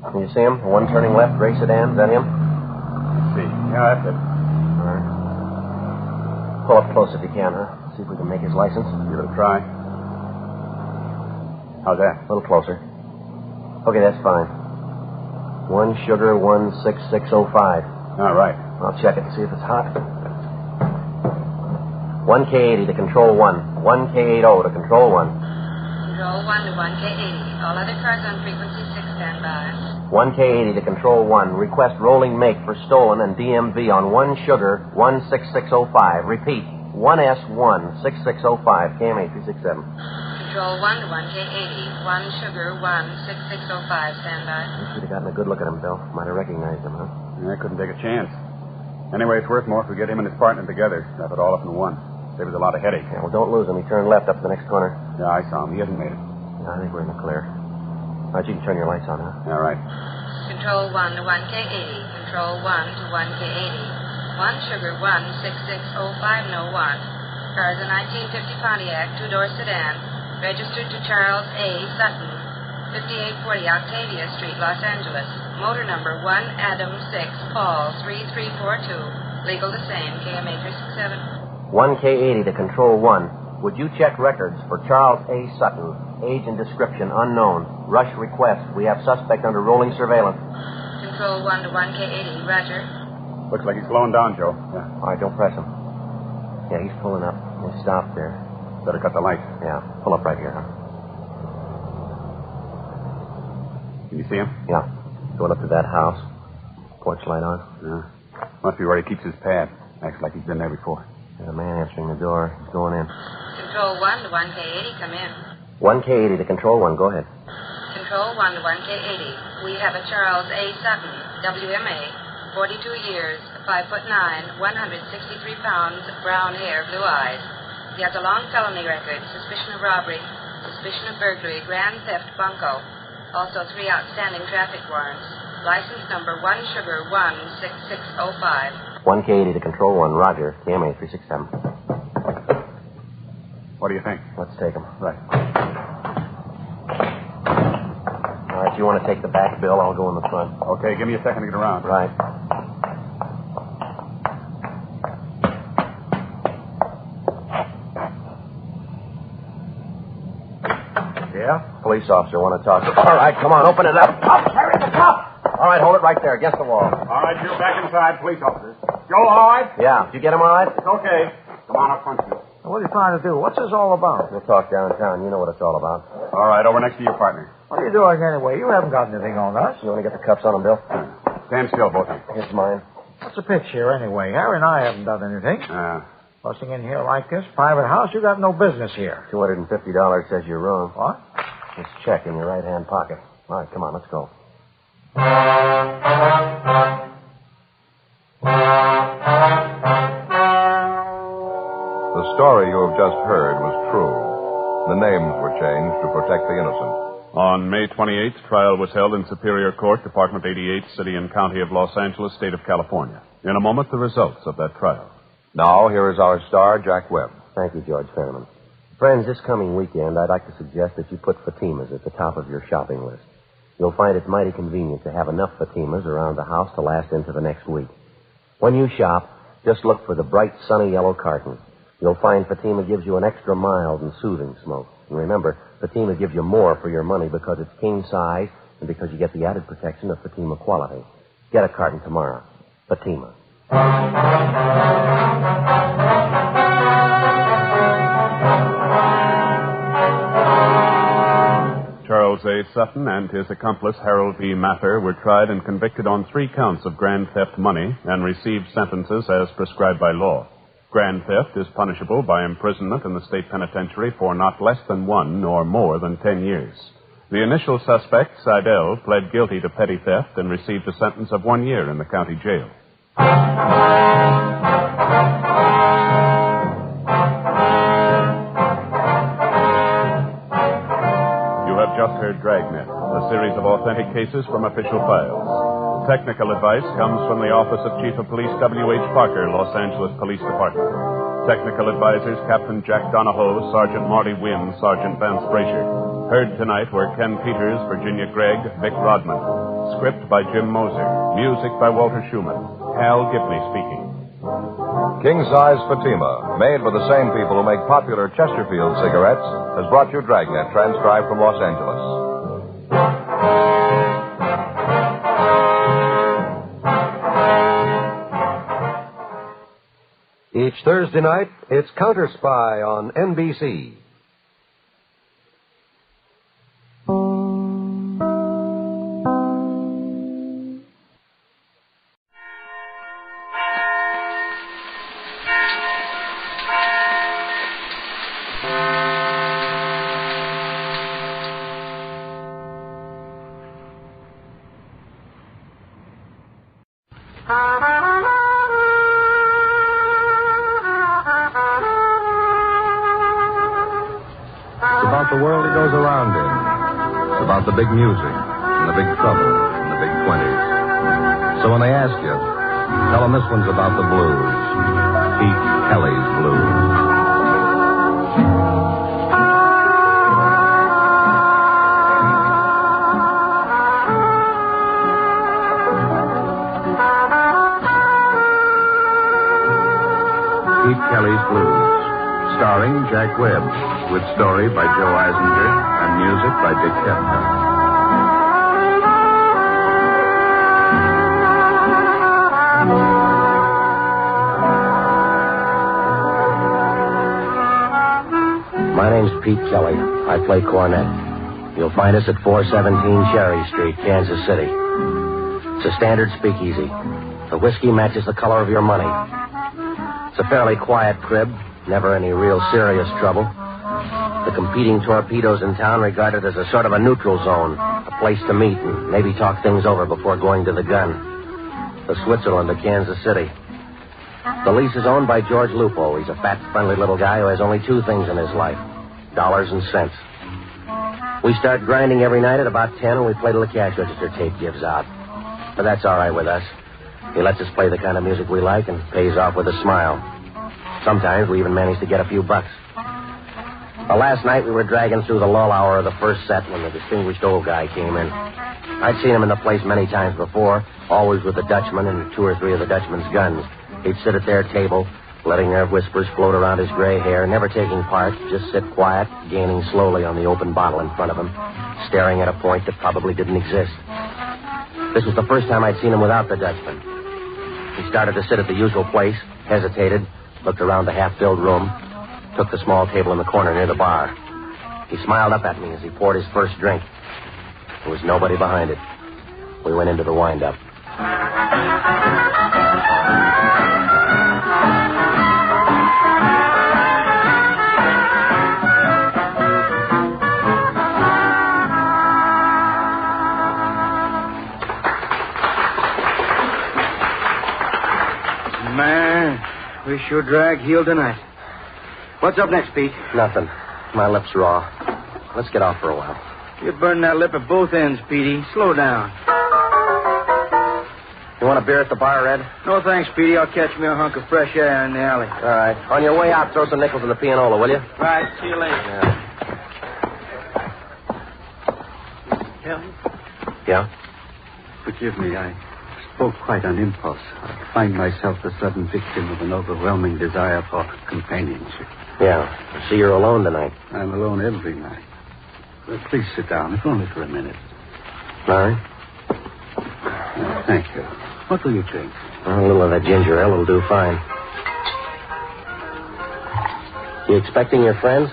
K: Can you see him? The one turning left, gray sedan. Is that him?
D: Let's see. Yeah, that's it.
K: All right. Pull up close if you can, huh? See if we can make his license.
D: Give it a try. How's that?
K: A little closer. Okay, that's fine. 1 sugar 16605.
D: All right.
K: I'll check it and see if it's hot. 1K80 to control 1. 1K80 to control 1.
M: Control 1 to 1K80. All other cars on frequency 6 stand by.
K: 1K80 to control 1. Request rolling make for stolen and DMV on 1 sugar 16605. Repeat. 1S16605. KMA 367.
M: Control 1 to 1K80. 1 sugar 16605. Stand by.
K: You should have gotten a good look at him, Bill. Might have recognized him, huh?
D: Yeah, I couldn't take a chance. Anyway, it's worth more if we get him and his partner together. Wrap it all up in one. Saves us a lot of headache.
K: Yeah, well, don't lose him. He turned left up the next corner.
D: Yeah, I saw him. He hasn't made it.
K: Yeah, I think we're in the clear. All right, you can turn your lights on, huh?
D: All right.
M: Control 1 to 1K80. Control 1 to 1K80. 1 sugar 16605, no 1. Car is a 1950 Pontiac, 2-door sedan. Registered to Charles A. Sutton, 5840 Octavia Street, Los Angeles. Motor number 1 Adam 6, Paul 3342. Legal the same, KMA 367.
K: 1K80 to control 1. Would you check records for Charles A. Sutton? Age and description unknown. Rush request. We have suspect under rolling surveillance.
M: Control 1 to 1K80. Roger.
D: Looks like he's slowing down, Joe.
K: Yeah. All right, don't press him. Yeah, he's pulling up. He'll stop there.
D: Better cut the light.
K: Yeah, pull up right here, huh?
D: Can you see him?
K: Yeah. Going up to that house. Porch light on.
D: Yeah. Must be where he keeps his pad. Acts like he's been there before.
K: There's a man answering the door. He's going in.
M: Control 1 to 1K80. Come in.
K: 1K80 to Control 1. Go ahead.
M: Control 1 to 1K80. We have a Charles A. Sutton, WMA, 42 years, 5'9", 163 pounds, brown hair, blue eyes. He has a long felony record, suspicion of robbery, suspicion of burglary, grand theft, bunco. Also 3 outstanding traffic warrants. License number 1 Sugar 16605.
K: 1K80 to Control 1. Roger. KMA 367.
D: What do you think?
K: Let's take him.
D: Right.
K: All right, you want to take the back, Bill? I'll go in the front.
D: Okay, give me a second to get around.
K: Right.
D: Yeah?
K: Police officer, want to talk to you. All right, come on, open it up. Up, carry the top. All right, hold it right there against the wall.
D: All right, you're back inside, police officers. Joe, all right?
K: Yeah. Did you get him all right?
D: It's okay. Come on up front, Joe.
L: What are you trying to do? What's this all about?
K: We'll talk downtown. You know what it's all about.
D: All right, over next to your partner.
L: What are you doing anyway? You haven't got anything on us.
K: You want to get the cuffs on him, Bill?
D: Stand still, both of you.
K: Here's mine.
L: What's the pitch here anyway? Harry and I haven't done anything. Busting in here like this, private house, you got no business here.
K: $250 says you're wrong.
L: What?
K: This check in your right-hand pocket. All right, come on, let's go.
C: The story you have just heard was true. The names were changed to protect the innocent.
F: On May 28th, trial was held in Superior Court, Department 88, City and County of Los Angeles, State of California. In a moment, the results of that trial.
C: Now, here is our star, Jack Webb.
K: Thank you, George Fenneman. Friends, this coming weekend, I'd like to suggest that you put Fatima's at the top of your shopping list. You'll find it mighty convenient to have enough Fatima's around the house to last into the next week. When you shop, just look for the bright, sunny yellow carton. You'll find Fatima gives you an extra mild and soothing smoke. And remember, Fatima gives you more for your money because it's king size and because you get the added protection of Fatima quality. Get a carton tomorrow. Fatima.
F: Charles A. Sutton and his accomplice, Harold B. Mather, were tried and convicted on 3 counts of grand theft money and received sentences as prescribed by law. Grand theft is punishable by imprisonment in the state penitentiary for not less than 1 nor more than 10 years. The initial suspect, Seidel, pled guilty to petty theft and received a sentence of 1 year in the county jail. You have just heard Dragnet, a series of authentic cases from official files. Technical advice comes from the Office of Chief of Police W.H. Parker, Los Angeles Police Department. Technical advisors Captain Jack Donahoe, Sergeant Marty Wynn, Sergeant Vance Frazier. Heard tonight were Ken Peters, Virginia Gregg, Vic Rodman. Script by Jim Moser. Music by Walter Schumann. Hal Gibney speaking.
C: King-size Fatima, made by the same people who make popular Chesterfield cigarettes, has brought you Dragnet, transcribed from Los Angeles.
U: Each Thursday night, it's Counter Spy on NBC.
C: The world he goes around in. It's about the big music and the big trouble and the big 20s. So when they ask you, tell them this one's about the blues. Pete Kelly's Blues. Pete Kelly's Blues. Starring Jack Webb, with story by Joe Eisinger and music by Dick Kepner.
G: Pete Kelly. I play cornet. You'll find us at 417 Cherry Street, Kansas City. It's a standard speakeasy. The whiskey matches the color of your money. It's a fairly quiet crib, never any real serious trouble. The competing torpedoes in town regard it as a sort of a neutral zone, a place to meet and maybe talk things over before going to the gun. The Switzerland of Kansas City. The lease is owned by George Lupo. He's a fat, friendly little guy who has only two things in his life, dollars and cents. We start grinding every night at about 10, and we play till the cash register tape gives out. But that's all right with us. He lets us play the kind of music we like and pays off with a smile. Sometimes we even manage to get a few bucks. Last night we were dragging through the lull hour of the first set when the distinguished old guy came in. I'd seen him in the place many times before, always with the Dutchman and two or three of the Dutchman's guns. He'd sit at their table, letting their whispers float around his gray hair, never taking part, just sit quiet, gaining slowly on the open bottle in front of him, staring at a point that probably didn't exist. This was the first time I'd seen him without the Dutchman. He started to sit at the usual place, hesitated, looked around the half-filled room, took the small table in the corner near the bar. He smiled up at me as he poured his first drink. There was nobody behind it. We went into the wind-up.
A: Man, we sure drag heel tonight. What's up next, Pete?
G: Nothing. My lip's raw. Let's get off for a while.
A: You're burning that lip at both ends, Petey. Slow down.
G: You want a beer at the bar, Red?
A: No, thanks, Petey. I'll catch me a hunk of fresh air in the alley.
G: All right. On your way out, throw some nickels in the pianola, will you?
A: Right. See you later.
G: Yeah.
V: Kelly?
G: Yeah?
V: Forgive me. I spoke quite on impulse. I find myself the sudden victim of an overwhelming desire for companionship.
G: Yeah. I see you're alone tonight.
V: I'm alone every night. Well, please sit down, if only for a minute.
G: All right.
V: Thank you. What will you drink?
G: A little of that ginger ale will do fine. You expecting your friends?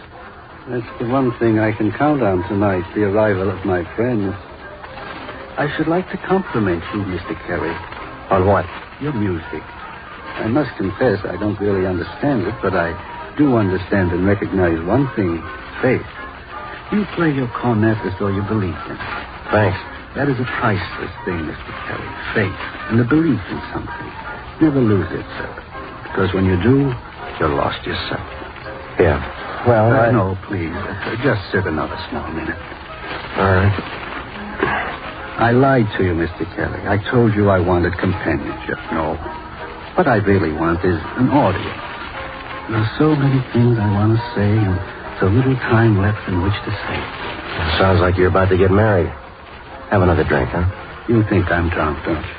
V: That's the one thing I can count on tonight, the arrival of my friends. I should like to compliment you, Mr. Kelly.
G: On what?
V: Your music. I must confess I don't really understand it, but I do understand and recognize one thing, faith. You play your cornet as though you believe in it.
G: Thanks.
V: That is a priceless thing, Mr. Kelly. Faith and the belief in something. Never lose it, sir. Because when you do, you're lost yourself.
G: Yeah. Well,
V: No, please. Just sit another small minute.
G: All right.
V: I lied to you, Mr. Kelly. I told you I wanted companionship. No. What I really want is an audience. There are so many things I want to say and so little time left in which to say.
G: Sounds like you're about to get married. Have another drink, huh?
V: You think I'm drunk, don't you?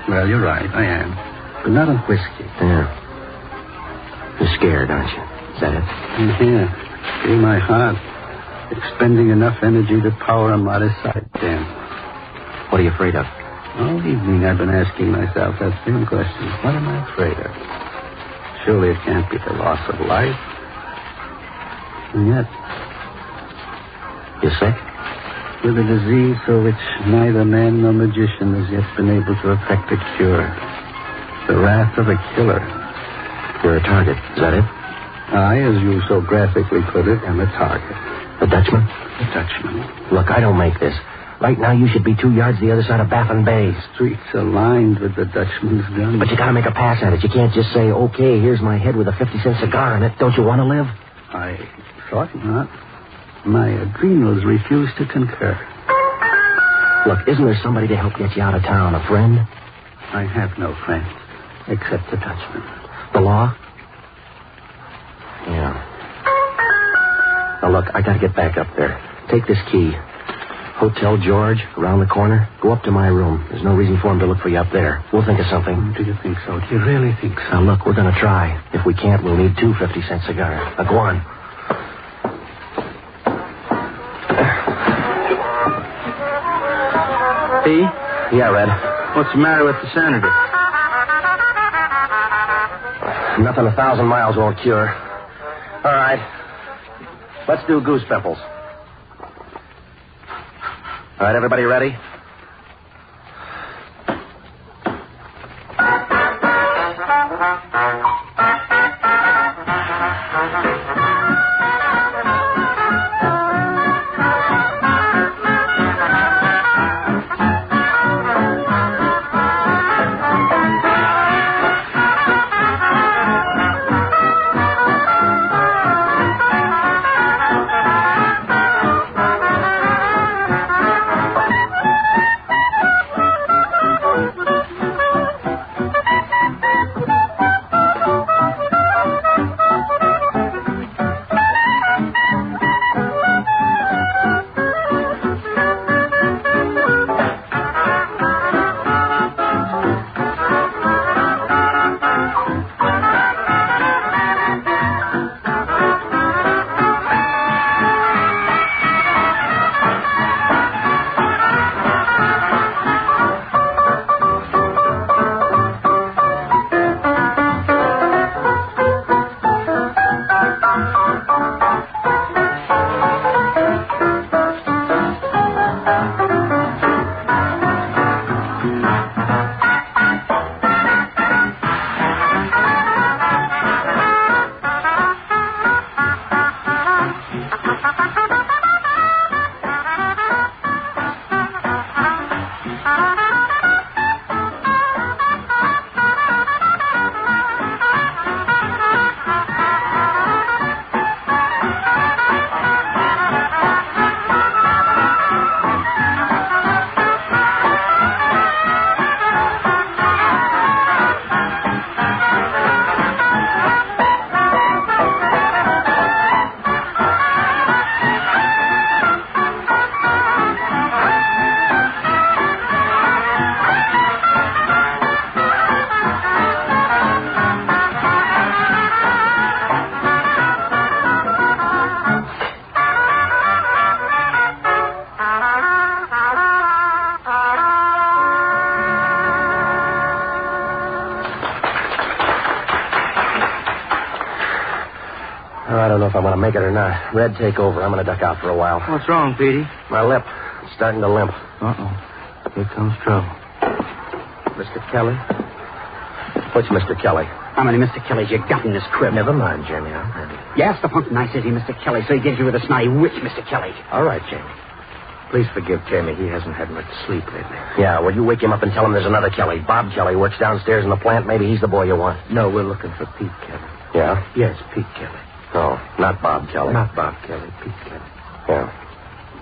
V: Well, you're right, I am. But not on whiskey.
G: Yeah. You're scared, aren't you? Is that it?
V: Yeah. Feel my heart. Expending enough energy to power a modest side dance.
G: What are you afraid of?
V: All evening I've been asking myself that same question. What am I afraid of? Surely it can't be the loss of life. And yet...
G: You sick?
V: With a disease for which neither man nor magician has yet been able to effect a cure. The wrath of a killer.
G: You're a target. Is that it?
V: I, as you so graphically put it, am a target.
G: The Dutchman?
V: The Dutchman.
G: Look, I don't make this. Right now, you should be 2 yards the other side of Baffin Bay.
V: Streets are lined with the Dutchman's guns.
G: But you gotta make a pass at it. You can't just say, okay, here's my head with a 50-cent cigar in it. Don't you want to live?
V: I thought not. My adrenals refuse to concur.
G: Look, isn't there somebody to help get you out of town? A friend?
V: I have no friend, except the Dutchman.
G: The law? Yeah. Now, look, I gotta get back up there. Take this key. Hotel George, around the corner. Go up to my room. There's no reason for him to look for you up there. We'll think of something.
V: Do you think so? Do you really think so?
G: Now, look, we're gonna try. If we can't, we'll need 2 50-cent cigars. Now, go on.
A: P?
G: Yeah, Red.
A: What's the matter with the senator?
G: Nothing 1,000 miles won't cure. All right.
K: Let's do goose pimples. All right, everybody ready? I don't know if I'm going to make it or not. Red, take over. I'm going to duck out for a while.
A: What's wrong, Petey?
K: My lip. It's starting to limp.
A: Uh-oh. Here comes trouble.
K: Mr. Kelly? Which Mr. Kelly?
Q: How many Mr. Kellys you got in this crib?
K: Never mind, Jamie. I'm ready.
Q: You asked the punk nice, is he, Mr. Kelly, so he gives you with a snotty which Mr. Kelly?
K: All right, Jamie. Please forgive Jamie. He hasn't had much sleep lately. Yeah, well, you wake him up and tell him there's another Kelly. Bob Kelly works downstairs in the plant. Maybe he's the boy you want.
E: No, we're looking for Pete Kelly.
K: Yeah?
E: Yes, Pete Kelly.
K: Oh, not Bob Kelly.
E: Not Bob Kelly, Pete Kelly.
K: Yeah.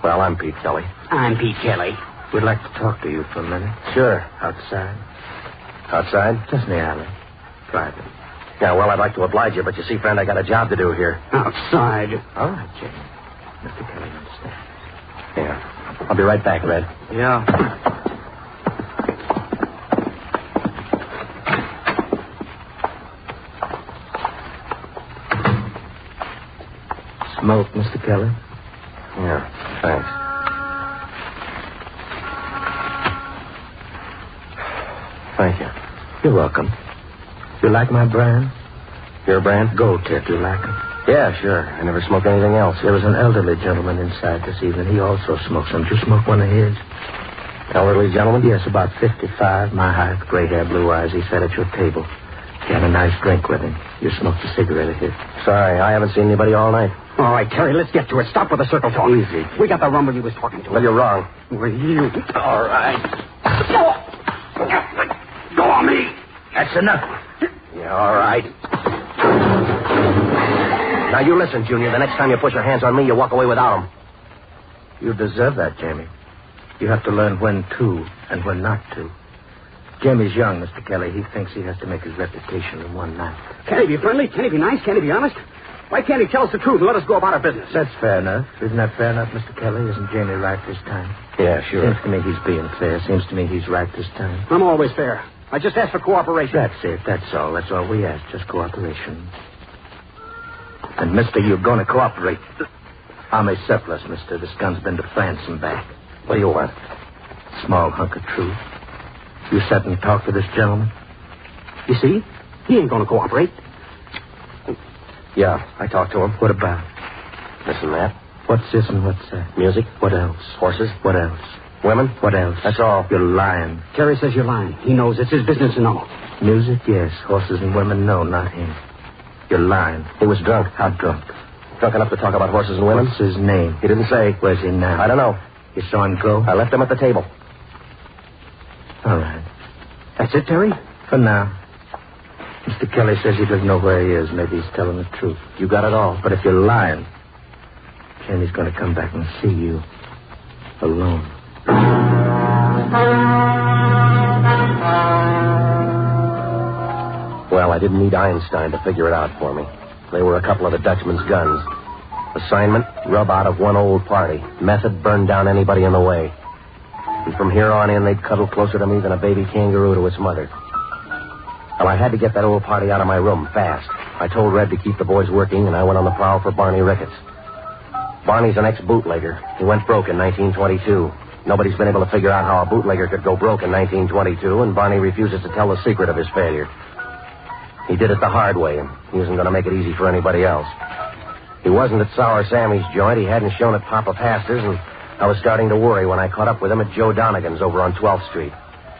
K: Well, I'm Pete Kelly.
Q: I'm Pete Kelly.
E: We'd like to talk to you for a minute.
K: Sure.
E: Outside?
K: Outside?
E: Just in the alley. Private.
K: Yeah, well, I'd like to oblige you, but you see, friend, I got a job to do here.
Q: Outside.
E: All right, Jamie. Mr. Kelly understands.
K: Yeah. I'll be right back, Red.
A: Yeah.
E: Smoke, Mr. Kelly?
K: Yeah, thanks. Thank you.
E: You're welcome. You like my brand?
K: Your brand?
E: Gold tip. You like it?
K: Yeah, sure. I never smoke anything else.
E: There was an elderly gentleman inside this evening. He also smokes some. Did you smoke one of his?
K: Elderly gentleman?
E: Yes, about 55, my height, gray hair, blue eyes. He sat at your table. He had a nice drink with him. You smoked a cigarette of his.
K: Sorry, I haven't seen anybody all night.
Q: All right, Terry, let's get to it. Stop with the circle talk.
E: Easy.
Q: We got the rumble you was talking to.
K: Well, you're wrong.
Q: Well, you... All right. Go on me.
E: That's enough.
K: Yeah, all right. Now, you listen, Junior. The next time you push your hands on me, you walk away without them.
E: You deserve that, Jamie. You have to learn when to and when not to. Jamie's young, Mr. Kelly. He thinks he has to make his reputation in one night.
Q: Can he be friendly? Can he be nice? Can he be honest? Why can't he tell us the truth and let us go about our business?
E: That's fair enough. Isn't that fair enough, Mr. Kelly? Isn't Jamie right this time?
K: Yeah, sure.
E: Seems to me he's being fair. Seems to me he's right this time.
Q: I'm always fair. I just ask for cooperation.
E: That's it. That's all. That's all we ask. Just cooperation. And, mister, you're going to cooperate. Army surplus, mister. This gun's been to France and back.
K: What do you want?
E: Small hunk of truth. You sat and talked to this gentleman?
Q: You see? He ain't going to cooperate.
K: Yeah, I talked to him.
E: What about?
K: This and that.
V: What's this and what's that?
K: Music.
V: What else?
K: Horses.
V: What else?
K: Women.
V: What else?
K: That's all.
V: You're lying.
Q: Terry says you're lying. He knows. It's his business to know.
V: Music, yes. Horses and women, no, not him. You're lying.
K: He was drunk.
V: How drunk?
K: Drunk enough to talk about horses and women.
V: What's his name?
K: He didn't say.
V: Where's he now?
K: I don't know.
V: You saw him go?
K: I left him at the table.
V: All right.
Q: That's it, Terry?
V: For now. Mr. Kelly says he doesn't know where he is. Maybe he's telling the truth.
K: You got it all.
V: But if you're lying, Kenny's going to come back and see you alone.
K: Well, I didn't need Einstein to figure it out for me. They were a couple of the Dutchman's guns. Assignment, rub out of one old party. Method, burn down anybody in the way. And from here on in, they'd cuddle closer to me than a baby kangaroo to its mother. Well, I had to get that old party out of my room fast. I told Red to keep the boys working, and I went on the prowl for Barney Ricketts. Barney's an ex-bootlegger. He went broke in 1922. Nobody's been able to figure out how a bootlegger could go broke in 1922, and Barney refuses to tell the secret of his failure. He did it the hard way, and he isn't going to make it easy for anybody else. He wasn't at Sour Sammy's joint. He hadn't shown at Papa Pastor's, and I was starting to worry when I caught up with him at Joe Donegan's over on 12th Street.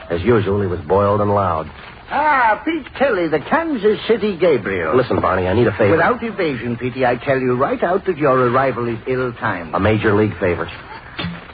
K: As usual, he was boiled and loud.
R: Ah, Pete Kelly, the Kansas City Gabriel.
K: Listen, Barney, I need a favor.
R: Without evasion, Petey, I tell you right out that your arrival is ill-timed.
K: A major league favor.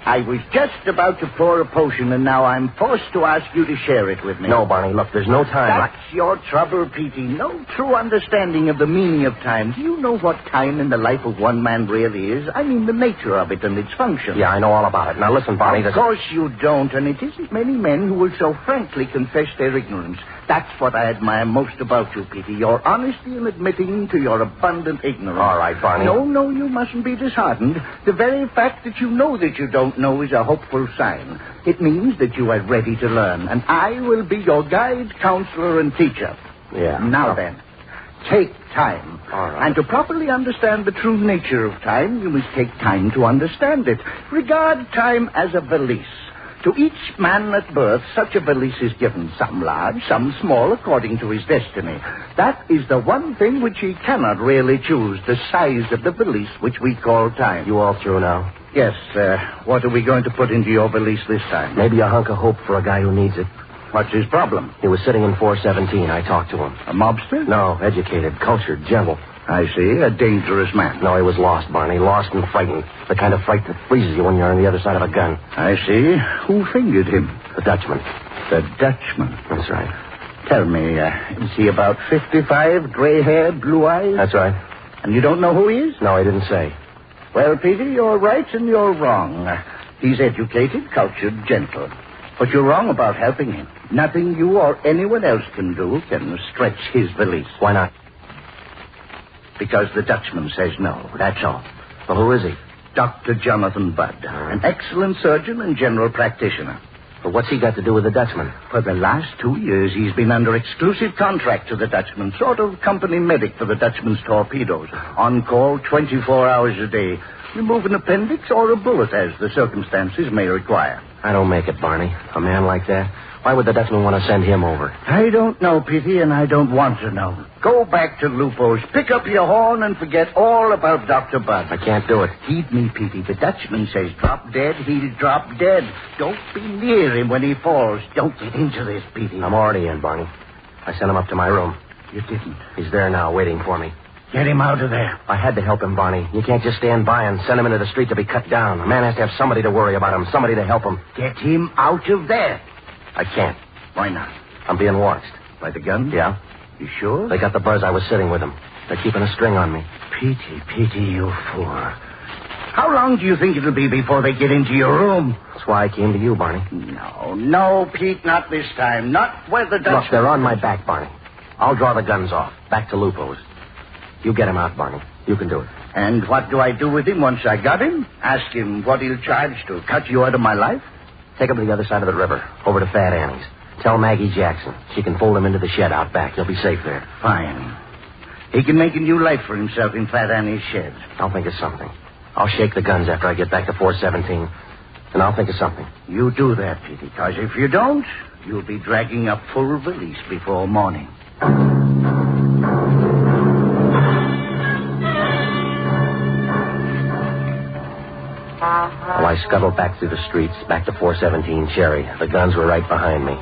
R: I was just about to pour a potion, and now I'm forced to ask you to share it with me.
K: No, Barney, look, there's no time.
R: That's your trouble, Petey. No true understanding of the meaning of time. Do you know what time in the life of one man really is? I mean, the nature of it and its function.
K: Yeah, I know all about it. Now, listen, Barney.
R: Of course you don't, and it isn't many men who will so frankly confess their ignorance. That's what I admire most about you, Petey. Your honesty in admitting to your abundant ignorance.
K: All right, Barney.
R: No, you mustn't be disheartened. The very fact that you know that you don't know is a hopeful sign. It means that you are ready to learn, and I will be your guide, counselor, and teacher.
K: Yeah.
R: Now then, take time.
K: All right.
R: And to properly understand the true nature of time, you must take time to understand it. Regard time as a valise. To each man at birth, such a valise is given, some large, some small, according to his destiny. That is the one thing which he cannot really choose, the size of the valise which we call time.
K: You all through now?
R: Yes, what are we going to put into your valise this time?
K: Maybe a hunk of hope for a guy who needs it.
R: What's his problem?
K: He was sitting in 417. I talked to him.
R: A mobster?
K: No, educated, cultured, gentle.
R: I see. A dangerous man.
K: No, he was lost, Barney. Lost and frightened. The kind of fright that freezes you when you're on the other side of a gun.
R: I see. Who fingered him?
K: The Dutchman.
R: The Dutchman?
K: That's right.
R: Tell me, is he about 55, gray hair, blue eyes?
K: That's right.
R: And you don't know who he is?
K: No, he didn't say.
R: Well, Peter, you're right and you're wrong. He's educated, cultured, gentle. But you're wrong about helping him. Nothing you or anyone else can do can stretch his valise.
K: Why not?
R: Because the Dutchman says no, that's all.
K: Well, who is he?
R: Dr. Jonathan Budd, an excellent surgeon and general practitioner.
K: But what's he got to do with the Dutchman?
R: For the last 2 years, he's been under exclusive contract to the Dutchman, sort of company medic for the Dutchman's torpedoes, on call 24 hours a day, remove an appendix or a bullet as the circumstances may require.
K: I don't make it, Barney. A man like that. Why would the Dutchman want to send him over?
R: I don't know, Petey, and I don't want to know. Go back to Lupo's, pick up your horn, and forget all about Dr. Budd.
K: I can't do it.
R: Heed me, Petey. The Dutchman says drop dead, he'll drop dead. Don't be near him when he falls. Don't get into this, Petey.
K: I'm already in, Barney. I sent him up to my room.
R: You didn't?
K: He's there now, waiting for me.
R: Get him out of there.
K: I had to help him, Barney. You can't just stand by and send him into the street to be cut down. A man has to have somebody to worry about him, somebody to help him.
R: Get him out of there.
K: I can't.
R: Why not?
K: I'm being watched.
R: By the gun?
K: Yeah.
R: You sure?
K: They got the buzz I was sitting with them. They're keeping a string on me.
R: Petey, you fool. How long do you think it'll be before they get into your room?
K: That's why I came to you, Barney.
R: No, Pete, not this time. Not where the Dutchman...
K: Look, they're on my back, Barney. I'll draw the guns off. Back to Lupo's. You get him out, Barney. You can do it.
R: And what do I do with him once I got him? Ask him what he'll charge to cut you out of my life?
K: Take him to the other side of the river, over to Fat Annie's. Tell Maggie Jackson. She can fold him into the shed out back. He'll be safe there.
R: Fine. He can make a new life for himself in Fat Annie's shed.
K: I'll think of something. I'll shake the guns after I get back to 417, and I'll think of something.
R: You do that, Petey, because if you don't, you'll be dragging up full valise before morning.
K: Well, I scuttled back through the streets, back to 417 Cherry. The guns were right behind me.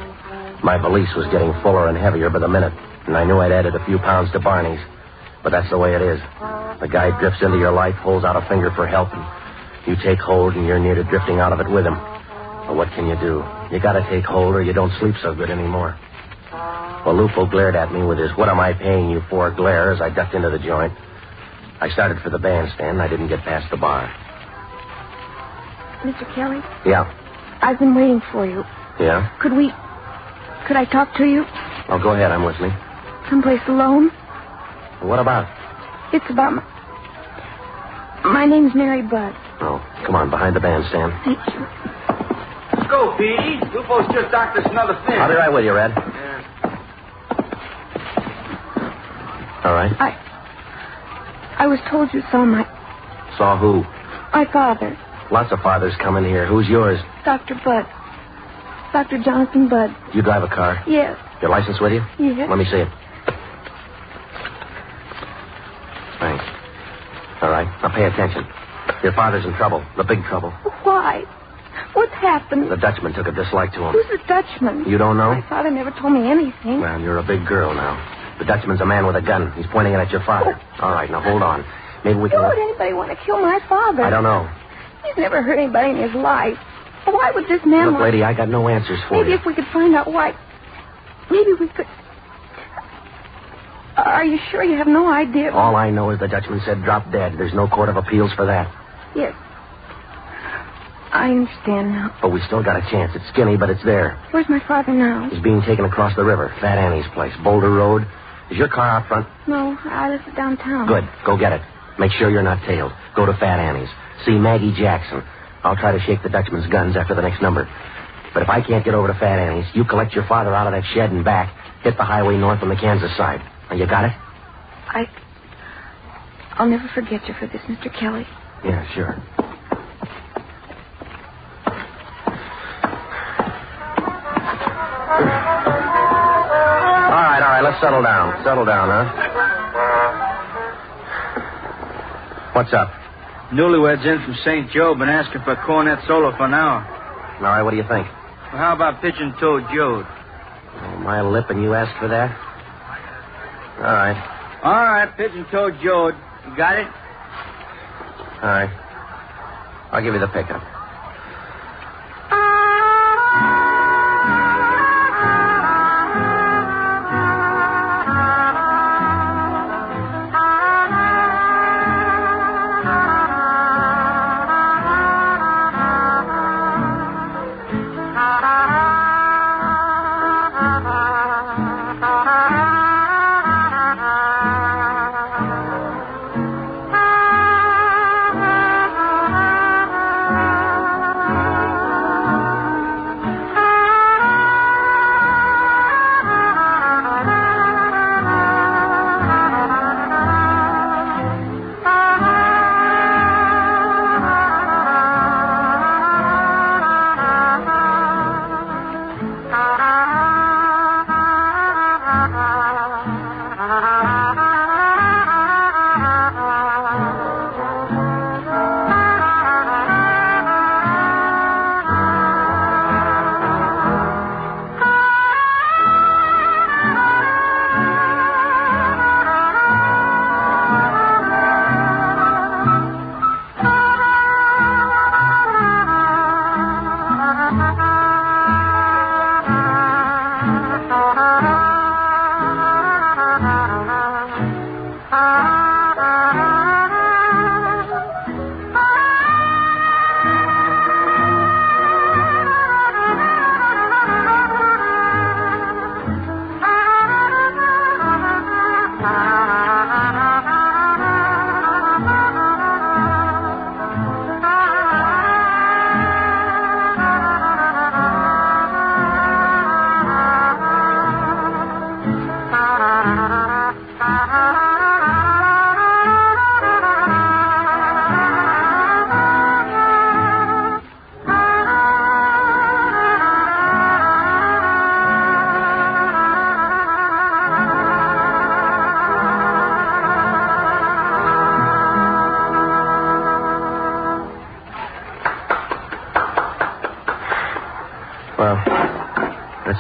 K: My valise was getting fuller and heavier by the minute, and I knew I'd added a few pounds to Barney's. But that's the way it is. The guy drifts into your life, holds out a finger for help, and you take hold, and you're near to drifting out of it with him. But what can you do? You gotta take hold, or you don't sleep so good anymore. Well, Lupo glared at me with his "what am I paying you for" glare as I ducked into the joint. I started for the bandstand. I didn't get past the bar.
S: Mr. Kelly?
K: Yeah.
S: I've been waiting for you.
K: Yeah?
S: Could I talk to you?
K: Oh, go ahead. I'm listening.
S: Someplace alone?
K: What about?
S: It's about my name's Mary Budd.
K: Oh, come on, behind the bandstand.
S: Thank you.
A: Let's go, Petey. Lupo's just docked us another fin.
K: I'll be right with you, Red.
A: Yeah.
K: All right.
S: I was told you saw
K: Saw who?
S: my father,
K: Lots of fathers come in here. Who's yours?
S: Dr. Budd. Dr. Jonathan Budd.
K: You drive a car?
S: Yes.
K: Your license with you?
S: Yes.
K: Let me see it. Thanks. All right. Now pay attention. Your father's in trouble. The big trouble.
S: Why? What's happened?
K: The Dutchman took a dislike to him.
S: Who's the Dutchman?
K: You don't know?
S: My father never told me anything.
K: Well, you're a big girl now. The Dutchman's a man with a gun. He's pointing it at your father. All right, now hold on. Maybe we can...
S: Why would anybody want to kill my father?
K: I don't know.
S: He's never hurt anybody in his life. Why would this man
K: Look, lady, I got no answers for
S: Maybe
K: you.
S: if we could find out why... Maybe we could... Are you sure you have no idea?
K: All I know is the Dutchman said drop dead. There's no court of appeals for that.
S: Yes. I understand now.
K: But we still got a chance. It's skinny, but it's there.
S: Where's my father now?
K: He's being taken across the river. Fat Annie's place. Boulder Road. Is your car out front?
S: No, I left it downtown.
K: Good. Go get it. Make sure you're not tailed. Go to Fat Annie's. See Maggie Jackson. I'll try to shake the Dutchman's guns after the next number. But if I can't get over to Fat Annie's, you collect your father out of that shed and back. Hit the highway north on the Kansas side. Now, you got it?
S: I'll never forget you for this, Mr. Kelly.
K: Yeah, sure. All right, let's settle down. Settle down, huh? What's up?
A: Newlyweds in from St. Joe been asking for a cornet solo for an hour.
K: All right, what do you think?
A: Well, how about Pigeon Toed Joe?
K: Oh, my lip and you asked for that? All right.
A: All right, Pigeon Toed Joe. You got it?
K: All right. I'll give you the pickup.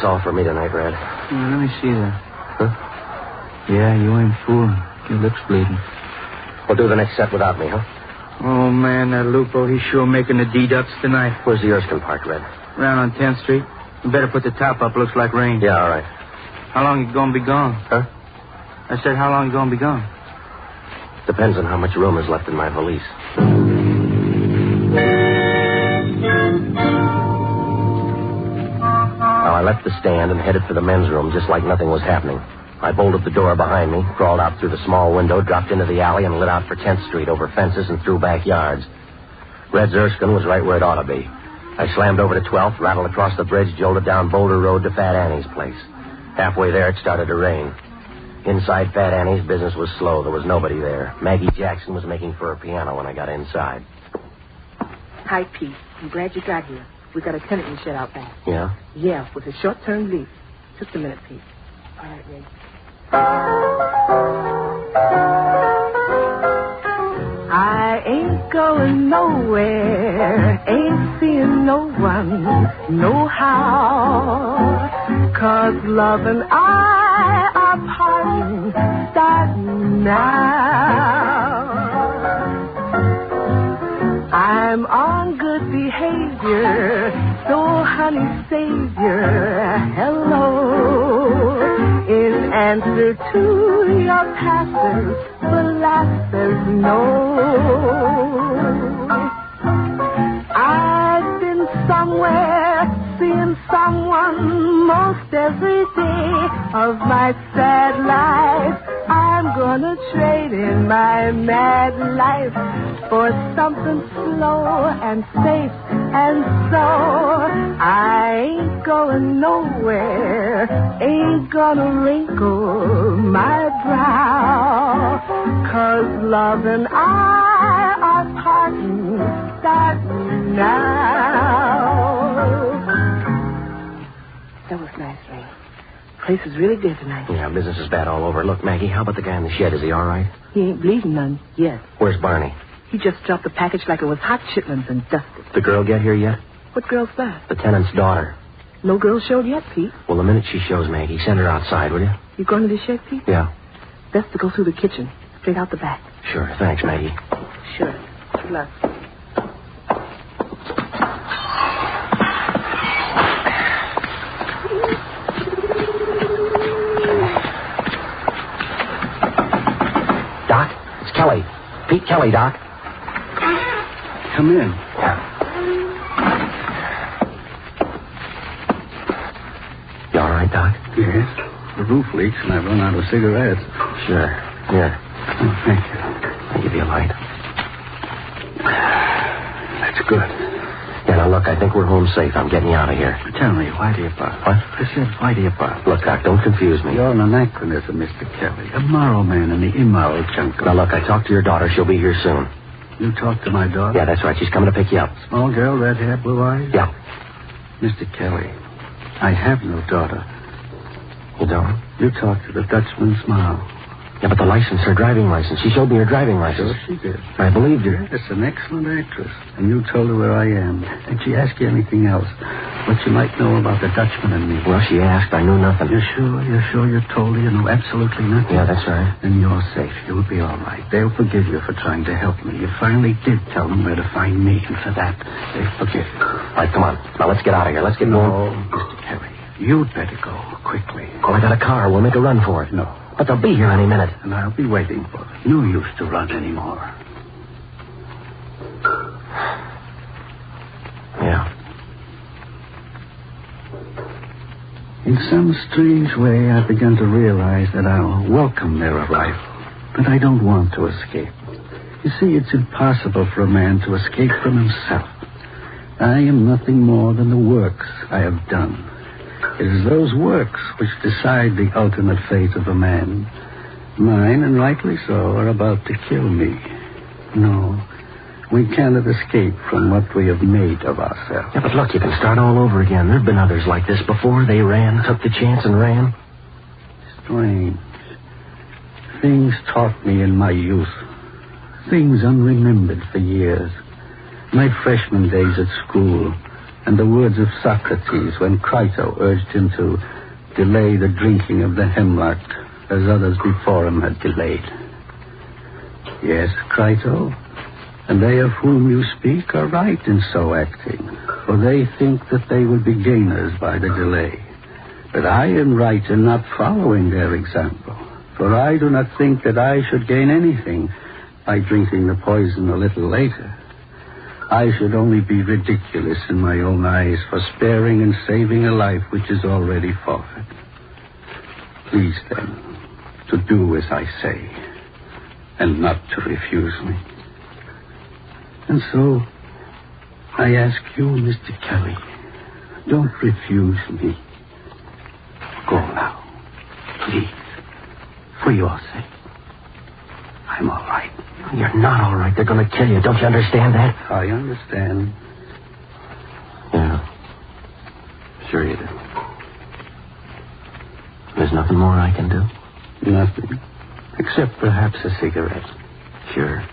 G: That's all for me tonight, Red.
N: Let me see that.
G: Huh?
N: Yeah, you ain't fooling. Your lips bleeding.
G: We'll do the next set without me, huh?
N: Oh, man, that Lupo, he's sure making the deducts tonight.
G: Where's the Erskine Park, Red?
N: Around on 10th Street. You better put the top up. Looks like rain.
G: Yeah, all right.
N: How long you gonna be gone?
G: Huh?
N: I said, how long you gonna be gone?
G: Depends on how much room is left in my valise. Now, I left the stand and headed for the men's room just like nothing was happening. I bolted the door behind me, crawled out through the small window, dropped into the alley, and lit out for 10th Street over fences and through backyards. Red's Erskine was right where it ought to be. I slammed over to 12th, rattled across the bridge, jolted down Boulder Road to Fat Annie's place. Halfway there, it started to rain. Inside Fat Annie's, business was slow. There was nobody there. Maggie Jackson was making for a piano when I got inside.
T: Hi, Pete. I'm glad you got here. We got a tenant in shed out back.
G: Yeah?
T: Yeah, with a short-term lease. Just a minute, Pete. All right, Ray. I ain't going nowhere, ain't seeing no one, no how, 'cause love and I are parting, starting now. I'm on good behavior, so honey savior, hello. In answer to your passes, the laughter's no. I've been somewhere, seeing someone most every day of my sad life. I'm gonna trade in my mad life for something slow and safe, and so I ain't going nowhere, ain't gonna wrinkle my brow, 'cause love and I are parting, starting now. That was nice, Ray. Place is really good tonight.
G: Yeah, business is bad all over. Look, Maggie, how about the guy in the shed? Is he all right?
T: He ain't bleeding none yet.
G: Where's Barney?
T: He just dropped the package like it was hot chitlins and dusted.
G: The girl get here yet?
T: What girl's that?
G: The tenant's daughter.
T: No girl showed yet, Pete.
G: Well, the minute she shows, Maggie, send her outside, will you?
T: You going to the shed, Pete?
G: Yeah.
T: Best to go through the kitchen, straight out the back.
G: Sure. Thanks, Maggie.
T: Sure. Good luck.
G: Doc, it's Kelly. Pete Kelly, Doc.
V: Come in.
G: You all right, Doc?
V: Yes. The roof leaks and I've run out of cigarettes.
G: Sure. Here.
V: Oh, thank you.
G: I'll give you a light.
V: That's good.
G: Yeah, now look, I think we're home safe. I'm getting you out of here.
V: Tell me, why do you bark?
G: What?
V: I said, why do you bark?
G: Look, Doc, don't confuse me.
V: You're an anachronism, Mr. Kelly. A moral man in the immoral jungle.
G: Now, look, I talked to your daughter. She'll be here soon.
V: You talked to my daughter?
G: Yeah, that's right. She's coming to pick you up.
V: Small girl, red hair, blue eyes?
G: Yeah.
V: Mr. Kelly, I have no daughter.
G: You don't?
V: You talked to the Dutchman Smile.
G: Yeah, but the license, her driving license. She showed me her driving license.
V: Sure she did.
G: I believed her.
V: Yes, an excellent actress. And you told her where I am. Did she ask you anything else? What you might know about the Dutchman and me?
G: Well, she asked. I knew nothing.
V: You're sure? You're sure you told her you know absolutely nothing?
G: Yeah, that's right.
V: Then you're safe. You'll be all right. They'll forgive you for trying to help me. You finally did tell them where to find me, and for that, they forgive you.
G: All right, come on. Now, let's get out of here. Let's get moving.
V: Mr. Kelly, you'd better go quickly.
G: Well, I got a car. We'll make a run for it.
V: No.
G: But they'll be here any minute.
V: And I'll be waiting for them. No use to run anymore.
G: Yeah.
V: In some strange way, I've begun to realize that I'll welcome their arrival. But I don't want to escape. You see, it's impossible for a man to escape from himself. I am nothing more than the works I have done. It is those works which decide the ultimate fate of a man. Mine, and rightly so, are about to kill me. No, we cannot escape from what we have made of ourselves.
G: Yeah, but look, you can start all over again. There have been others like this before. They ran, took the chance and ran.
V: Strange. Things taught me in my youth. Things unremembered for years. My freshman days at school. and the words of Socrates when Crito urged him to delay the drinking of the hemlock as others before him had delayed. Yes, Crito, and they of whom you speak are right in so acting, for they think that they will be gainers by the delay. But I am right in not following their example, for I do not think that I should gain anything by drinking the poison a little later. I should only be ridiculous in my own eyes for sparing and saving a life which is already forfeit. Please, then, to do as I say, and not to refuse me. And so, I ask you, Mr. Kelly, don't refuse me. Go now, please, for your sake. I'm all right.
K: You're not all right. They're going to kill you. Don't you understand that?
V: I understand.
K: Yeah. Sure you do. There's nothing more I can do?
V: Nothing. Except perhaps a cigarette.
K: Sure.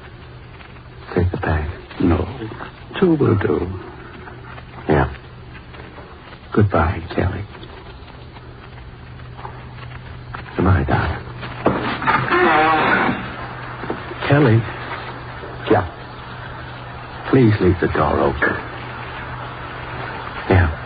K: Take the pack.
V: No. 2 will do.
K: Yeah.
V: Goodbye, Kelly.
K: Goodbye, Doc.
V: Kelly.
K: Yeah.
V: Please leave the door open.
K: Yeah.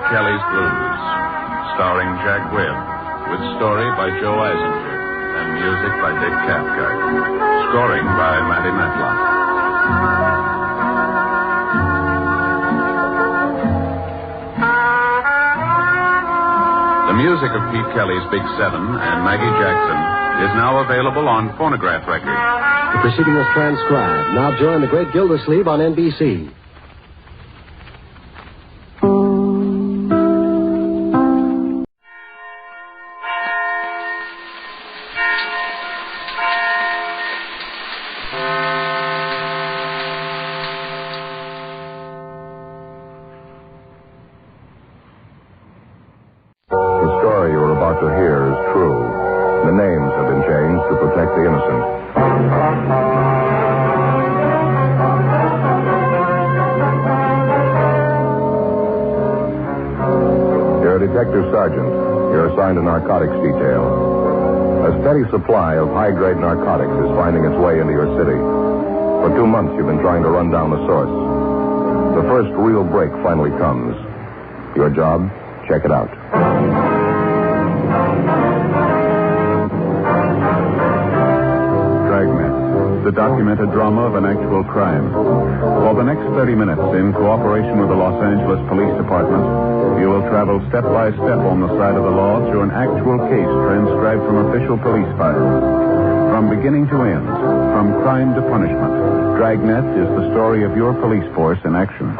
F: Kelly's Blues, starring Jack Webb, with story by Joe Eisinger and music by Dick Cathcart, scoring by Matty Matlock. The music of Pete Kelly's Big Seven and Maggie Jackson is now available on phonograph record.
K: The proceeding was transcribed. Now join the great Gildersleeve on NBC.
C: To hear is true. The names have been changed to protect the innocent. You're a detective sergeant. You're assigned a narcotics detail. A steady supply of high-grade narcotics is finding its way into your city. For 2 months, you've been trying to run down the source. The first real break finally comes. Your job? Check it out.
F: Dragnet, the documented drama of an actual crime. For the next 30 minutes, in cooperation with the Los Angeles Police Department, you will travel step by step on the side of the law through an actual case transcribed from official police files. From beginning to end, from crime to punishment, Dragnet is the story of your police force in action.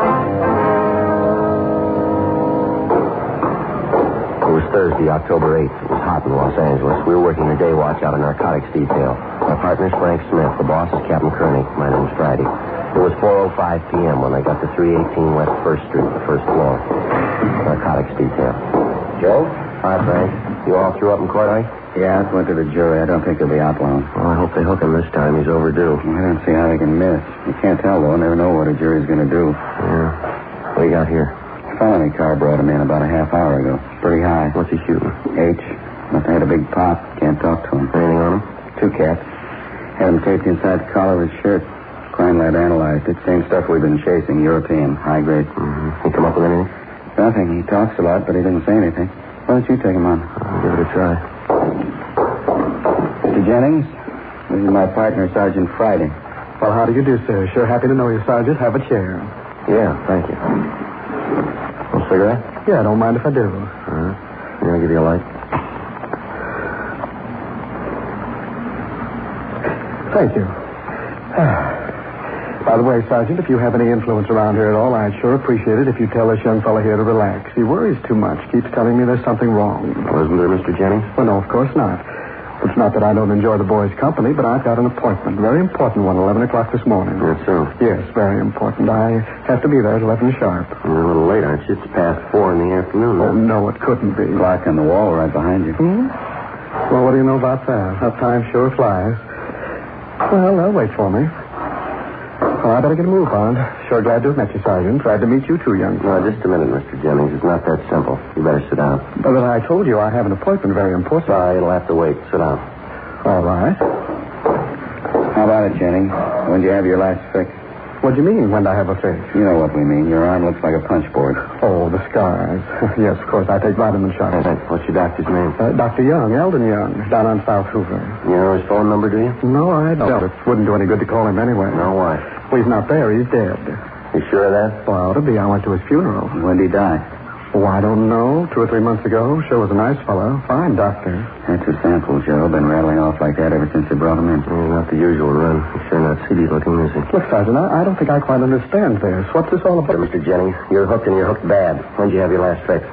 K: It was Thursday, October 8th. It was hot in Los Angeles. We were working the day watch out of narcotics detail. My partner's Frank Smith. The boss is Captain Kearney. My name's Friday. It was 4:05 p.m. when I got to 318 West 1st Street, the first floor. Narcotics detail. Joe? Hi, Frank. You all threw up in court,
E: Yeah, I went to the jury. I don't think they'll be out long.
K: Well, I hope they hook him this time. He's overdue.
E: I don't see how they can miss. You can't tell, though. Never know what a jury's going to do.
K: Yeah. What do you got here?
E: Felony car brought him in about a half hour ago. Pretty high.
K: What's he shooting?
E: H. Must have had a big pop. Can't talk to him.
K: Anything on him?
E: 2 cats. Had him taped inside the collar of his shirt. Crime lab analyzed it. Same stuff we've been chasing. European. High grade.
K: Mm-hmm. He come up with anything?
E: Nothing. He talks a lot, but he didn't say anything. Why don't you take him on?
K: I'll give it a try.
E: Mr. Jennings, this is my partner, Sergeant Friday.
O: Well, how do you do, sir? Sure happy to know you, Sergeant. Have a chair.
K: Yeah, thank you. A cigarette?
O: Yeah, I don't mind if I do.
K: All right. Yeah, I'll give you a light.
O: Thank you. By the way, Sergeant, if you have any influence around here at all, I'd sure appreciate it if you tell this young fellow here to relax. He worries too much. Keeps telling me there's something wrong.
K: Wasn't there, Mr. Jennings?
O: Well, no, of course not. It's not that I don't enjoy the boy's company, but I've got an appointment. Very important one, 11 o'clock this morning.
K: That's so?
O: Yes, very important. I have to be there at 11 sharp.
K: You're a little late, aren't you? It's past 4 in the afternoon.
O: Oh, no, it couldn't be.
E: Clock on the wall right behind you.
O: Well, what do you know about that? How time sure flies. Well, they'll wait for me. Well, I better get a move on. Sure glad to have met you, Sergeant. Glad to meet you too, young
K: No, just a minute, Mr. Jennings. It's not that simple. You better sit down.
O: But I told you I have an appointment very important.
K: Sorry, it'll have to wait. Sit down.
O: All right.
E: How about it, Jennings? When did you have your last fix?
O: What do you mean, when do I have a fix?
E: You know what we mean. Your arm looks like a punch board.
O: Oh, the scars. Yes, of course. I take vitamin shots.
K: What's your doctor's name?
O: Dr. Young, Eldon Young, down on South Hoover.
K: You know his phone number, do you?
O: No, I don't. It wouldn't do any good to call him anyway.
K: No, why?
O: Well, he's not there. He's dead.
K: You sure of that?
O: Well, ought to be. I went to his funeral.
E: When did he die?
O: Oh, I don't know. 2 or 3 months ago. Sure was a nice fellow. Fine doctor.
E: That's a sample, Joe. Been rattling off like that ever since they brought him in.
K: Not the usual run. He's sure not seedy looking, is he?
O: Look, Sergeant, I don't think I quite understand this. What's this all about?
K: Mr. Jennings, you're hooked and you're hooked bad. When did you have your last fix?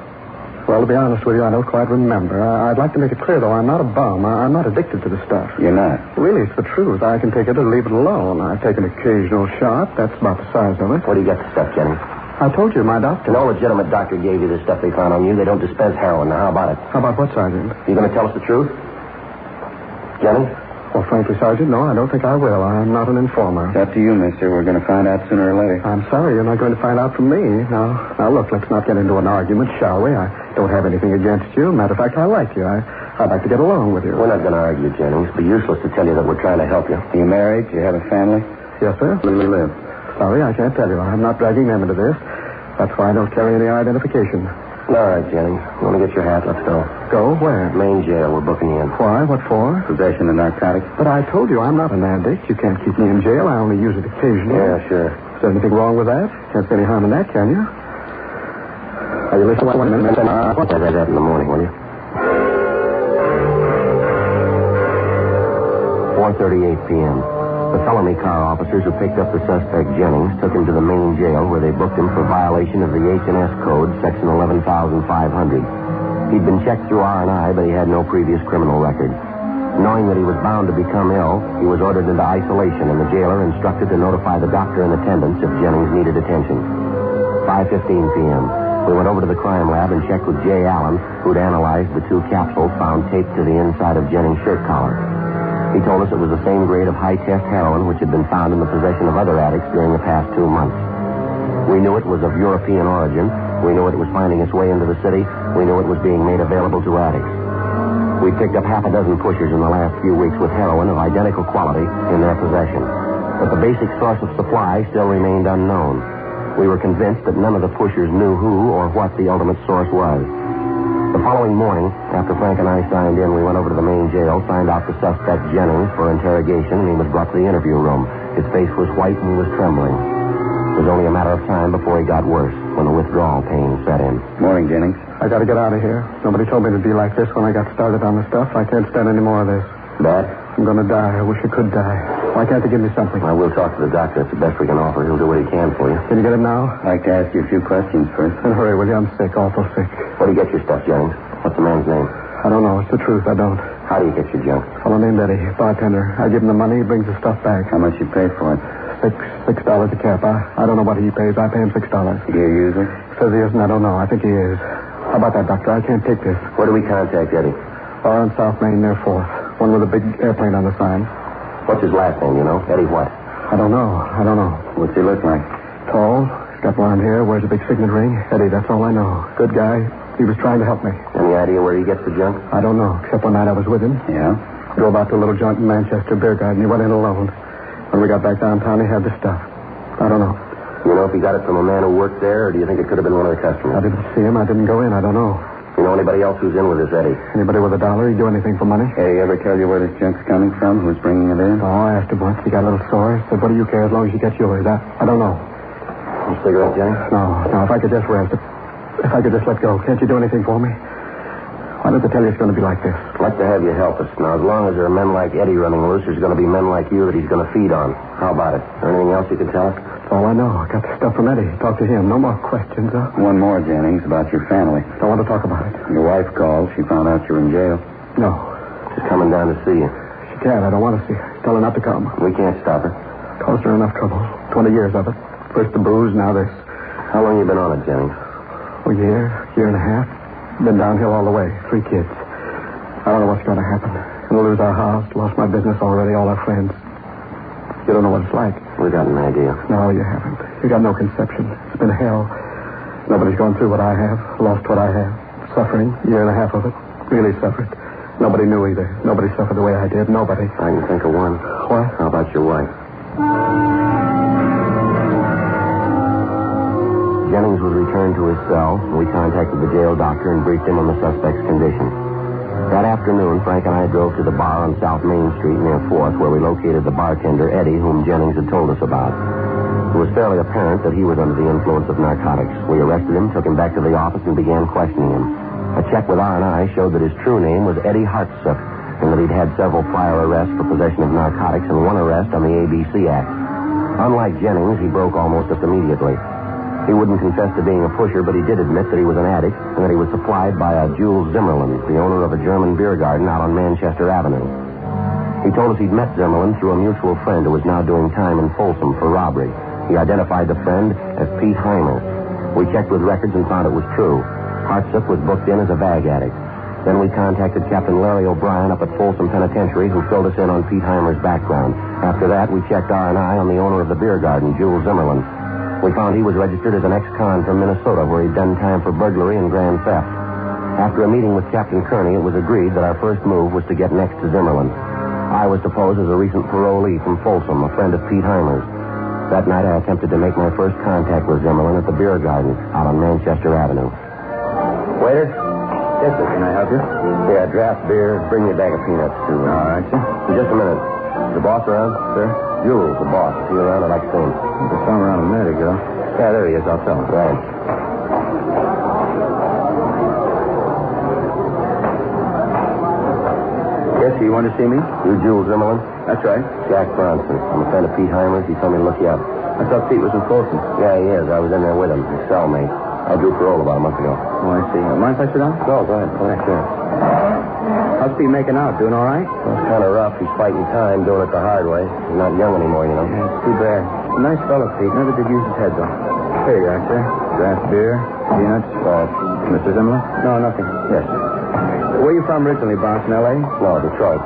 O: Well, to be honest with you, I don't quite remember. I'd like to make it clear, though, I'm not a bum. I'm not addicted to the stuff.
E: You're not?
O: Really, it's the truth. I can take it or leave it alone. I take an occasional shot. That's about the size of it.
K: Where do you get the stuff, Jennings?
O: I told you, my doctor.
K: No legitimate doctor gave you the stuff they found on you. They don't dispense heroin. Now, how about it?
O: How about what, Sergeant?
K: You going to tell us the truth? Jennings?
O: Well, frankly, Sergeant, no, I don't think I will. I'm not an informer.
E: It's up to you, mister. We're going to find out sooner or later.
O: I'm sorry, you're not going to find out from me. Now, look, let's not get into an argument, shall we? I don't have anything against you. Matter of fact, I like you. I'd like to get along with you.
K: We're not going to argue, Jennings. It'd be useless to tell you that we're trying to help you.
E: Are you married? Do you have a family?
O: Yes, sir.
E: Where do you live?
O: Sorry, I can't tell you. I'm not dragging them into this. That's why I don't carry any identification.
K: All right, Jennings. You want to get your hat? Let's go.
O: Go? Where?
K: Main jail. We're booking you in.
O: Why? What for?
E: Possession of narcotics.
O: But I told you I'm not an addict. You can't keep me in jail. I only use it occasionally.
K: Yeah, sure.
O: Is there anything wrong with that? Can't see any harm in that, can you? Are you listening? 1 minute.
K: I'll say that in the morning, will you? 4:38 p.m. The felony car officers who picked up the suspect, Jennings, took him to the main jail where they booked him for violation of the H&S Code, Section 11,500. He'd been checked through R&I, but he had no previous criminal record. Knowing that he was bound to become ill, he was ordered into isolation, and the jailer instructed to notify the doctor in attendance if Jennings needed attention. 5:15 p.m. We went over to the crime lab and checked with Jay Allen, who'd analyzed the 2 capsules found taped to the inside of Jennings' shirt collar. He told us it was the same grade of high-test heroin which had been found in the possession of other addicts during the past 2 months. We knew it was of European origin. We knew it was finding its way into the city. We knew it was being made available to addicts. We picked up half a dozen pushers in the last few weeks with heroin of identical quality in their possession. But the basic source of supply still remained unknown. We were convinced that none of the pushers knew who or what the ultimate source was. The following morning, after Frank and I signed in, we went over to the main jail, signed out the suspect, Jennings, for interrogation, and he was brought to the interview room. His face was white and he was trembling. It was only a matter of time before he got worse, when the withdrawal pain set in.
E: Morning, Jennings.
O: I got to get out of here. Nobody told me to be like this when I got started on the stuff. I can't stand any more of this.
K: Bad?
O: I'm going to die. I wish I could die. Why can't they give me something?
K: Well, we'll talk to the doctor. It's the best we can offer. He'll do what he can for you.
O: Can you get him now?
E: I'd like to ask you a few questions first.
O: Then hurry, will you? I'm sick, awful sick.
K: Where do you get your stuff, Jennings? What's the man's name?
O: I don't know. It's the truth. I don't.
K: How do you get your junk?
O: A fellow named Eddie, bartender. I give him the money. He brings the stuff back.
E: How much you paid for it?
O: $6 a cap. I don't know what he pays. I pay him $6.
E: You a user?
O: Says he isn't. I don't know. I think he is. How about that, doctor? I can't take this.
K: Where do we contact Eddie?
O: On South Main, near 4th. One with a big airplane on the sign.
K: What's his last name, you know? Eddie what?
O: I don't know.
E: What's he look like?
O: Tall. He's got blonde hair. Wears a big signet ring. Eddie, that's all I know. Good guy. He was trying to help me.
K: Any idea where he gets the junk?
O: I don't know, except one night I was with him.
E: Yeah?
O: Drove out to a little joint in Manchester, beer garden. He went in alone. When we got back downtown, he had the stuff. I don't know.
K: You know if he got it from a man who worked there, or do you think it could have been one of the customers?
O: I didn't see him. I didn't go in. I don't know.
K: You know anybody else who's in with this Eddie?
O: Anybody with $1? He'd do anything for money.
E: Hey, he ever tell you where this junk's coming from? Who's bringing it in?
O: Oh, I asked him once. He got a little sore. He said, what do you care as long as you get yours? I don't know.
K: You cigarette, Jennings?
O: No. If I could just rest. If I could just let go. Can't you do anything for me? Why did they tell you it's going to be like this?
K: I'd like to have you help us. Now, as long as there are men like Eddie running loose, there's going to be men like you that he's going to feed on. How about it? Is there anything else you can tell us?
O: That's all I know. I got the stuff from Eddie. Talk to him. No more questions, huh?
E: One more, Jennings, about your family.
O: Don't want to talk about it.
E: Your wife called. She found out you were in jail.
O: No.
K: She's coming down to see you.
O: She can't. I don't want to see her. Tell her not to come.
K: We can't stop her.
O: Caused her enough trouble. 20 years of it. First the booze, now this.
K: How long you been on it, Jennings?
O: A year and a half. Been downhill all the way. 3 kids. I don't know what's going to happen. We'll lose our house, lost my business already, all our friends. You don't know what it's like.
K: We got an idea.
O: No, you haven't. You got no conception. It's been hell. Nobody's gone through what I have, lost what I have. Suffering, 1.5 years of it. Really suffered. Nobody knew either. Nobody suffered the way I did. Nobody.
K: I can think of one.
O: What?
K: How about your wife? Jennings was returned to his cell. We contacted the jail doctor and briefed him on the suspect's condition. That afternoon, Frank and I drove to the bar on South Main Street near 4th, where we located the bartender, Eddie, whom Jennings had told us about. It was fairly apparent that he was under the influence of narcotics. We arrested him, took him back to the office, and began questioning him. A check with R&I showed that his true name was Eddie Hartsook, and that he'd had several prior arrests for possession of narcotics and 1 arrest on the ABC Act. Unlike Jennings, he broke almost immediately. He wouldn't confess to being a pusher, but he did admit that he was an addict and that he was supplied by a Jules Zimmerman, the owner of a German beer garden out on Manchester Avenue. He told us he'd met Zimmerman through a mutual friend who was now doing time in Folsom for robbery. He identified the friend as Pete Heimer. We checked with records and found it was true. Hartsook was booked in as a bag addict. Then we contacted Captain Larry O'Brien up at Folsom Penitentiary, who filled us in on Pete Heimer's background. After that, we checked R&I on the owner of the beer garden, Jules Zimmerman. We found he was registered as an ex-con from Minnesota, where he'd done time for burglary and grand theft. After a meeting with Captain Kearney, it was agreed that our first move was to get next to Zimmerman. I was to pose as a recent parolee from Folsom, a friend of Pete Heimer's. That night, I attempted to make my first contact with Zimmerman at the beer garden out on Manchester Avenue. Waiter? Yes, sir. Can I help you? Yeah, draft beer. Bring me a bag of peanuts, too. All right, sir. In just a minute. Is the boss around? Sir? Jules, the boss. Is he around? I'd like to see him.
E: I saw him around a minute ago.
K: Yeah, there he is. I'll tell him. Right. Yes, you want to see me? You Jules Zimmerman?
E: That's right.
K: Jack Bronson. I'm a friend of Pete Heimer's. He told me to look you up.
E: I thought Pete was in Folsom.
K: Yeah, he is. I was in there with him. His cellmate. I drew parole about a month ago.
E: Oh, I see. Mind if I sit down?
K: No, go ahead. Go ahead, sure.
E: How's Pete making out? Doing all right?
K: Well, it's kind of rough. He's fighting time, doing it the hard way. He's not young anymore, you know.
E: Yeah, it's too bad. A nice fellow, Pete. Never did use his head, though. Here you are, sir. Draft beer, peanuts. Mr. Zimmerman? No, nothing.
K: Yes.
E: Where are you from originally, Bronson, L.A.?
K: No, Detroit.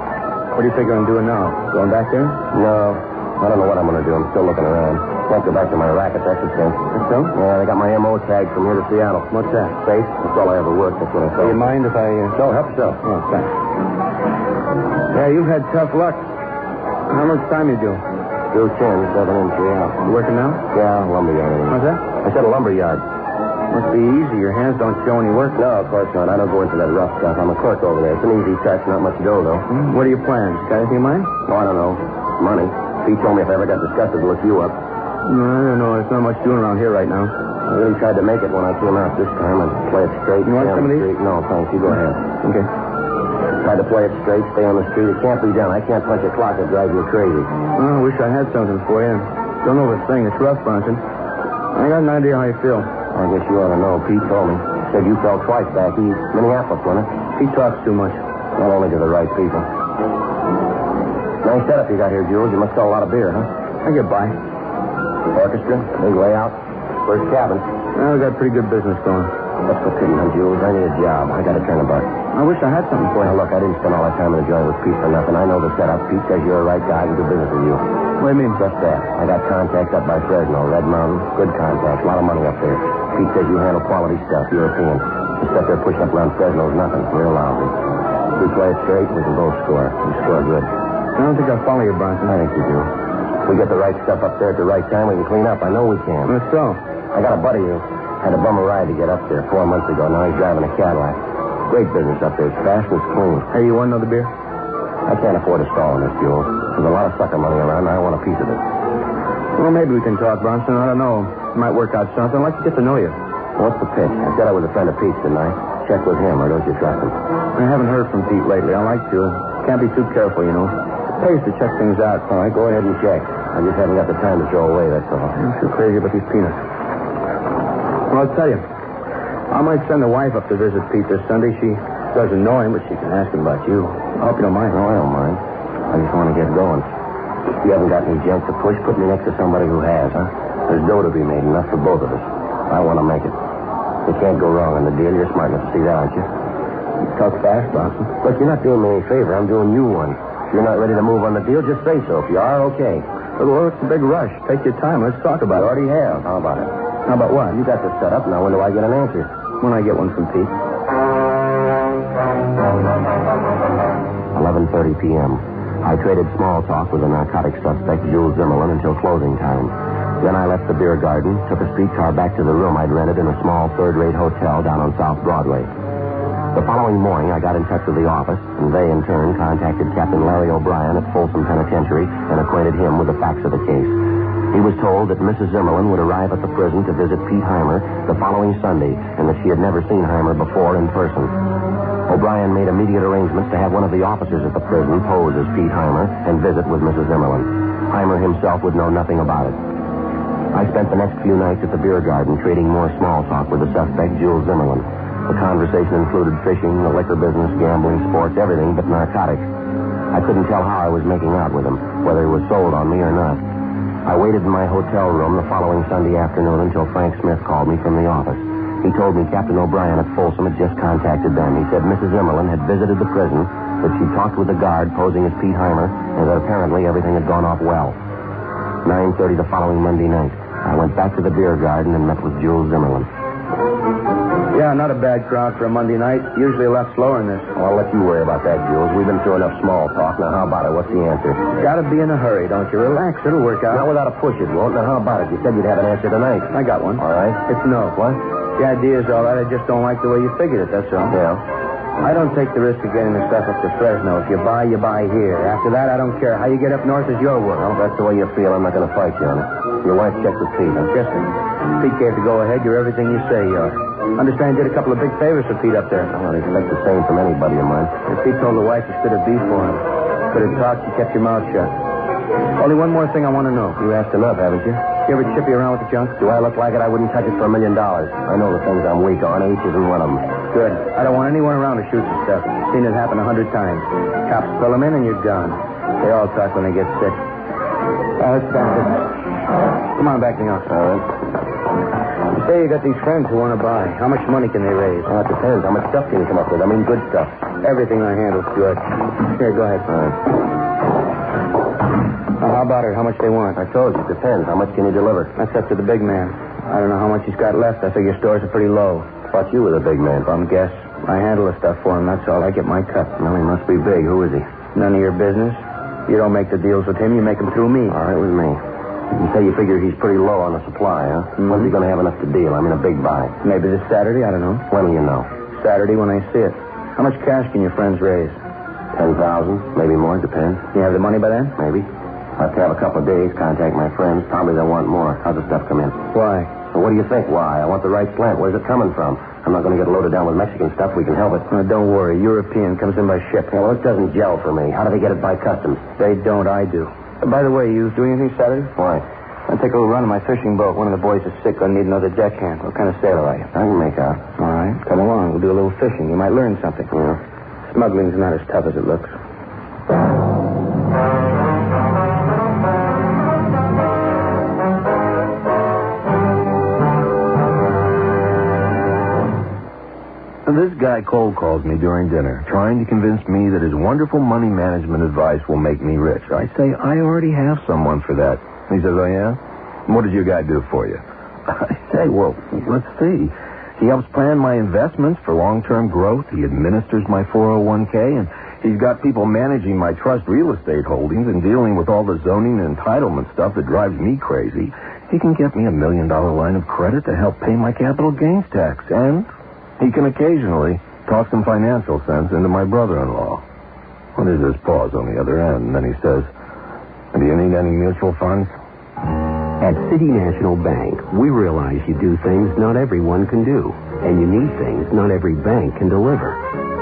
E: What are you figuring on doing now? Going back there?
K: No. I don't know what I'm going to do. I'm still looking around. Can't go back to my racket, that's the thing.
E: That's so?
K: Yeah, they got my M.O. tag from here to Seattle.
E: What's that?
K: Safe. That's all I ever worked. That's what I
E: Do
K: thought.
E: you mind if I...
K: No, help yourself.
E: Oh, thanks. Yeah, you've had tough luck. How much time you do?
K: 2 10, 7 in, 3 out.
E: You working now?
K: Yeah, lumberyard.
E: What's that?
K: I said a lumberyard.
E: Must be easy. Your hands don't show any work.
K: No, of course not. I don't go into that rough stuff. I'm a clerk over there. It's an easy touch, not much dough, though.
E: What are your plans? Got anything in mind?
K: Oh, I don't know. Money. Pete told me if I ever got disgusted to look you up.
E: No, I don't know. There's not much doing around here right now.
K: I really tried to make it when I came out this time. I'd play it straight.
E: You want some of these?
K: No, thanks. You go ahead.
E: Okay.
K: Tried to play it straight, stay on the street. It can't be done. I can't punch a clock. It drives you crazy.
E: Well, I wish I had something for you. Don't know this thing. It's rough, Bronson. I got an idea how you feel.
K: I guess you ought to know. Pete told me. Said you fell twice back east. Minneapolis, wasn't it?
E: He talks too much.
K: Not only to the right people. Nice setup you got here, Jules. You must sell a lot of beer, huh?
E: I get by.
K: Orchestra, big layout, first cabin.
E: Well, we got pretty good business going.
K: What's the pity, huh, Jules? I need a job. I got to turn a buck.
E: I wish I had something for you.
K: Now, look, I didn't spend all that time in the joint with Pete for nothing. I know the setup. Pete says you're a right guy. I can do business with you.
E: What do you mean?
K: Just that. I got contacts up by Fresno, Red Mountain. Good contacts. A lot of money up there. Pete says you handle quality stuff, European. The stuff they're pushing up around Fresno is nothing. Real lousy. We play it straight, we can both score. We score good.
E: I don't think I'll follow you, Bronson.
K: I think you do. If we get the right stuff up there at the right time, we can clean up. I know we can.
E: That's so.
K: I got a buddy who had a bum a ride to get up there 4 months ago. Now he's driving a Cadillac. Great business up there. It's fast and it's clean.
E: Hey, you want another beer?
K: I can't afford to stall on this, Jules. There's a lot of sucker money around, and I want a piece of it.
E: Well, maybe we can talk, Bronson. I don't know. It might work out something. I'd like to get to know you.
K: What's the pitch? I said I was a friend of Pete's, didn't I? check with him, or don't you trust him?
A: I haven't heard from Pete lately. I like to. Can't be too careful, you know. It pays to check things out.
K: All right, go ahead and check. I just haven't got the time to throw away, that's all.
A: I'm so crazy about these peanuts. Well, I'll tell you. I might send the wife up to visit Pete this Sunday. She doesn't know him, but she can ask him about you. I hope you don't mind.
K: No, I don't mind. I just want to get going. You haven't got any junk to push. Put me next to somebody who has, huh? There's dough to be made, enough for both of us. I want to make it. You can't go wrong on the deal. You're smart enough to see that, aren't you?
A: You talk fast, Boston.
K: Look, you're not doing me any favor. I'm doing you one. If you're not ready to move on the deal, just say so. If you are, okay.
A: Well, it's a big rush. Take your time. Let's talk about it.
K: Already have. How about it?
A: How about what?
K: You got the setup. Now, when do I get an answer?
A: When I get one from Pete.
K: 11:30 p.m. I traded small talk with the narcotic suspect, Jules Zimmerman, until closing time. Then I left the beer garden, took a streetcar back to the room I'd rented in a small third-rate hotel down on South Broadway. The following morning, I got in touch with the office, and they, in turn, contacted Captain Larry O'Brien at Folsom Penitentiary and acquainted him with the facts of the case. He was told that Mrs. Zimmerman would arrive at the prison to visit Pete Heimer the following Sunday, and that she had never seen Heimer before in person. O'Brien made immediate arrangements to have one of the officers at the prison pose as Pete Heimer and visit with Mrs. Zimmerman. Heimer himself would know nothing about it. I spent the next few nights at the beer garden trading more small talk with the suspect, Jules Zimmerman. The conversation included fishing, the liquor business, gambling, sports, everything but narcotics. I couldn't tell how I was making out with him, whether he was sold on me or not. I waited in my hotel room the following Sunday afternoon until Frank Smith called me from the office. He told me Captain O'Brien at Folsom had just contacted them. He said Mrs. Zimmerman had visited the prison, that she talked with the guard posing as Pete Heimer, and that apparently everything had gone off well. 9:30 the following Monday night, I went back to the beer garden and met with Jules Zimmerman.
A: Yeah, not a bad crowd for a Monday night. Usually a lot slower than this.
K: Well, I'll let you worry about that, Jules. We've been through enough small talk. Now, how about it? What's the answer?
A: Gotta be in a hurry, don't you? Relax. It'll work out.
K: Not without a push, it won't. Now, how about it? You said you'd have an answer tonight.
A: I got one.
K: All right.
A: It's no.
K: What?
A: The idea's all right. I just don't like the way you figured it, that's all.
K: Yeah.
A: I don't take the risk of getting the stuff up to Fresno. If you buy here. After that, I don't care. How you get up north is your work.
K: Well, if that's the way you feel, I'm not going to fight you on it. Your wife checked with Pete.
A: Yes, sir. Pete gave the go-ahead. You're everything you say you are. Understand you did a couple of big favors for Pete up there.
K: Well, I'd expect the same from anybody of mine.
A: If Pete told the wife to spit a beef for him. Could have talked, you kept your mouth shut. Only one more thing I want to know.
K: You asked enough, haven't you?
A: You ever chippy around with the junk?
K: Do I look like it? I wouldn't touch it for $1 million. I know the things I'm weak on. H isn't one of them.
A: Good. I don't want anyone around to shoot the stuff. Seen it happen 100 times. Cops pull them in and you're gone. They all talk when they get sick. Let's stand it. Come on back in the office.
K: All right.
A: You say you got these friends who want to buy. How much money can they raise?
K: Well, it depends. How much stuff can you come up with? I mean, good stuff.
A: Everything I handle's good. Here, go ahead.
K: All right.
A: How about it? How much they want?
K: I told you, it depends. How much can you deliver?
A: That's up to the big man. I don't know how much he's got left. I figure stores are pretty low.
K: Thought you were the big man.
A: Bum guess. I handle the stuff for him, that's all. I get my cut.
K: Well, he must be big. Who is he?
A: None of your business. You don't make the deals with him. You make them through me.
K: All right, with me. You say you figure he's pretty low on the supply, huh?
A: Mm-hmm.
K: When's he going to have enough to deal? I mean, a big buy.
A: Maybe this Saturday. I don't know.
K: When will you know?
A: Saturday when I see it. How much cash can your friends raise?
K: 10,000, maybe more. Depends.
A: You have the money by then?
K: Maybe. I'll have to have a couple of days, contact my friends. Probably they'll want more. How's the stuff come in?
A: Why?
K: Well, what do you think? Why? I want the right slant. Where's it coming from? I'm not going to get loaded down with Mexican stuff. We can help it.
A: Don't worry. European comes in by ship.
K: Yeah, well, it doesn't gel for me. How do they get it by customs?
A: They don't. I do. By the way, you doing anything Saturday?
K: Why?
A: I'll take a little run in my fishing boat. One of the boys is sick. I'll need another deckhand. What kind of sailor are you?
K: I can make out.
A: All right. Come along. We'll do a little fishing. You might learn something.
K: Yeah.
A: Smuggling's not as tough as it looks.
B: This guy cold calls me during dinner, trying to convince me that his wonderful money management advice will make me rich. I say, I already have someone for that. He says, oh, yeah? What did your guy do for you? I say, well, let's see. He helps plan my investments for long-term growth. He administers my 401k, and he's got people managing my trust real estate holdings and dealing with all the zoning and entitlement stuff that drives me crazy. He can get me $1 million line of credit to help pay my capital gains tax, and he can occasionally talk some financial sense into my brother-in-law. Well, there's this pause on the other end, and then he says, do you need any mutual funds?
H: At City National Bank, we realize you do things not everyone can do, and you need things not every bank can deliver.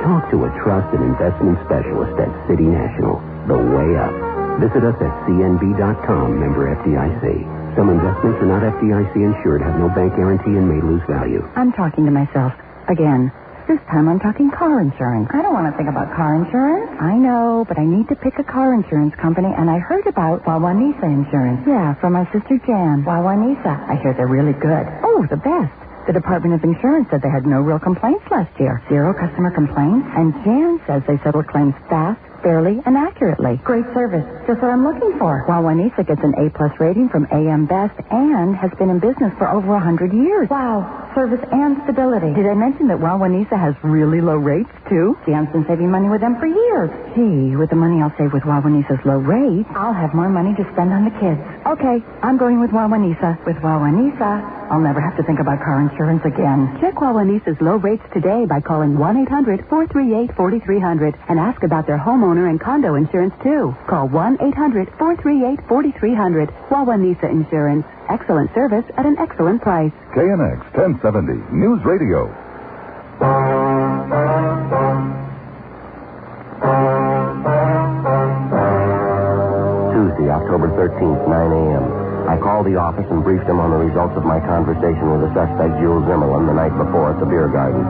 H: Talk to a trusted investment specialist at City National, the way up. Visit us at cnb.com, member FDIC. Some investments are not FDIC insured, have no bank guarantee, and may lose value.
P: I'm talking to myself again. This time I'm talking car insurance. I don't want to think about car insurance. I know, but I need to pick a car insurance company, and I heard about Wawanisa Insurance. Yeah, from my sister Jan. Wawanisa. I hear they're really good. Oh, the best. The Department of Insurance said they had no real complaints last year. 0 customer complaints. And Jan says they settle claims fast, fairly, and accurately. Great service. Just what I'm looking for. Wawanisa gets an A-plus rating from AM Best and has been in business for over 100 years. Wow. Service and stability. Did I mention that Wawanisa has really low rates, too? Jan's been saving money with them for years. Gee, with the money I'll save with Wawanisa's low rates, I'll have more money to spend on the kids. Okay, I'm going with Wawanisa. With Wawanisa, I'll never have to think about car insurance again.
W: Check Wawanisa's low rates today by calling 1-800-438-4300 and ask about their homeowner and condo insurance, too. Call 1-800-438-4300. Wawanisa Insurance. Excellent service at an excellent price.
X: KNX 1070 News Radio.
K: Tuesday, October 13th, 9 a.m. I called the office and briefed him on the results of my conversation with the suspect, Jules Zimmerman, the night before at the beer garden.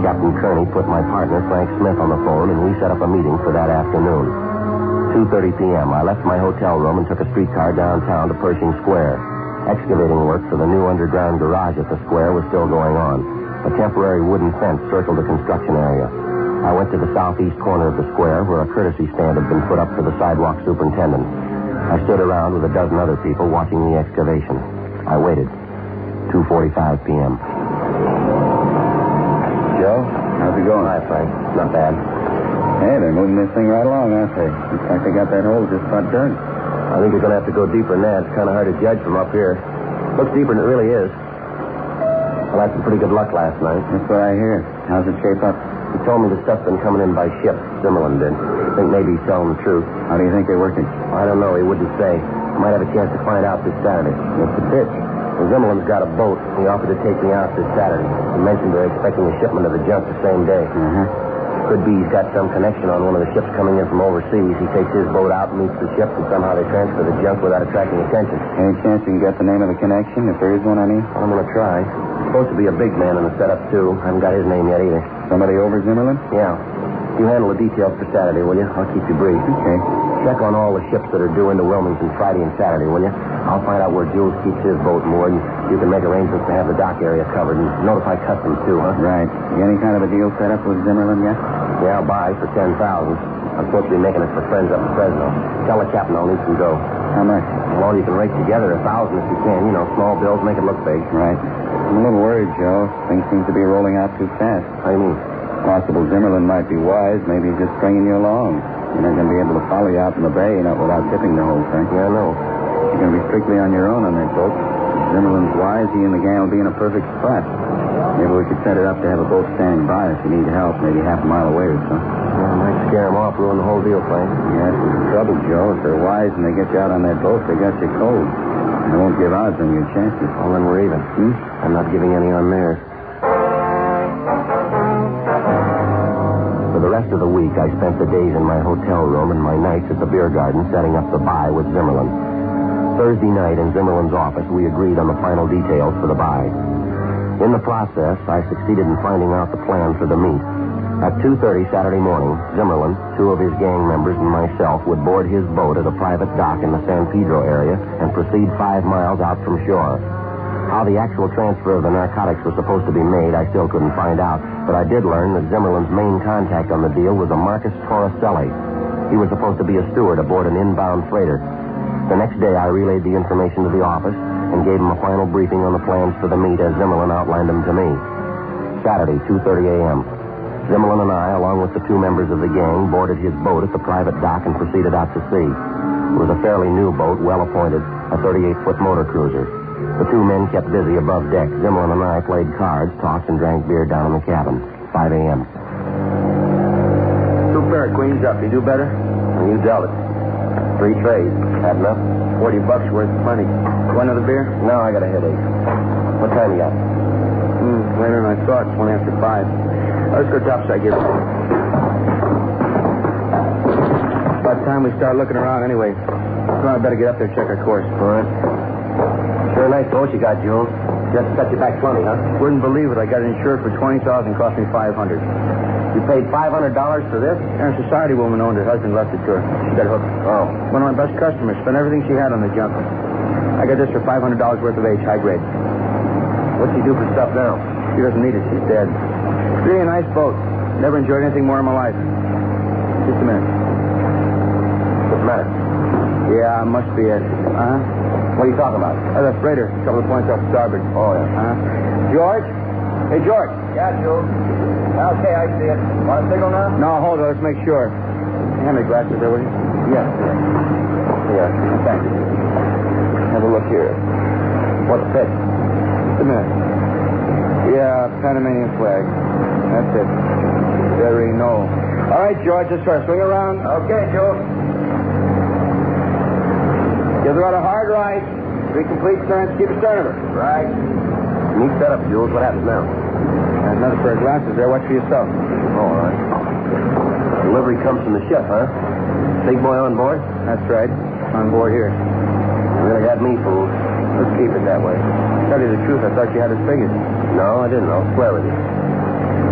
K: Captain Kearney put my partner, Frank Smith, on the phone, and we set up a meeting for that afternoon. 2:30 p.m., I left my hotel room and took a streetcar downtown to Pershing Square. Excavating work for the new underground garage at the square was still going on. A temporary wooden fence circled the construction area. I went to the southeast corner of the square where a courtesy stand had been put up for the sidewalk superintendent. I stood around with a dozen other people watching the excavation. I waited. 2:45 p.m.
B: Joe, how's it going?
K: Hi, Frank. Not bad.
B: Hey, they're moving this thing right along, aren't they? Looks like they got that hole just about dug.
K: I think you're going to have to go deeper than that. It's kind of hard to judge from up here. Looks deeper than it really is. Well, I had some pretty good luck last night.
B: That's what I hear. How's it shape up?
K: He told me the stuff's been coming in by ship. Zimmerman did. I think maybe he's telling the truth.
B: How do you think they're working?
K: I don't know. He wouldn't say. Might have a chance to find out this Saturday. What's the pitch? Well, Zimmerman's got a boat. He offered to take me out this Saturday. He mentioned they're expecting a shipment of the junk the same day. Could be he's got some connection on one of the ships coming in from overseas. He takes his boat out, meets the ship, and somehow they transfer the junk without attracting attention.
B: Any chance you can get the name of the connection, if there is one, I mean?
K: I'm going to try. There's supposed to be a big man in the setup, too. I haven't got his name yet, either.
B: Somebody over Zimmerman?
K: Yeah. You handle the details for Saturday, will you? I'll keep you brief.
B: Okay.
K: Check on all the ships that are due into Wilmington Friday and Saturday, will you? I'll find out where Jules keeps his boat moored, and you can make arrangements to have the dock area covered, and notify customs, too, huh?
B: Right. You got any kind of a deal set up with Zimmerman yet?
K: Yeah, I'll buy for $10,000. I'm supposed to be making it for friends up in Fresno. Tell the captain I'll need some dough.
B: How much?
K: Well, you can rake together 1,000 if you can. You know, small bills, make it look big.
B: Right. I'm a little worried, Joe. Things seem to be rolling out too fast.
K: How do you mean?
B: Possible Zimmerman might be wise. Maybe he's just stringing you along. You're not going to be able to follow you out in the bay, not without tipping the whole thing.
K: Yeah, I know.
B: You're going to be strictly on your own on that boat. If Zimmerman's wise, he and the gang will be in a perfect spot. Maybe we could set it up to have a boat standing by if you need help, maybe half a mile away or so.
K: Well, I might scare them off, ruin the whole deal, Frank.
B: Yeah, that's the trouble, Joe. If they're wise and they get you out on that boat, they got you cold. They won't give odds on your chances.
K: Well, then we're even. I'm not giving any on theirs. For the rest of the week, I spent the days in my hotel room and my nights at the beer garden setting up the buy with Zimmerman. Thursday night in Zimmerman's office, we agreed on the final details for the buy. In the process, I succeeded in finding out the plan for the meet. At 2:30 Saturday morning, Zimmerman, 2 of his gang members, and myself would board his boat at a private dock in the San Pedro area and proceed 5 miles out from shore. How the actual transfer of the narcotics was supposed to be made, I still couldn't find out, but I did learn that Zimmerman's main contact on the deal was a Marcus Torricelli. He was supposed to be a steward aboard an inbound freighter. The next day, I relayed the information to the office and gave him a final briefing on the plans for the meet as Zimmerman outlined them to me. Saturday, 2:30 a.m. Zimmerman and I, along with the 2 members of the gang, boarded his boat at the private dock and proceeded out to sea. It was a fairly new boat, well appointed, a 38-foot motor cruiser. The 2 men kept busy above deck. Zimmerman and I played cards, talked, and drank beer down in the cabin. 5 a.m.
A: 2 pair, queens up. You do better?
K: And you dealt it. 3 trays. Had enough?
A: $40 worth, plenty. Want another beer?
K: No, I got a headache. What time you got?
A: Later than I thought. It's 1 after 5. Let's go topside, give it. About time we start looking around anyway. Come on, I better get up there and check our course.
K: All right. Sure a nice boat you got, Jules. Just cut you back 20, huh?
A: Wouldn't believe it. I got it insured for $20,000, cost me $500.
K: You paid $500 for this?
A: And a society woman owned her husband, left it to her. She got hooked.
K: Oh.
A: One of my best customers. Spent everything she had on the junk. I got this for $500 worth of H, high grade.
K: What's she do for stuff now?
A: She doesn't need it. She's dead. Really a nice boat. Never enjoyed anything more in my life. Just a minute.
K: What's the matter?
A: Yeah, must be it.
K: What are you talking about?
A: The freighter. A couple of points off starboard.
K: Oh, yeah.
A: George? Hey, George.
K: Yeah, Jules. Okay, I see it. Want a signal now?
A: No, hold on. Let's make sure. Hand me glasses there, will you?
K: Yeah. Here.
A: Thanks.
K: Have a look here. What's the pitch?
A: Just a minute. Yeah, Panamanian flag. That's it. Very no. All right, George, let's try. Swing around.
K: Okay, Jules.
A: Give the rudder hard right. 3 complete turns. Keep astern of her.
K: Right. Neat setup, Jules. What happens now?
A: There's another pair of glasses there. Watch for yourself.
K: All right. Delivery comes from the ship, huh? Big boy on board?
A: That's right. On board here.
K: You really had me fooled.
A: Let's keep it that way. To tell you the truth, I thought you had us figured.
K: No, I didn't. I'll swear with you.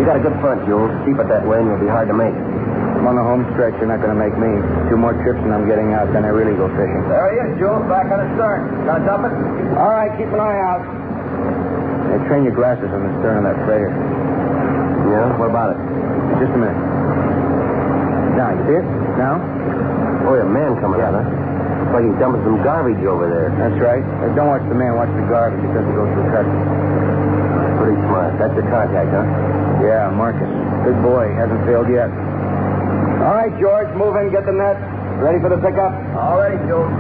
K: You got a good front, Jules. Keep it that way and you'll be hard to make.
A: I'm on the home stretch. You're not going to make me. 2 more trips and I'm getting out. Then I really go fishing.
K: There he is, Jules. Back on the stern. Gonna dump it?
A: All right, keep an eye out. Hey, train your glasses on the stern of that freighter.
K: Yeah? What about it?
A: Just a minute. Now, you see it? Now?
K: Oh, a man coming out, huh? It's like he's dumping some garbage over there.
A: That's right. Don't watch the man, watch the garbage. It doesn't go through customs.
K: Pretty smart. That's your contact, huh?
A: Yeah, Marcus. Good boy. Hasn't failed yet. All right, George, move in, get the net. Ready for the pickup?
K: All ready, Jules.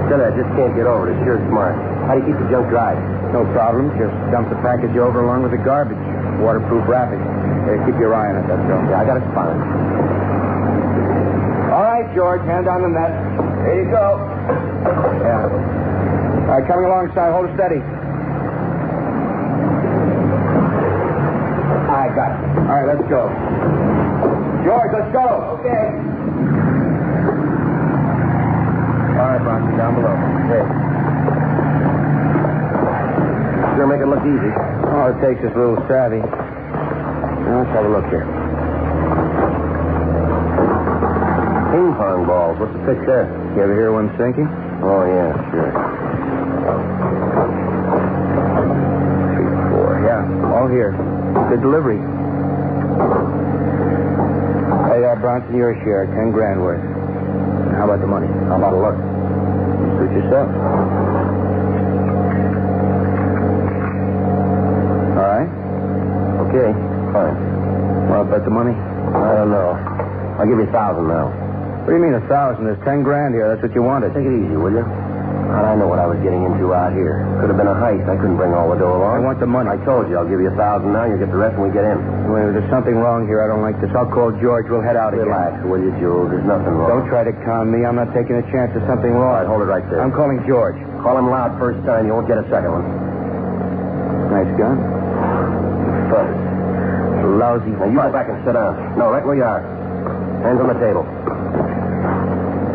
K: Still, I just can't get over it. It's sure smart. How do you keep the junk dry?
A: No problem. Just dump the package over along with the garbage. Waterproof wrapping. Keep your eye on it, that's all.
K: Yeah, I got it fine.
A: All right, George, hand down the net.
K: Here you go.
A: Yeah. All right, coming alongside. Hold it steady. I got it. All right, let's go. George, let's go.
K: Okay.
A: All right, Bronson, down below.
K: Okay. Sure make it look easy.
A: All it takes is a little savvy. Now, let's have a look here.
K: Ping pong balls. What's the pitch there?
A: You ever hear one sinking?
K: Oh, yeah, sure.
A: 3, 4. Yeah, all here. Good delivery. Hey, Bronson, your share, $10,000 worth. How about the money?
K: How about a look?
A: Suit yourself. All right?
K: Okay, fine.
A: Want to bet the money?
K: I don't know. I'll give you 1,000 now.
A: What do you mean 1,000? There's $10,000 here. That's what you wanted.
K: Take it easy, will you? How'd I know what I was getting into out here? Could have been a heist. I couldn't bring all the dough along.
A: I want the money.
K: I told you I'll give you 1,000 now. You get the rest when we get in.
A: Wait, there's something wrong here. I don't like this. I'll call George. We'll head out again.
K: Relax, will you, Jules? There's nothing wrong.
A: Don't try to calm me. I'm not taking a chance. There's something wrong.
K: All right, hold it right there.
A: I'm calling George.
K: Call him loud first time. You won't get a second one.
A: Nice gun.
K: Fuzz.
A: Lousy.
K: Now, you go back and sit down. No, right where you are. Hands on the table.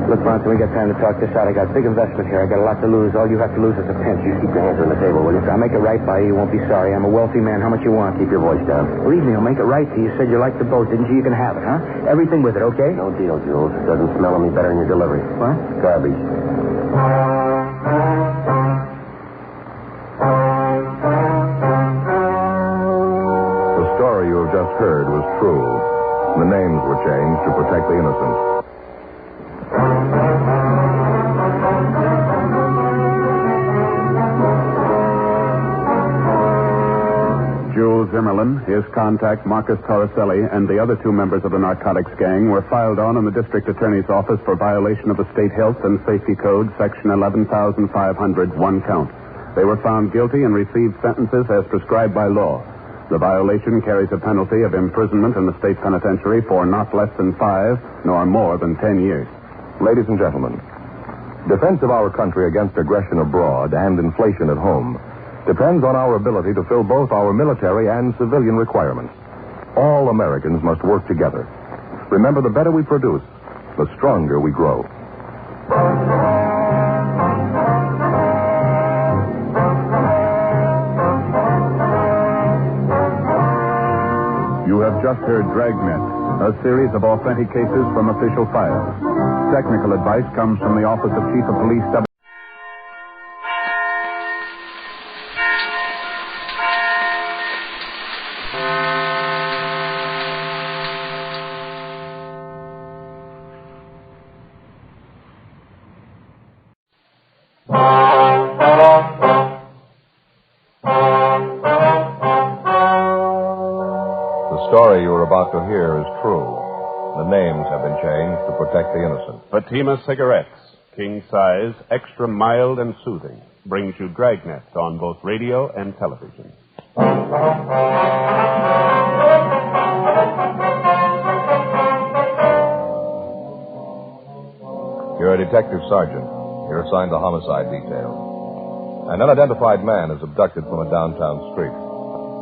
A: Look, Bronson, we got time to talk this out. I got a big investment here. I got a lot to lose. All you have to lose is a pinch.
K: You keep your hands on the table, will you?
A: I'll make it right by you. You won't be sorry. I'm a wealthy man. How much you want?
K: Keep your voice down.
A: Believe me, I'll make it right to you. You said you liked the boat, didn't you? You can have it, huh? Everything with it, okay?
K: No deal, Jules. It doesn't smell any better than your delivery.
A: What?
K: Garbage.
C: The story you have just heard was true. The names were changed to protect the innocent.
D: Jules Zimmerlin, his contact Marcus Torricelli, and the other 2 members of the narcotics gang were filed on in the district attorney's office for violation of the State Health and Safety Code, Section 11,500, 1 count. They were found guilty and received sentences as prescribed by law. The violation carries a penalty of imprisonment in the state penitentiary for not less than 5 nor more than 10 years.
X: Ladies and gentlemen, defense of our country against aggression abroad and inflation at home depends on our ability to fill both our military and civilian requirements. All Americans must work together. Remember, the better we produce, the stronger we grow.
D: You have just heard Dragnet, a series of authentic cases from official files. Technical advice comes from the Office of Chief of Police W.
C: The story you are about to hear is true. The names have been changed to protect the innocent.
I: Fatima Cigarettes, king size, extra mild and soothing, brings you Dragnet on both radio and television.
C: You're a detective sergeant. You're assigned to homicide detail. An unidentified man is abducted from a downtown street.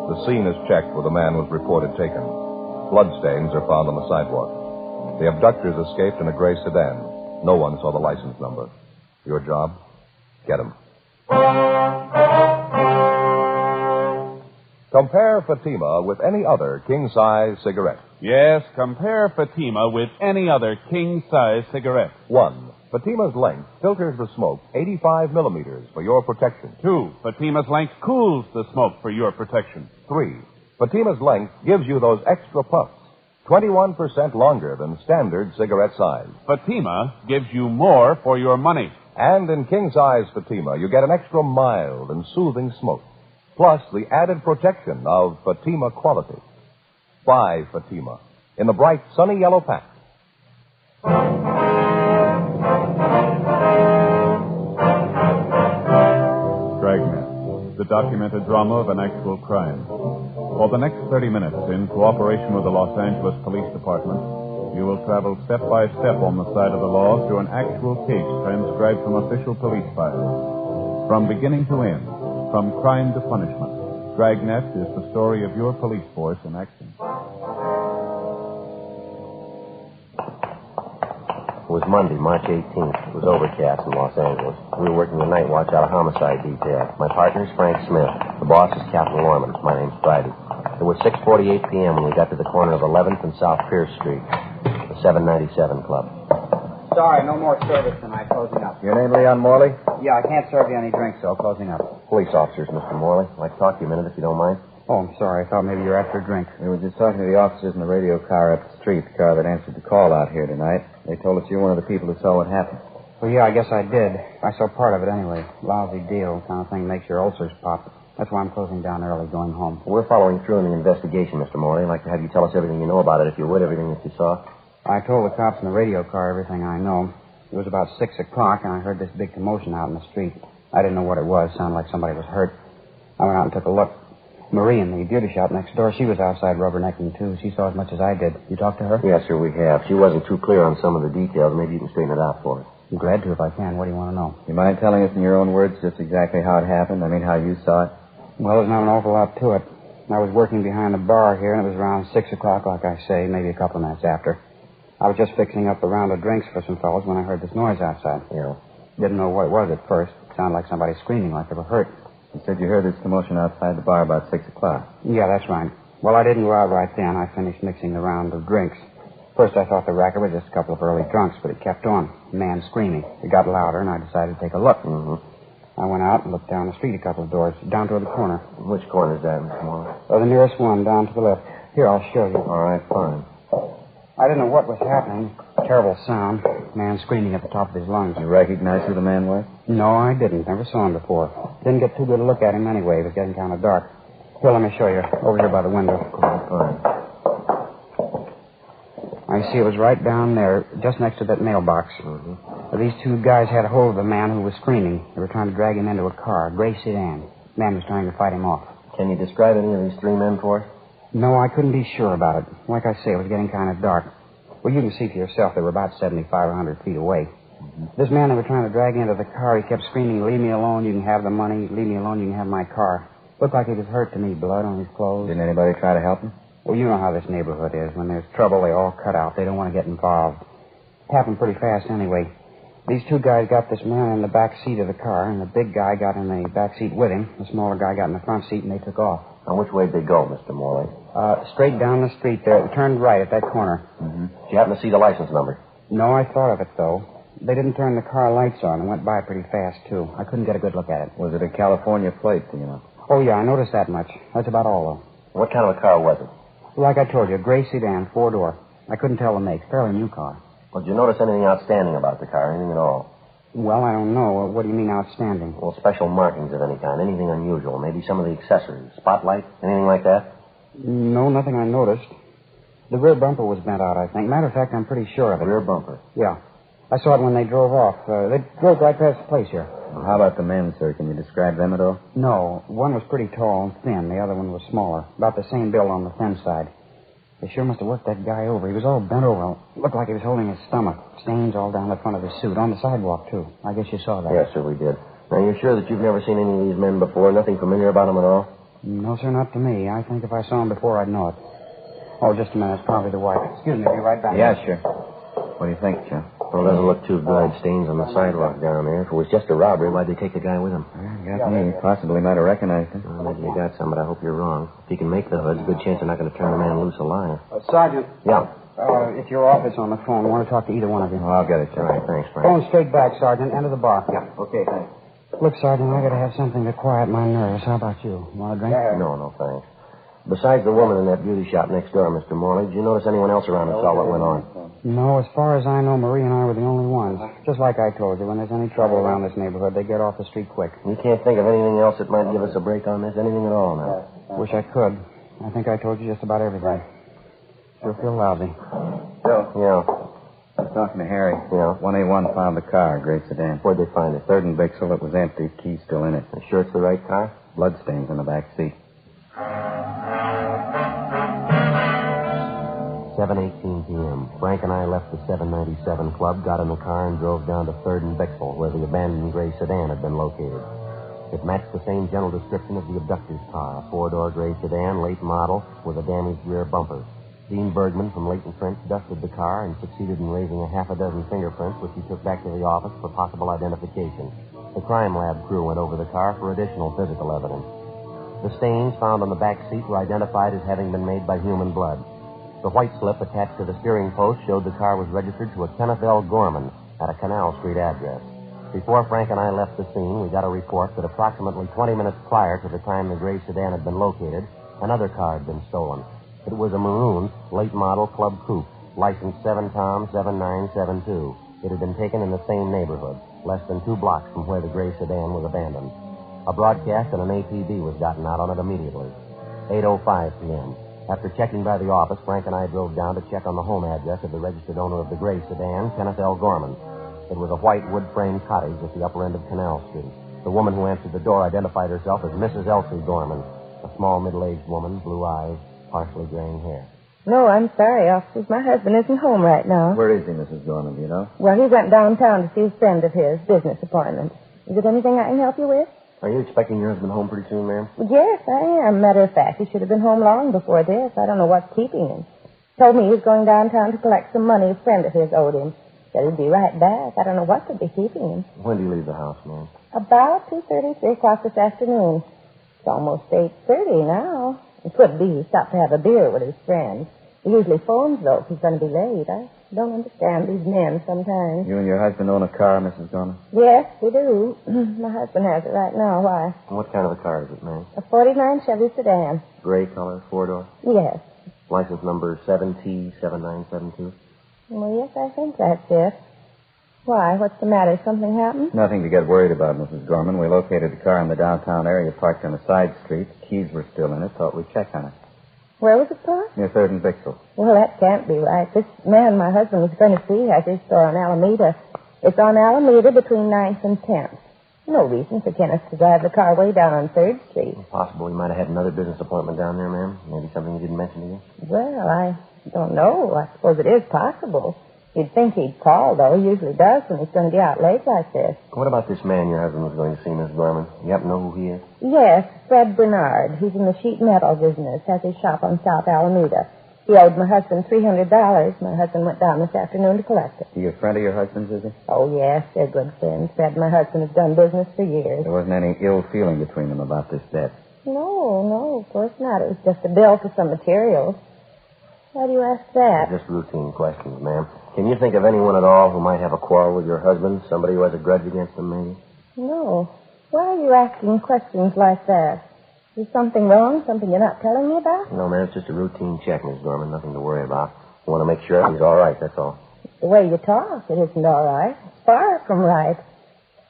C: The scene is checked where the man was reported taken. Bloodstains are found on the sidewalk. The abductors escaped in a gray sedan. No one saw the license number. Your job? Get him. Compare Fatima with any other king-size cigarette.
I: Yes, compare Fatima with any other king-size cigarette.
C: 1. Fatima's length filters the smoke 85 millimeters for your protection.
I: 2. Fatima's length cools the smoke for your protection.
C: 3. Fatima's length gives you those extra puffs, 21% longer than standard cigarette size.
I: Fatima gives you more for your money.
C: And in king-size Fatima, you get an extra mild and soothing smoke, plus the added protection of Fatima quality. Buy Fatima in the bright, sunny yellow pack.
F: Dragnet, the documented drama of an actual crime. For the next 30 minutes, in cooperation with the Los Angeles Police Department, you will travel step by step on the side of the law through an actual case transcribed from official police files. From beginning to end, from crime to punishment, Dragnet is the story of your police force in action.
K: It was Monday, March 18th. It was overcast in Los Angeles. We were working the night watch out of homicide detail. My partner is Frank Smith. The boss is Captain Lorman. My name's Friday. It was 6:48 p.m. when we got to the corner of 11th and South Pierce Street, the 797 Club.
E: Sorry, no more service tonight. Closing up.
K: Your name, Leon Morley?
E: Yeah, I can't serve you any drinks, so closing up.
K: Police officers, Mr. Morley. I'd like to talk to you a minute if you don't mind.
E: Oh, I'm sorry. I thought maybe you were after a drink.
J: We were just talking to the officers in the radio car up the street, the car that answered the call out here tonight. They told us you're one of the people who saw what happened.
E: Well, yeah, I guess I did. I saw part of it anyway. Lousy deal. Kind of thing makes your ulcers pop. That's why I'm closing down early, going home.
K: We're following through in the investigation, Mr. Morley. I'd like to have you tell us everything you know about it, if you would, everything that you saw.
E: I told the cops in the radio car everything I know. It was about 6 o'clock, and I heard this big commotion out in the street. I didn't know what it was. Sounded like somebody was hurt. I went out and took a look. Marie in the beauty shop next door, she was outside rubbernecking, too. She saw as much as I did. You talked to her?
K: Yes, sir, we have. She wasn't too clear on some of the details. Maybe you can straighten it out for us.
E: I'm glad to if I can. What do you want to know?
J: You mind telling us in your own words just exactly how it happened? I mean, how you saw it?
E: Well, there's not an awful lot to it. I was working behind the bar here, and it was around 6 o'clock, like I say, maybe a couple of minutes after. I was just fixing up a round of drinks for some fellows when I heard this noise outside.
K: Yeah.
E: Didn't know what it was at first. It sounded like somebody screaming like they were hurt.
J: You said you heard this commotion outside the bar about 6 o'clock.
E: Yeah, that's right. Well, I didn't go out right then. I finished mixing the round of drinks. First, I thought the racket was just a couple of early drunks, but it kept on. The man screaming. It got louder, and I decided to take a look.
K: Mm-hmm.
E: I went out and looked down the street a couple of doors, down toward the corner.
K: Which corner is that, Mr. Morley?
E: The nearest one, down to the left. Here, I'll show you.
K: All right, fine.
E: I didn't know what was happening. Terrible sound. Man screaming at the top of his lungs.
J: You recognize who the man was?
E: No, I didn't. Never saw him before. Didn't get too good a look at him anyway. It was getting kind of dark. Here, let me show you. Over here by the window.
K: Fine.
E: I see it was right down there, just next to that mailbox.
K: Mm-hmm.
E: These two guys had a hold of the man who was screaming. They were trying to drag him into a car, a gray sedan. The man was trying to fight him off.
K: Can you describe any of these three men for us?
E: No, I couldn't be sure about it. Like I say, it was getting kind of dark.
L: Well, you can see for yourself they were about 75 or 100 feet away. This man they were trying to drag into the car, he kept screaming, leave me alone, you can have the money. Leave me alone, you can have my car. Looked like he was hurt to me, blood on his clothes.
J: Didn't anybody try to help him?
L: Well, you know how this neighborhood is. When there's trouble, they all cut out. They don't want to get involved. It happened pretty fast anyway. These two guys got this man in the back seat of the car, and the big guy got in the back seat with him. The smaller guy got in the front seat, and they took off.
K: Now, which way did they go, Mr. Morley?
L: Straight down the street there. Turned right at that corner.
K: Mm-hmm. Did you happen to see the license number?
L: No, I thought of it, though. They didn't turn the car lights on and went by pretty fast, too. I couldn't get a good look at it.
J: Was it a California plate, do you know?
L: Oh, yeah, I noticed that much. That's about all, though.
K: What kind of a car was it?
L: Like I told you, a gray sedan, 4-door. I couldn't tell the make. Fairly new car.
K: Well, did you notice anything outstanding about the car? Anything at all?
L: Well, I don't know. What do you mean outstanding?
K: Well, special markings of any kind. Anything unusual. Maybe some of the accessories. Spotlight? Anything like that?
L: No, nothing I noticed. The rear bumper was bent out, I think. Matter of fact, I'm pretty sure of it.
K: Rear bumper?
L: Yeah. I saw it when they drove off. They drove right past the place here.
J: Well, how about the men, sir? Can you describe them at all?
L: No. One was pretty tall and thin. The other one was smaller. About the same build on the thin side. They sure must have worked that guy over. He was all bent over. Looked like he was holding his stomach. Stains all down the front of his suit. On the sidewalk, too. I guess you saw that.
K: Yes, sir, we did. Now, you're sure that you've never seen any of these men before? Nothing familiar about them at all?
L: No, sir, not to me. I think if I saw him before, I'd know it. Oh, just a minute. It's probably the wife. Excuse me, I'll be right back.
J: Yeah, sure. What do you think, Joe?
K: Well, it doesn't look too good. Stains on the sidewalk down there. If it was just a robbery, why'd they take the guy with them?
J: Got me. Possibly might have recognized him.
K: Well, maybe you got some, but I hope you're wrong. If he can make the hood, good chance they're not going to turn the man loose alive.
L: Sergeant.
K: Yeah.
L: It's your office on the phone. I want to talk to either one of you.
J: Oh, I'll get it, Joe.
K: All right, thanks, Frank.
L: Phone straight back, Sergeant. Enter the bar.
J: Yeah. Okay, thanks.
L: Look, Sergeant, I got to have something to quiet my nerves. How about you? Want a drink?
K: No, thanks. Besides the woman in that beauty shop next door, Mr. Morley, did you notice anyone else around and saw what went on?
L: No, as far as I know, Marie and I were the only ones. Just like I told you, when there's any trouble around this neighborhood, they get off the street quick.
K: You can't think of anything else that might give us a break on this? Anything at all now?
L: Wish I could. I think I told you just about everything. Sure feel lousy.
J: Joe?
K: Yeah.
J: I was talking to Harry.
K: Yeah?
J: 1A1 found the car, gray sedan.
K: Where'd they find it?
J: 3rd and Bixel. It was empty. Key's still in it.
K: You sure it's the right car?
J: Bloodstains in the back seat.
G: 7:18 p.m. Frank and I left the 797 Club, got in the car, and drove down to 3rd and Bixel, where the abandoned gray sedan had been located. It matched the same general description of the abductor's car, a 4-door gray sedan, late model, with a damaged rear bumper. Dean Bergman from Leighton French dusted the car and succeeded in raising a half a dozen fingerprints, which he took back to the office for possible identification. The crime lab crew went over the car for additional physical evidence. The stains found on the back seat were identified as having been made by human blood. The white slip attached to the steering post showed the car was registered to a Kenneth L. Gorman at a Canal Street address. Before Frank and I left the scene, we got a report that approximately 20 minutes prior to the time the gray sedan had been located, another car had been stolen. It was a maroon, late model Club Coupe, license 7-Tom 7972. It had been taken in the same neighborhood, less than 2 blocks from where the gray sedan was abandoned. A broadcast and an APB was gotten out on it immediately. 8:05 p.m. After checking by the office, Frank and I drove down to check on the home address of the registered owner of the gray sedan, Kenneth L. Gorman. It was a white wood-frame cottage at the upper end of Canal Street. The woman who answered the door identified herself as Mrs. Elsie Gorman, a small middle-aged woman, blue eyes, partially graying hair.
M: No, I'm sorry, officers. My husband isn't home right now.
J: Where is he, Mrs. Gorman, do you know?
M: Well, he went downtown to see a friend of his, business appointment. Is there anything I can help you with?
K: Are you expecting your husband home pretty soon, ma'am?
M: Well, yes, I am. Matter of fact, he should have been home long before this. I don't know what's keeping him. Told me he was going downtown to collect some money a friend of his owed him. Said he'd be right back. I don't know what could be keeping him.
K: When do you leave the house, ma'am?
M: About 2:30, 3 o'clock this afternoon. It's almost 8:30 now. It could be he stopped to have a beer with his friend. He usually phones, though, if he's going to be late. I don't understand these men sometimes.
J: You and your husband own a car, Mrs. Gorman?
M: Yes, we do. My husband has it right now. Why?
K: What kind of a car is it, ma'am?
M: A 49 Chevy sedan.
K: Gray color, 4-door?
M: Yes.
K: License number 7T7972?
M: Well, yes, I think that's it. Why? What's the matter? Something happened?
J: Nothing to get worried about, Mrs. Gorman. We located the car in the downtown area, parked on a side street. The keys were still in it. Thought we'd check on it.
M: Where was it parked?
J: Near 3rd and Bixel.
M: Well, that can't be right. This man my husband was going to see has his store on Alameda. It's on Alameda between 9th and 10th. No reason for Kenneth to drive the car way down on 3rd Street.
K: Possible he might have had another business appointment down there, ma'am. Maybe something he didn't mention to you.
M: Well, I don't know. I suppose it is possible. You'd think he'd call, though. He usually does when he's going to be out late like this.
K: What about this man your husband was going to see, Miss Gorman? You happen to know who he is?
M: Yes, Fred Bernard. He's in the sheet metal business. Has his shop on South Alameda. He owed my husband $300. My husband went down this afternoon to collect it.
J: He a friend of your husband's, is he?
M: Oh, yes, they're good friends. Fred and my husband have done business for years.
J: There wasn't any ill feeling between them about this debt.
M: No, of course not. It was just a bill for some materials. Why do you ask that?
K: Just routine questions, ma'am. Can you think of anyone at all who might have a quarrel with your husband? Somebody who has a grudge against him, maybe?
M: No. Why are you asking questions like that? Is something wrong? Something you're not telling me about?
K: No, ma'am, it's just a routine check, Miss Gorman. Nothing to worry about. I want to make sure everything's all right, that's all.
M: The way you talk, it isn't all right. It's far from right.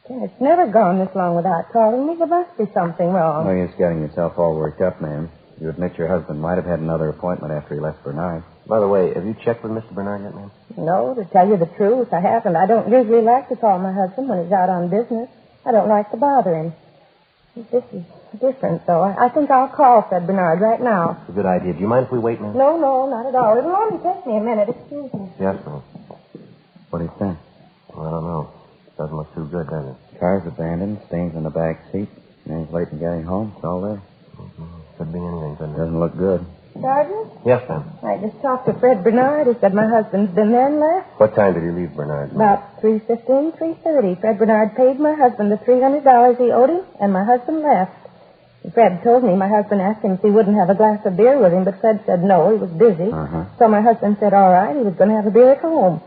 M: It's never gone this long without calling me. There must be something wrong.
J: Oh, you're just getting yourself all worked up, ma'am. You admit your husband might have had another appointment after he left Bernard.
K: By the way, have you checked with Mr. Bernard yet, ma'am?
M: No, to tell you the truth, I haven't. I don't usually like to call my husband when he's out on business. I don't like to bother him. This is different, though. I think I'll call Fred Bernard right now.
K: It's a good idea. Do you mind if we wait, ma'am?
M: No, not at all. It'll only take me a minute. Excuse me.
K: Yes, ma'am.
J: What do you think?
K: Well, I don't know. Doesn't look too good, does it?
J: Car's abandoned, stains in the back seat. Name's late in getting home. It's all there.
K: Could be anything, couldn't it?
J: Doesn't look good.
M: Sergeant?
K: Yes, ma'am.
M: I just talked to Fred Bernard. He said my husband's been there and left.
K: What time did he leave Bernard?
M: About 3:15, 3:30. Fred Bernard paid my husband the $300 he owed him, and my husband left. Fred told me my husband asked him if he wouldn't have a glass of beer with him, but Fred said no, he was busy. So my husband said all right, he was going to have a beer at home.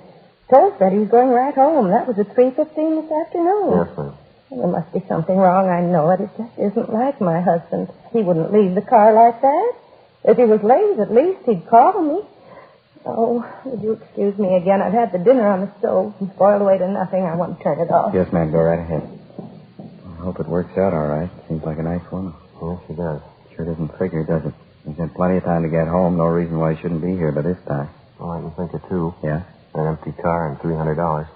M: Told Fred he was going right home. That was at 3:15 this afternoon.
K: Yes, ma'am.
M: There must be something wrong, I know it. It just isn't like my husband. He wouldn't leave the car like that. If he was late, at least he'd call me. Oh, would you excuse me again? I've had the dinner on the stove and boiled away to nothing. I want to turn it off.
J: Yes, ma'am. Go right ahead. I hope it works out all right. Seems like a nice woman.
K: Yes, she does.
J: Sure doesn't figure, does it? He's had plenty of time to get home. No reason why he shouldn't be here by this time.
K: Well, I can think of two.
J: Yeah?
K: An empty car and $300.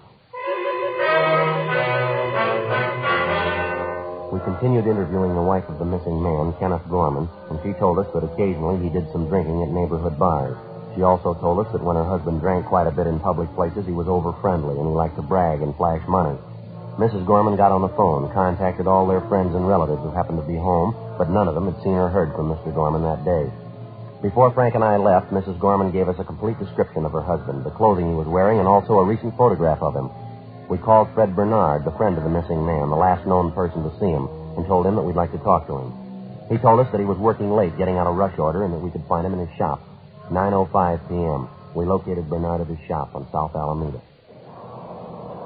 K: We continued interviewing the wife of the missing man, Kenneth Gorman, and she told us that occasionally he did some drinking at neighborhood bars. She also told us that when her husband drank quite a bit in public places, he was over-friendly and he liked to brag and flash money. Mrs. Gorman got on the phone, contacted all their friends and relatives who happened to be home, but none of them had seen or heard from Mr. Gorman that day. Before Frank and I left, Mrs. Gorman gave us a complete description of her husband, the clothing he was wearing, and also a recent photograph of him. We called Fred Bernard, the friend of the missing man, the last known person to see him, and told him that we'd like to talk to him. He told us that he was working late, getting out a rush order, and that we could find him in his shop. 9:05 p.m. We located Bernard at his shop on South Alameda.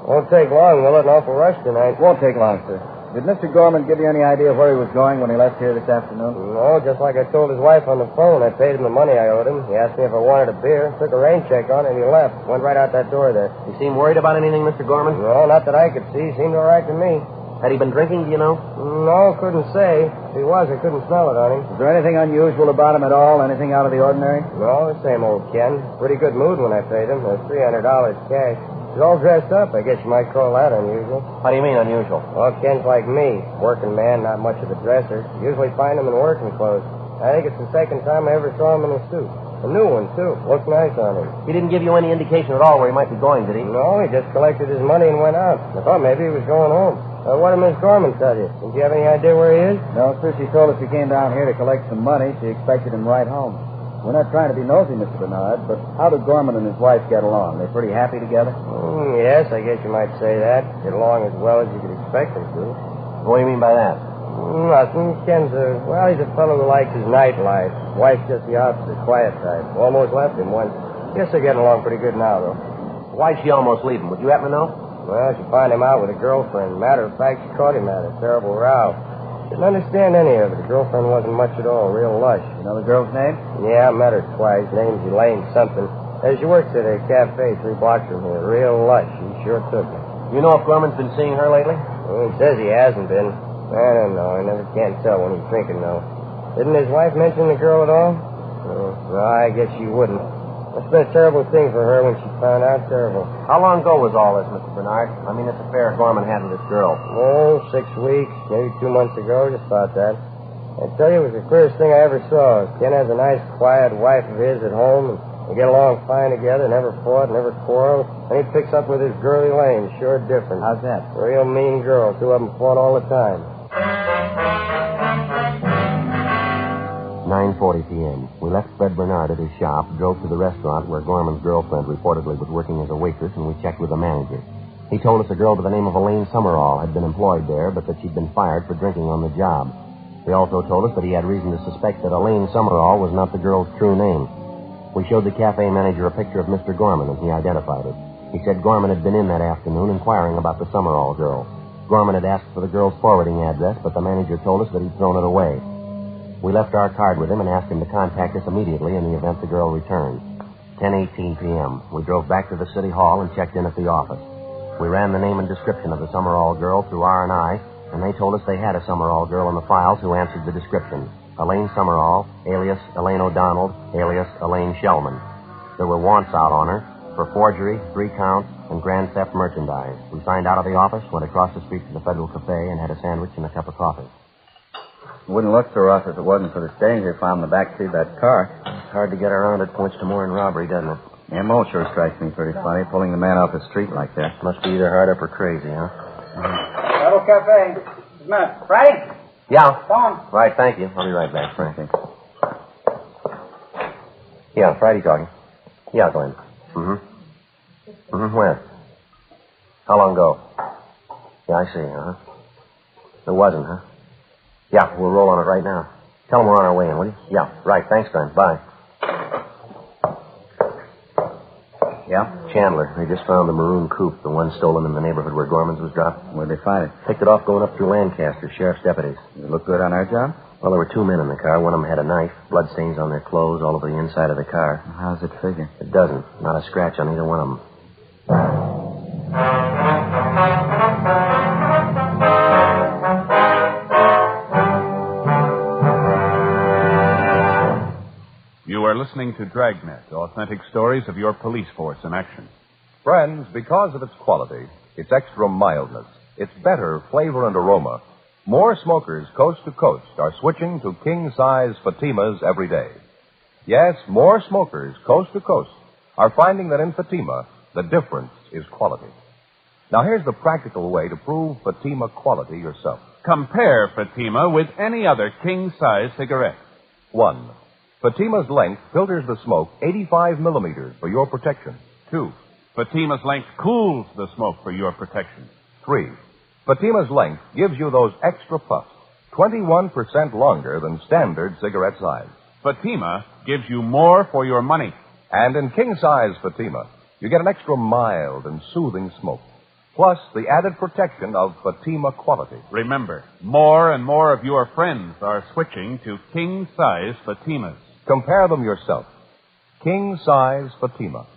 Q: Won't take long, will it? An awful rush tonight.
J: Won't take long, sir. Did Mr. Gorman give you any idea of where he was going when he left here this afternoon?
Q: No, just like I told his wife on the phone. I paid him the money I owed him. He asked me if I wanted a beer, took a rain check on it, and he left. Went right out that door there.
K: You seem worried about anything, Mr. Gorman?
Q: No, not that I could see. Seemed all right to me.
K: Had he been drinking, do you know?
Q: No, couldn't say. If he was, I couldn't smell it on him.
J: Was there anything unusual about him at all? Anything out of the ordinary?
Q: No, the same old Ken. Pretty good mood when I paid him. It was $300 cash. He's all dressed up. I guess you might call that unusual.
K: How do you mean, unusual?
Q: Well, Ken's like me. Working man, not much of a dresser. Usually find him in working clothes. I think it's the second time I ever saw him in a suit. A new one, too. Looked nice on him.
K: He didn't give you any indication at all where he might be going, did he?
Q: No, he just collected his money and went out. I thought maybe he was going home. What did Miss Gorman tell you? Did you have any idea where he is?
J: No, sir. She told us he came down here to collect some money. She expected him right home. We're not trying to be nosy, Mr. Bernard, but how do Gorman and his wife get along? They're pretty happy together?
Q: Yes, I guess you might say that. Get along as well as you could expect them to.
K: What do you mean by that?
Q: Nothing. Ken's he's a fellow who likes his nightlife. Wife's just the opposite, quiet type. Almost left him once. Guess they're getting along pretty good now, though.
K: Why'd she almost leave him? Would you happen to know?
Q: Well, she found him out with a girlfriend. Matter of fact, she caught him at a terrible row. Didn't understand any of it. The girlfriend wasn't much at all. Real lush.
J: You know the girl's name?
Q: Yeah, I met her twice. Name's Elaine something. She works at a cafe 3 blocks from here. Real lush. She sure took me.
K: You know if Gorman's been seeing her lately?
Q: Well, he says he hasn't been. I don't know. I never can tell when he's drinking, though. Didn't his wife mention the girl at all? No, I guess she wouldn't. It's been a terrible thing for her when she found out. Terrible.
K: How long ago was all this, Mr. Bernard? I mean, this affair Gorman had with this girl.
Q: Oh, 6 weeks, maybe 2 months ago, just about that. I tell you, it was the queerest thing I ever saw. Ken has a nice, quiet wife of his at home, and We get along fine together, never fought, never quarreled. Then he picks up with his girly Lane, sure different.
L: How's that?
Q: Real mean girl. Two of them fought all the time.
G: 9:40 p.m. We left Fred Bernard at his shop, drove to the restaurant where Gorman's girlfriend reportedly was working as a waitress, and we checked with the manager. He told us a girl by the name of Elaine Summerall had been employed there, but that she'd been fired for drinking on the job. He also told us that he had reason to suspect that Elaine Summerall was not the girl's true name. We showed the cafe manager a picture of Mr. Gorman, and he identified it. He said Gorman had been in that afternoon inquiring about the Summerall girl. Gorman had asked for the girl's forwarding address, but the manager told us that he'd thrown it away. We left our card with him and asked him to contact us immediately in the event the girl returned. 10:18 p.m. We drove back to the city hall and checked in at the office. We ran the name and description of the Summerall girl through R&I, and they told us they had a Summerall girl in the files who answered the description. Elaine Summerall, alias Elaine O'Donnell, alias Elaine Shellman. There were wants out on her for forgery, 3 counts, and grand theft merchandise. We signed out of the office, went across the street to the Federal Cafe, and had a sandwich and a cup of coffee.
E: It wouldn't look so rough if it wasn't for the stains they found in the back seat of that car.
G: It's hard to get around it. Points to more than robbery, doesn't it?
E: M.O. sure strikes me pretty funny, pulling the man off the street like that.
G: Must be either hard up or crazy, huh?
L: Federal Cafe. Just a minute. Friday?
G: Yeah.
L: Phone.
G: Right, thank you. I'll be right back, Frank. Yeah, Friday talking. Yeah, Glenn. Where? How long ago? Yeah, I see, huh? There wasn't, huh? Yeah, we'll roll on it right now. Tell them we're on our way in, will you? Yeah, right. Thanks, Glenn. Bye.
E: Yeah?
G: Chandler. They just found the maroon coupe, the one stolen in the neighborhood where Gorman's was dropped.
E: Where'd they find it?
G: Picked it off going up through Lancaster, sheriff's deputies.
E: Did it look good on our job?
G: Well, there were 2 men in the car. One of them had a knife, bloodstains on their clothes, all over the inside of the car.
E: How does it figure?
G: It doesn't. Not a scratch on either one of them.
F: You are listening to Dragnet, authentic stories of your police force in action.
C: Friends, because of its quality, its extra mildness, its better flavor and aroma, more smokers coast to coast are switching to king-size Fatimas every day. Yes, more smokers coast to coast are finding that in Fatima, the difference is quality. Now, here's the practical way to prove Fatima quality yourself.
F: Compare Fatima with any other king-size cigarette.
C: 1. Fatima's length filters the smoke 85 millimeters for your protection.
F: 2. Fatima's length cools the smoke for your protection.
C: 3. Fatima's length gives you those extra puffs, 21% longer than standard cigarette size.
F: Fatima gives you more for your money.
C: And in king-size Fatima, you get an extra mild and soothing smoke, plus the added protection of Fatima quality.
F: Remember, more and more of your friends are switching to king-size Fatimas.
C: Compare them yourself. King-size Fatima,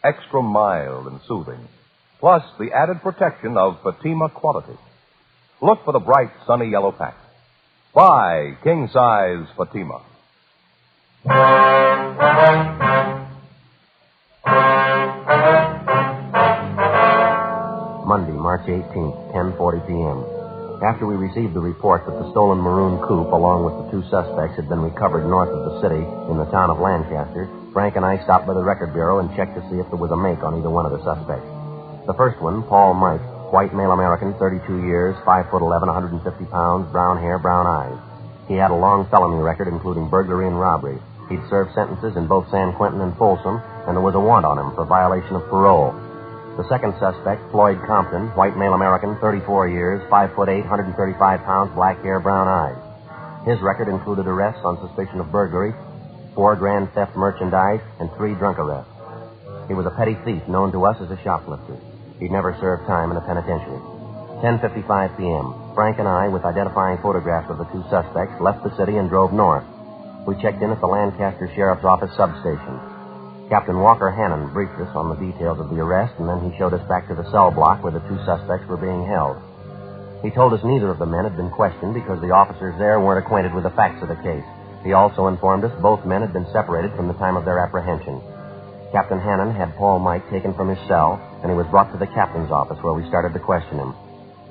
C: extra mild and soothing, plus the added protection of Fatima quality. Look for the bright, sunny yellow pack. Buy king-size Fatima.
G: Monday, March 18th, 10:40 p.m. After we received the report that the stolen maroon coupe, along with the 2 suspects, had been recovered north of the city in the town of Lancaster, Frank and I stopped by the record bureau and checked to see if there was a make on either one of the suspects. The first one, Paul Mike, white male American, 32 years, 5'11", 150 pounds, brown hair, brown eyes. He had a long felony record, including burglary and robbery. He'd served sentences in both San Quentin and Folsom, and there was a warrant on him for violation of parole. The second suspect, Floyd Compton, white male American, 34 years, 5'8", 135 pounds, black hair, brown eyes. His record included arrests on suspicion of burglary, 4 grand theft merchandise, and 3 drunk arrests. He was a petty thief known to us as a shoplifter. He'd never served time in a penitentiary. 10:55 p.m. Frank and I, with identifying photographs of the 2 suspects, left the city and drove north. We checked in at the Lancaster Sheriff's Office substation. Captain Walker Hannon briefed us on the details of the arrest, and then he showed us back to the cell block where the 2 suspects were being held. He told us neither of the men had been questioned because the officers there weren't acquainted with the facts of the case. He also informed us both men had been separated from the time of their apprehension. Captain Hannon had Paul Mike taken from his cell, and he was brought to the captain's office where we started to question him.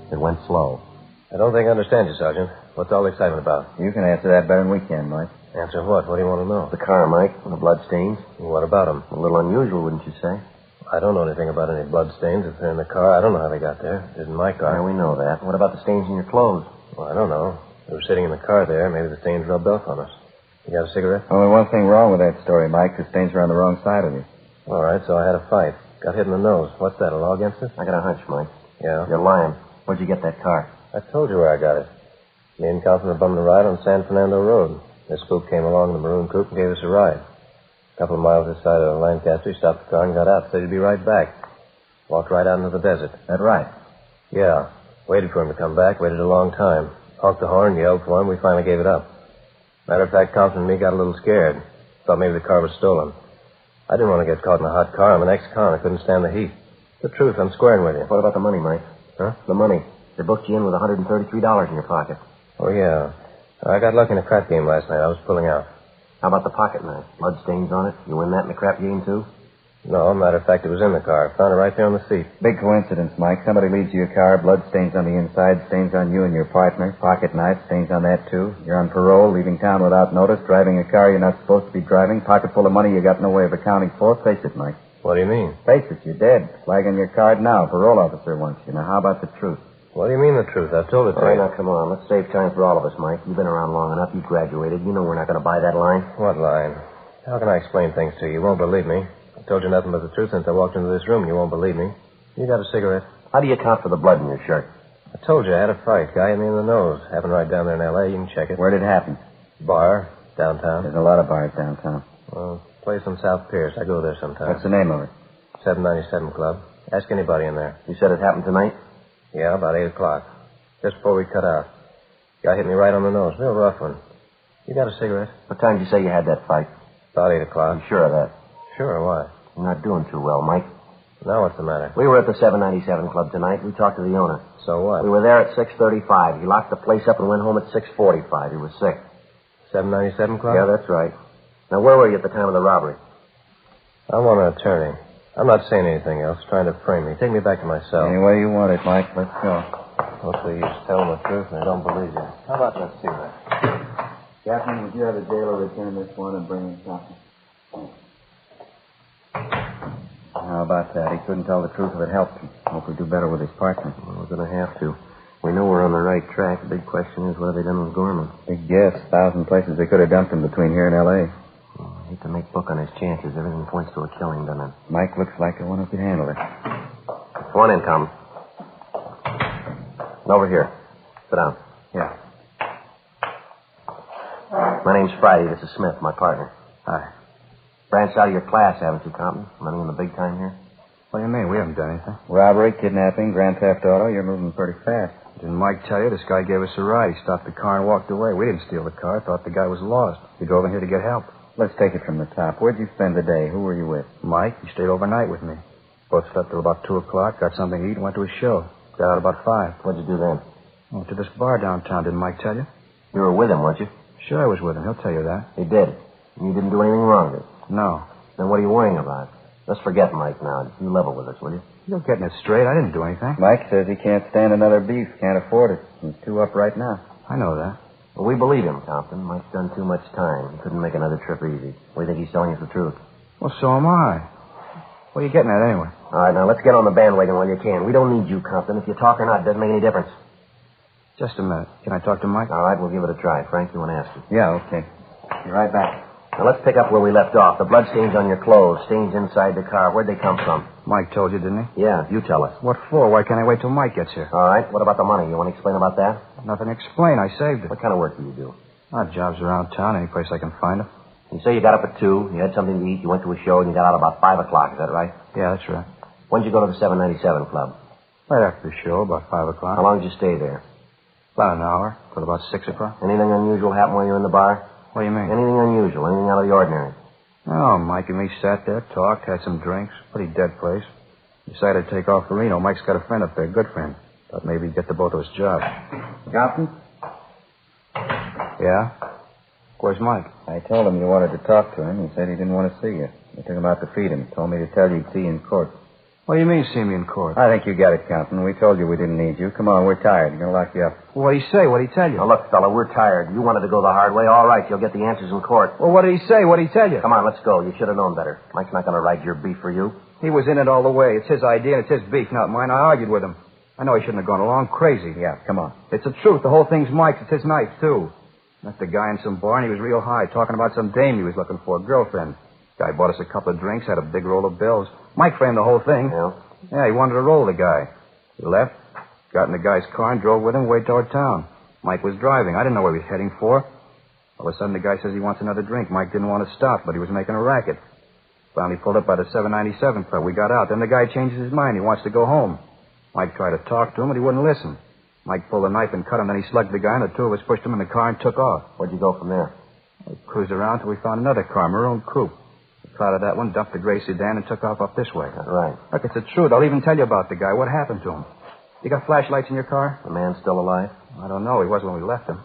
G: It went slow.
K: I don't think I understand you, Sergeant. What's all the excitement about?
E: You can answer that better than we can, Mike.
K: Answer what? What do you want to know?
G: The car, Mike, and the blood stains.
K: What about them?
G: A little unusual, wouldn't you say?
K: I don't know anything about any blood stains. If they're in the car, I don't know how they got there. It isn't my car.
G: Yeah, we know that. What about the stains in your clothes?
K: Well, I don't know. We were sitting in the car there. Maybe the stains rubbed off on us. You got a cigarette?
E: Only one thing wrong with that story, Mike. The stains were on the wrong side of you.
K: All right, so I had a fight. Got hit in the nose. What's that, a law against us?
G: I got a hunch, Mike.
K: Yeah?
G: You're lying. Where'd you get that car?
K: I told you where I got it. Me and Compton were bumming a ride on San Fernando Road. This spook came along in the maroon coupe and gave us a ride. A couple of miles this side of Lancaster, he stopped the car and got out. Said he'd be right back. Walked right out into the desert.
E: That right?
K: Yeah. Waited for him to come back. Waited a long time. Honked the horn, yelled for him. We finally gave it up. Matter of fact, Compton and me got a little scared. Thought maybe the car was stolen. I didn't want to get caught in a hot car. I'm an ex-con. I couldn't stand the heat. The truth, I'm squaring with you.
G: What about the money, Mike?
K: Huh?
G: The money. They booked you in with $133 in your pocket.
K: Oh, yeah. I got lucky in a crap game last night. I was pulling out.
G: How about the pocket knife? Blood stains on it? You win that in the crap game, too?
K: No, matter of fact, it was in the car. Found it right there on the seat.
E: Big coincidence, Mike. Somebody leaves you a car, blood stains on the inside, stains on you and your partner, pocket knife, stains on that, too. You're on parole, leaving town without notice, driving a car you're not supposed to be driving, pocket full of money you got no way of accounting for. Face it, Mike.
K: What do you mean?
E: Face it, you're dead. Flag on your card now. Parole officer wants you. Now, how about the truth?
K: What do you mean the truth? I've told it to
G: All right,
K: you.
G: now, come on. Let's save time for all of us, Mike. You've been around long enough. You graduated. You know we're not going to buy that line.
K: What line? How can I explain things to you? You won't believe me. I told you nothing but the truth since I walked into this room. You won't believe me. You got a cigarette?
G: How do you account for the blood in your shirt?
K: I told you I had a fight. Guy hit me in the nose. Happened right down there in L.A. You can check it.
E: Where did it happen?
K: Bar. Downtown.
E: There's a lot of bars downtown.
K: Well, place on South Pierce. I go there sometimes.
E: What's the name of it?
K: 797 Club. Ask anybody in there.
G: You said it happened tonight?
K: Yeah, about 8 o'clock. Just before we cut out. Guy hit me right on the nose. Real rough one. You got a cigarette?
G: What time did you say you had that fight?
K: About 8 o'clock.
G: You sure of that?
K: Sure, why?
G: You're not doing too well, Mike.
K: Now what's the matter?
G: We were at the 797 Club tonight. We talked to the owner.
K: So what?
G: We were there at 6:35. He locked the place up and went home at 6:45. He was sick.
K: 797 Club?
G: Yeah, that's right. Now, where were you at the time of the robbery?
K: I want an attorney. I'm not saying anything else, trying to frame me. Take me back to my cell.
E: Any way you want it, Mike. Let's go.
K: What's the use? Tell them the truth and they don't believe you. How about that cigarette?
E: Captain, would you have the jailer return this one and bring in copy? How about that? He couldn't tell the truth if it helped him. Hope we do better with his partner.
G: Well, we're going to have to. We know we're on the right track. The big question is, what have they done with Gorman?
E: Big guess. 1,000 places they could have dumped him between here and L.A.
G: Oh, I hate to make book on his chances. Everything points to a killing, doesn't it?
E: Mike looks like the one who could handle it.
G: Come on in, Tom. Over here. Sit down.
E: Yeah.
G: My name's Friday. This is Smith, my partner.
E: Hi.
G: Branched out of your class, haven't you, Compton? Running in the big time here?
V: What do you mean? We haven't done anything.
E: Robbery, kidnapping, grand theft auto. You're moving pretty fast.
V: Didn't Mike tell you? This guy gave us a ride. He stopped the car and walked away. We didn't steal the car. Thought the guy was lost. We drove in here to get help.
E: Let's take it from the top. Where'd you spend the day? Who were you with?
V: Mike, he stayed overnight with me. Both slept till about 2 o'clock, got something to eat, and went to his show. Got out about 5.
G: What'd you do then?
V: Went to this bar downtown. Didn't Mike tell you?
G: You were with him, weren't you?
V: Sure, I was with him. He'll tell you that.
G: He did. And you didn't do anything wrong, did you?
V: No.
G: Then what are you worrying about? Let's forget Mike now. You level with us, will you?
V: You're getting it straight. I didn't do anything.
E: Mike says he can't stand another beef. Can't afford it. He's too up right now.
V: I know that.
G: Well, we believe him, Compton. Mike's done too much time. He couldn't make another trip easy. We think he's telling us the truth.
V: Well, so am I. What are you getting at anyway?
G: All right, now let's get on the bandwagon while you can. We don't need you, Compton. If you talk or not, it doesn't make any difference.
V: Just a minute. Can I talk to Mike?
G: All right, we'll give it a try. Frank, you want to ask him?
E: Yeah, okay.
G: Be right back. Now, let's pick up where we left off. The blood stains on your clothes, stains inside the car. Where'd they come from?
V: Mike told you, didn't he?
G: Yeah, you tell us.
V: What for? Why can't I wait till Mike gets here?
G: All right, what about the money? You want to explain about that?
V: Nothing to explain. I saved it.
G: What kind of work do you do?
V: Odd jobs around town, any place I can find them.
G: You say you got up at 2, you had something to eat, you went to a show, and you got out about 5 o'clock. Is that right?
V: Yeah, that's right.
G: When'd you go to the 797 Club?
V: Right after the show, about 5 o'clock.
G: How long did you stay there?
V: About an hour, till about 6 o'clock.
G: Anything unusual happen while you were in the bar?
V: What do you mean?
G: Anything unusual, anything out of the ordinary?
V: Oh, Mike and me sat there, talked, had some drinks. Pretty dead place. Decided to take off for Reno. Mike's got a friend up there, good friend. Thought maybe he'd get the both of us jobs.
E: Compton?
V: Yeah? Where's Mike?
E: I told him you wanted to talk to him. He said he didn't want to see you. You took him out to feed him. Told me to tell you he'd see you in court.
J: What do you mean, see me in court?
E: I think you got it, Captain. We told you we didn't need you. Come on, we're tired. We're going to lock you up.
J: What'd he say? What'd he tell you?
K: Now, look, fella, we're tired. You wanted to go the hard way. All right, you'll get the answers in court.
J: Well, what did he say? What'd he tell you?
K: Come on, let's go. You should have known better. Mike's not going to ride your beef for you.
J: He was in it all the way. It's his idea and it's his beef, not mine. I argued with him. I know he shouldn't have gone along crazy.
E: Yeah, come on.
J: It's the truth. The whole thing's Mike's. It's his knife, too. Met the guy in some bar, and he was real high, talking about some dame he was looking for, a girlfriend. Guy bought us a couple of drinks, had a big roll of bills. Mike framed the whole thing.
K: Yeah?
J: Yeah, he wanted to roll the guy. He left, got in the guy's car, and drove with him way toward town. Mike was driving. I didn't know where he was heading for. All of a sudden, the guy says he wants another drink. Mike didn't want to stop, but he was making a racket. Finally pulled up by the 797 club. We got out. Then the guy changes his mind. He wants to go home. Mike tried to talk to him, but he wouldn't listen. Mike pulled a knife and cut him. Then he slugged the guy, and the two of us pushed him in the car and took off.
K: Where'd you go from there?
J: We cruised around till we found another car, maroon coupe. We clouded that one, dumped the gray sedan, and took off up this way.
K: Right.
J: Look, it's the truth. I'll even tell you about the guy. What happened to him? You got flashlights in your car?
K: The man's still alive?
J: I don't know. He was when we left him.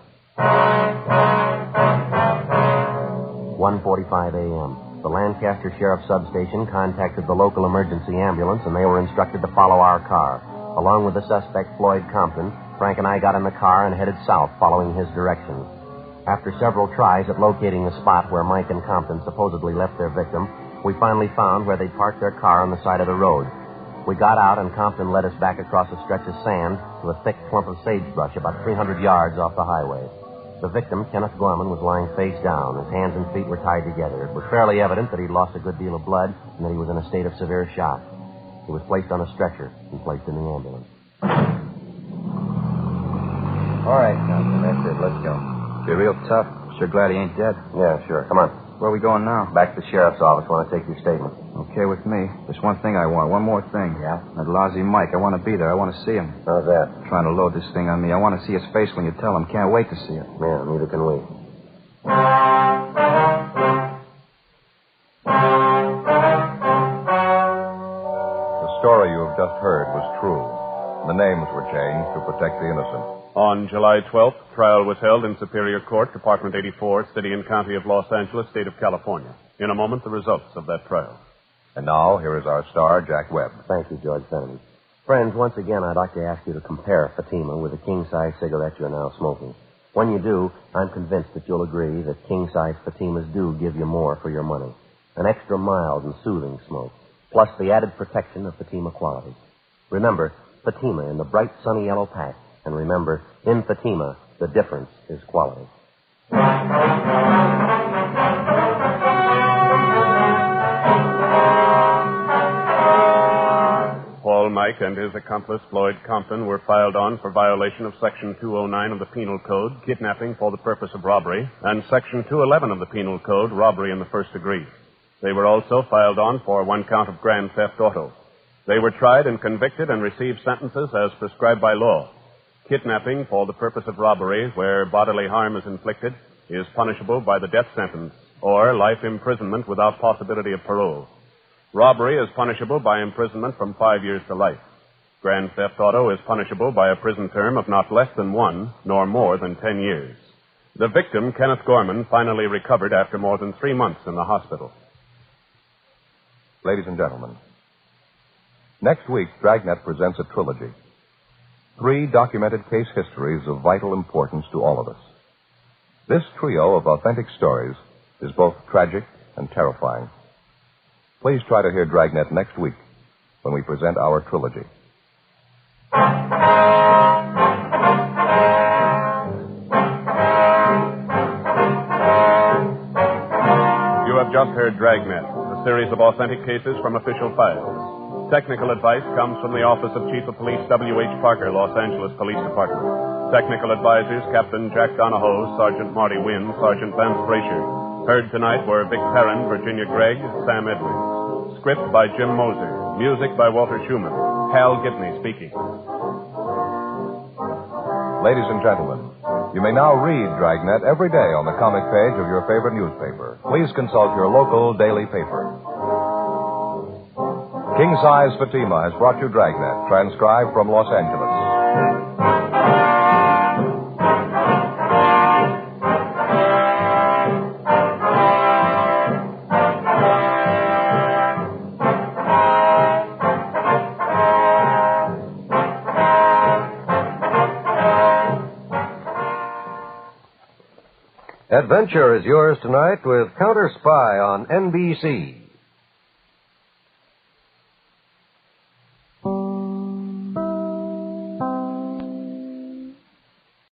K: 1:45 a.m. The Lancaster Sheriff Substation contacted the local emergency ambulance, and they were instructed to follow our car. Along with the suspect, Floyd Compton, Frank and I got in the car and headed south, following his directions. After several tries at locating the spot where Mike and Compton supposedly left their victim, we finally found where they'd parked their car on the side of the road. We got out, and Compton led us back across a stretch of sand to a thick clump of sagebrush about 300 yards off the highway. The victim, Kenneth Gorman, was lying face down. His hands and feet were tied together. It was fairly evident that he'd lost a good deal of blood and that he was in a state of severe shock. He was placed on a stretcher and placed in the ambulance.
E: All right, Compton, that's it. Let's go.
J: Be real tough. Sure glad he ain't dead.
K: Yeah, sure. Come on.
J: Where are we going now?
K: Back to the sheriff's office. Want to take your statement.
J: Okay with me. There's one thing I want. One more thing.
K: Yeah?
J: That lousy Mike. I want to be there. I want to see him.
K: How's that?
J: Trying to load this thing on me. I want to see his face when you tell him. Can't wait to see it.
K: Yeah, neither can we.
C: The story you have just heard was true. The names were changed to protect the innocent.
I: On July 12th, trial was held in Superior Court, Department 84, City and County of Los Angeles, State of California. In a moment, the results of that trial.
C: And now, here is our star, Jack Webb.
K: Thank you, George Fenneman. Friends, once again, I'd like to ask you to compare Fatima with the king-size cigarette you're now smoking. When you do, I'm convinced that you'll agree that king-size Fatimas do give you more for your money. An extra mild and soothing smoke, plus the added protection of Fatima quality. Remember, Fatima in the bright sunny yellow pack. And remember, in Fatima, the difference is quality.
I: Paul Mike and his accomplice, Floyd Compton, were filed on for violation of Section 209 of the Penal Code, kidnapping for the purpose of robbery, and Section 211 of the Penal Code, robbery in the first degree. They were also filed on for one count of grand theft auto. They were tried and convicted and received sentences as prescribed by law. Kidnapping for the purpose of robbery, where bodily harm is inflicted, is punishable by the death sentence or life imprisonment without possibility of parole. Robbery is punishable by imprisonment from 5 years to life. Grand theft auto is punishable by a prison term of not less than 1 nor more than 10 years. The victim, Kenneth Gorman, finally recovered after more than 3 months in the hospital.
C: Ladies and gentlemen, next week, Dragnet presents a trilogy. 3 documented case histories of vital importance to all of us. This trio of authentic stories is both tragic and terrifying. Please try to hear Dragnet next week when we present our trilogy.
I: You have just heard Dragnet, a series of authentic cases from official files. Technical advice comes from the Office of Chief of Police W.H. Parker, Los Angeles Police Department. Technical advisors Captain Jack Donahoe, Sergeant Marty Wynn, Sergeant Vance Frazier. Heard tonight were Vic Perrin, Virginia Gregg, Sam Edwards. Script by Jim Moser. Music by Walter Schumann. Hal Gibney speaking.
C: Ladies and gentlemen, you may now read Dragnet every day on the comic page of your favorite newspaper. Please consult your local daily paper. King Size Fatima has brought you Dragnet, transcribed from Los Angeles.
N: Adventure is yours tonight with Counter Spy on NBC.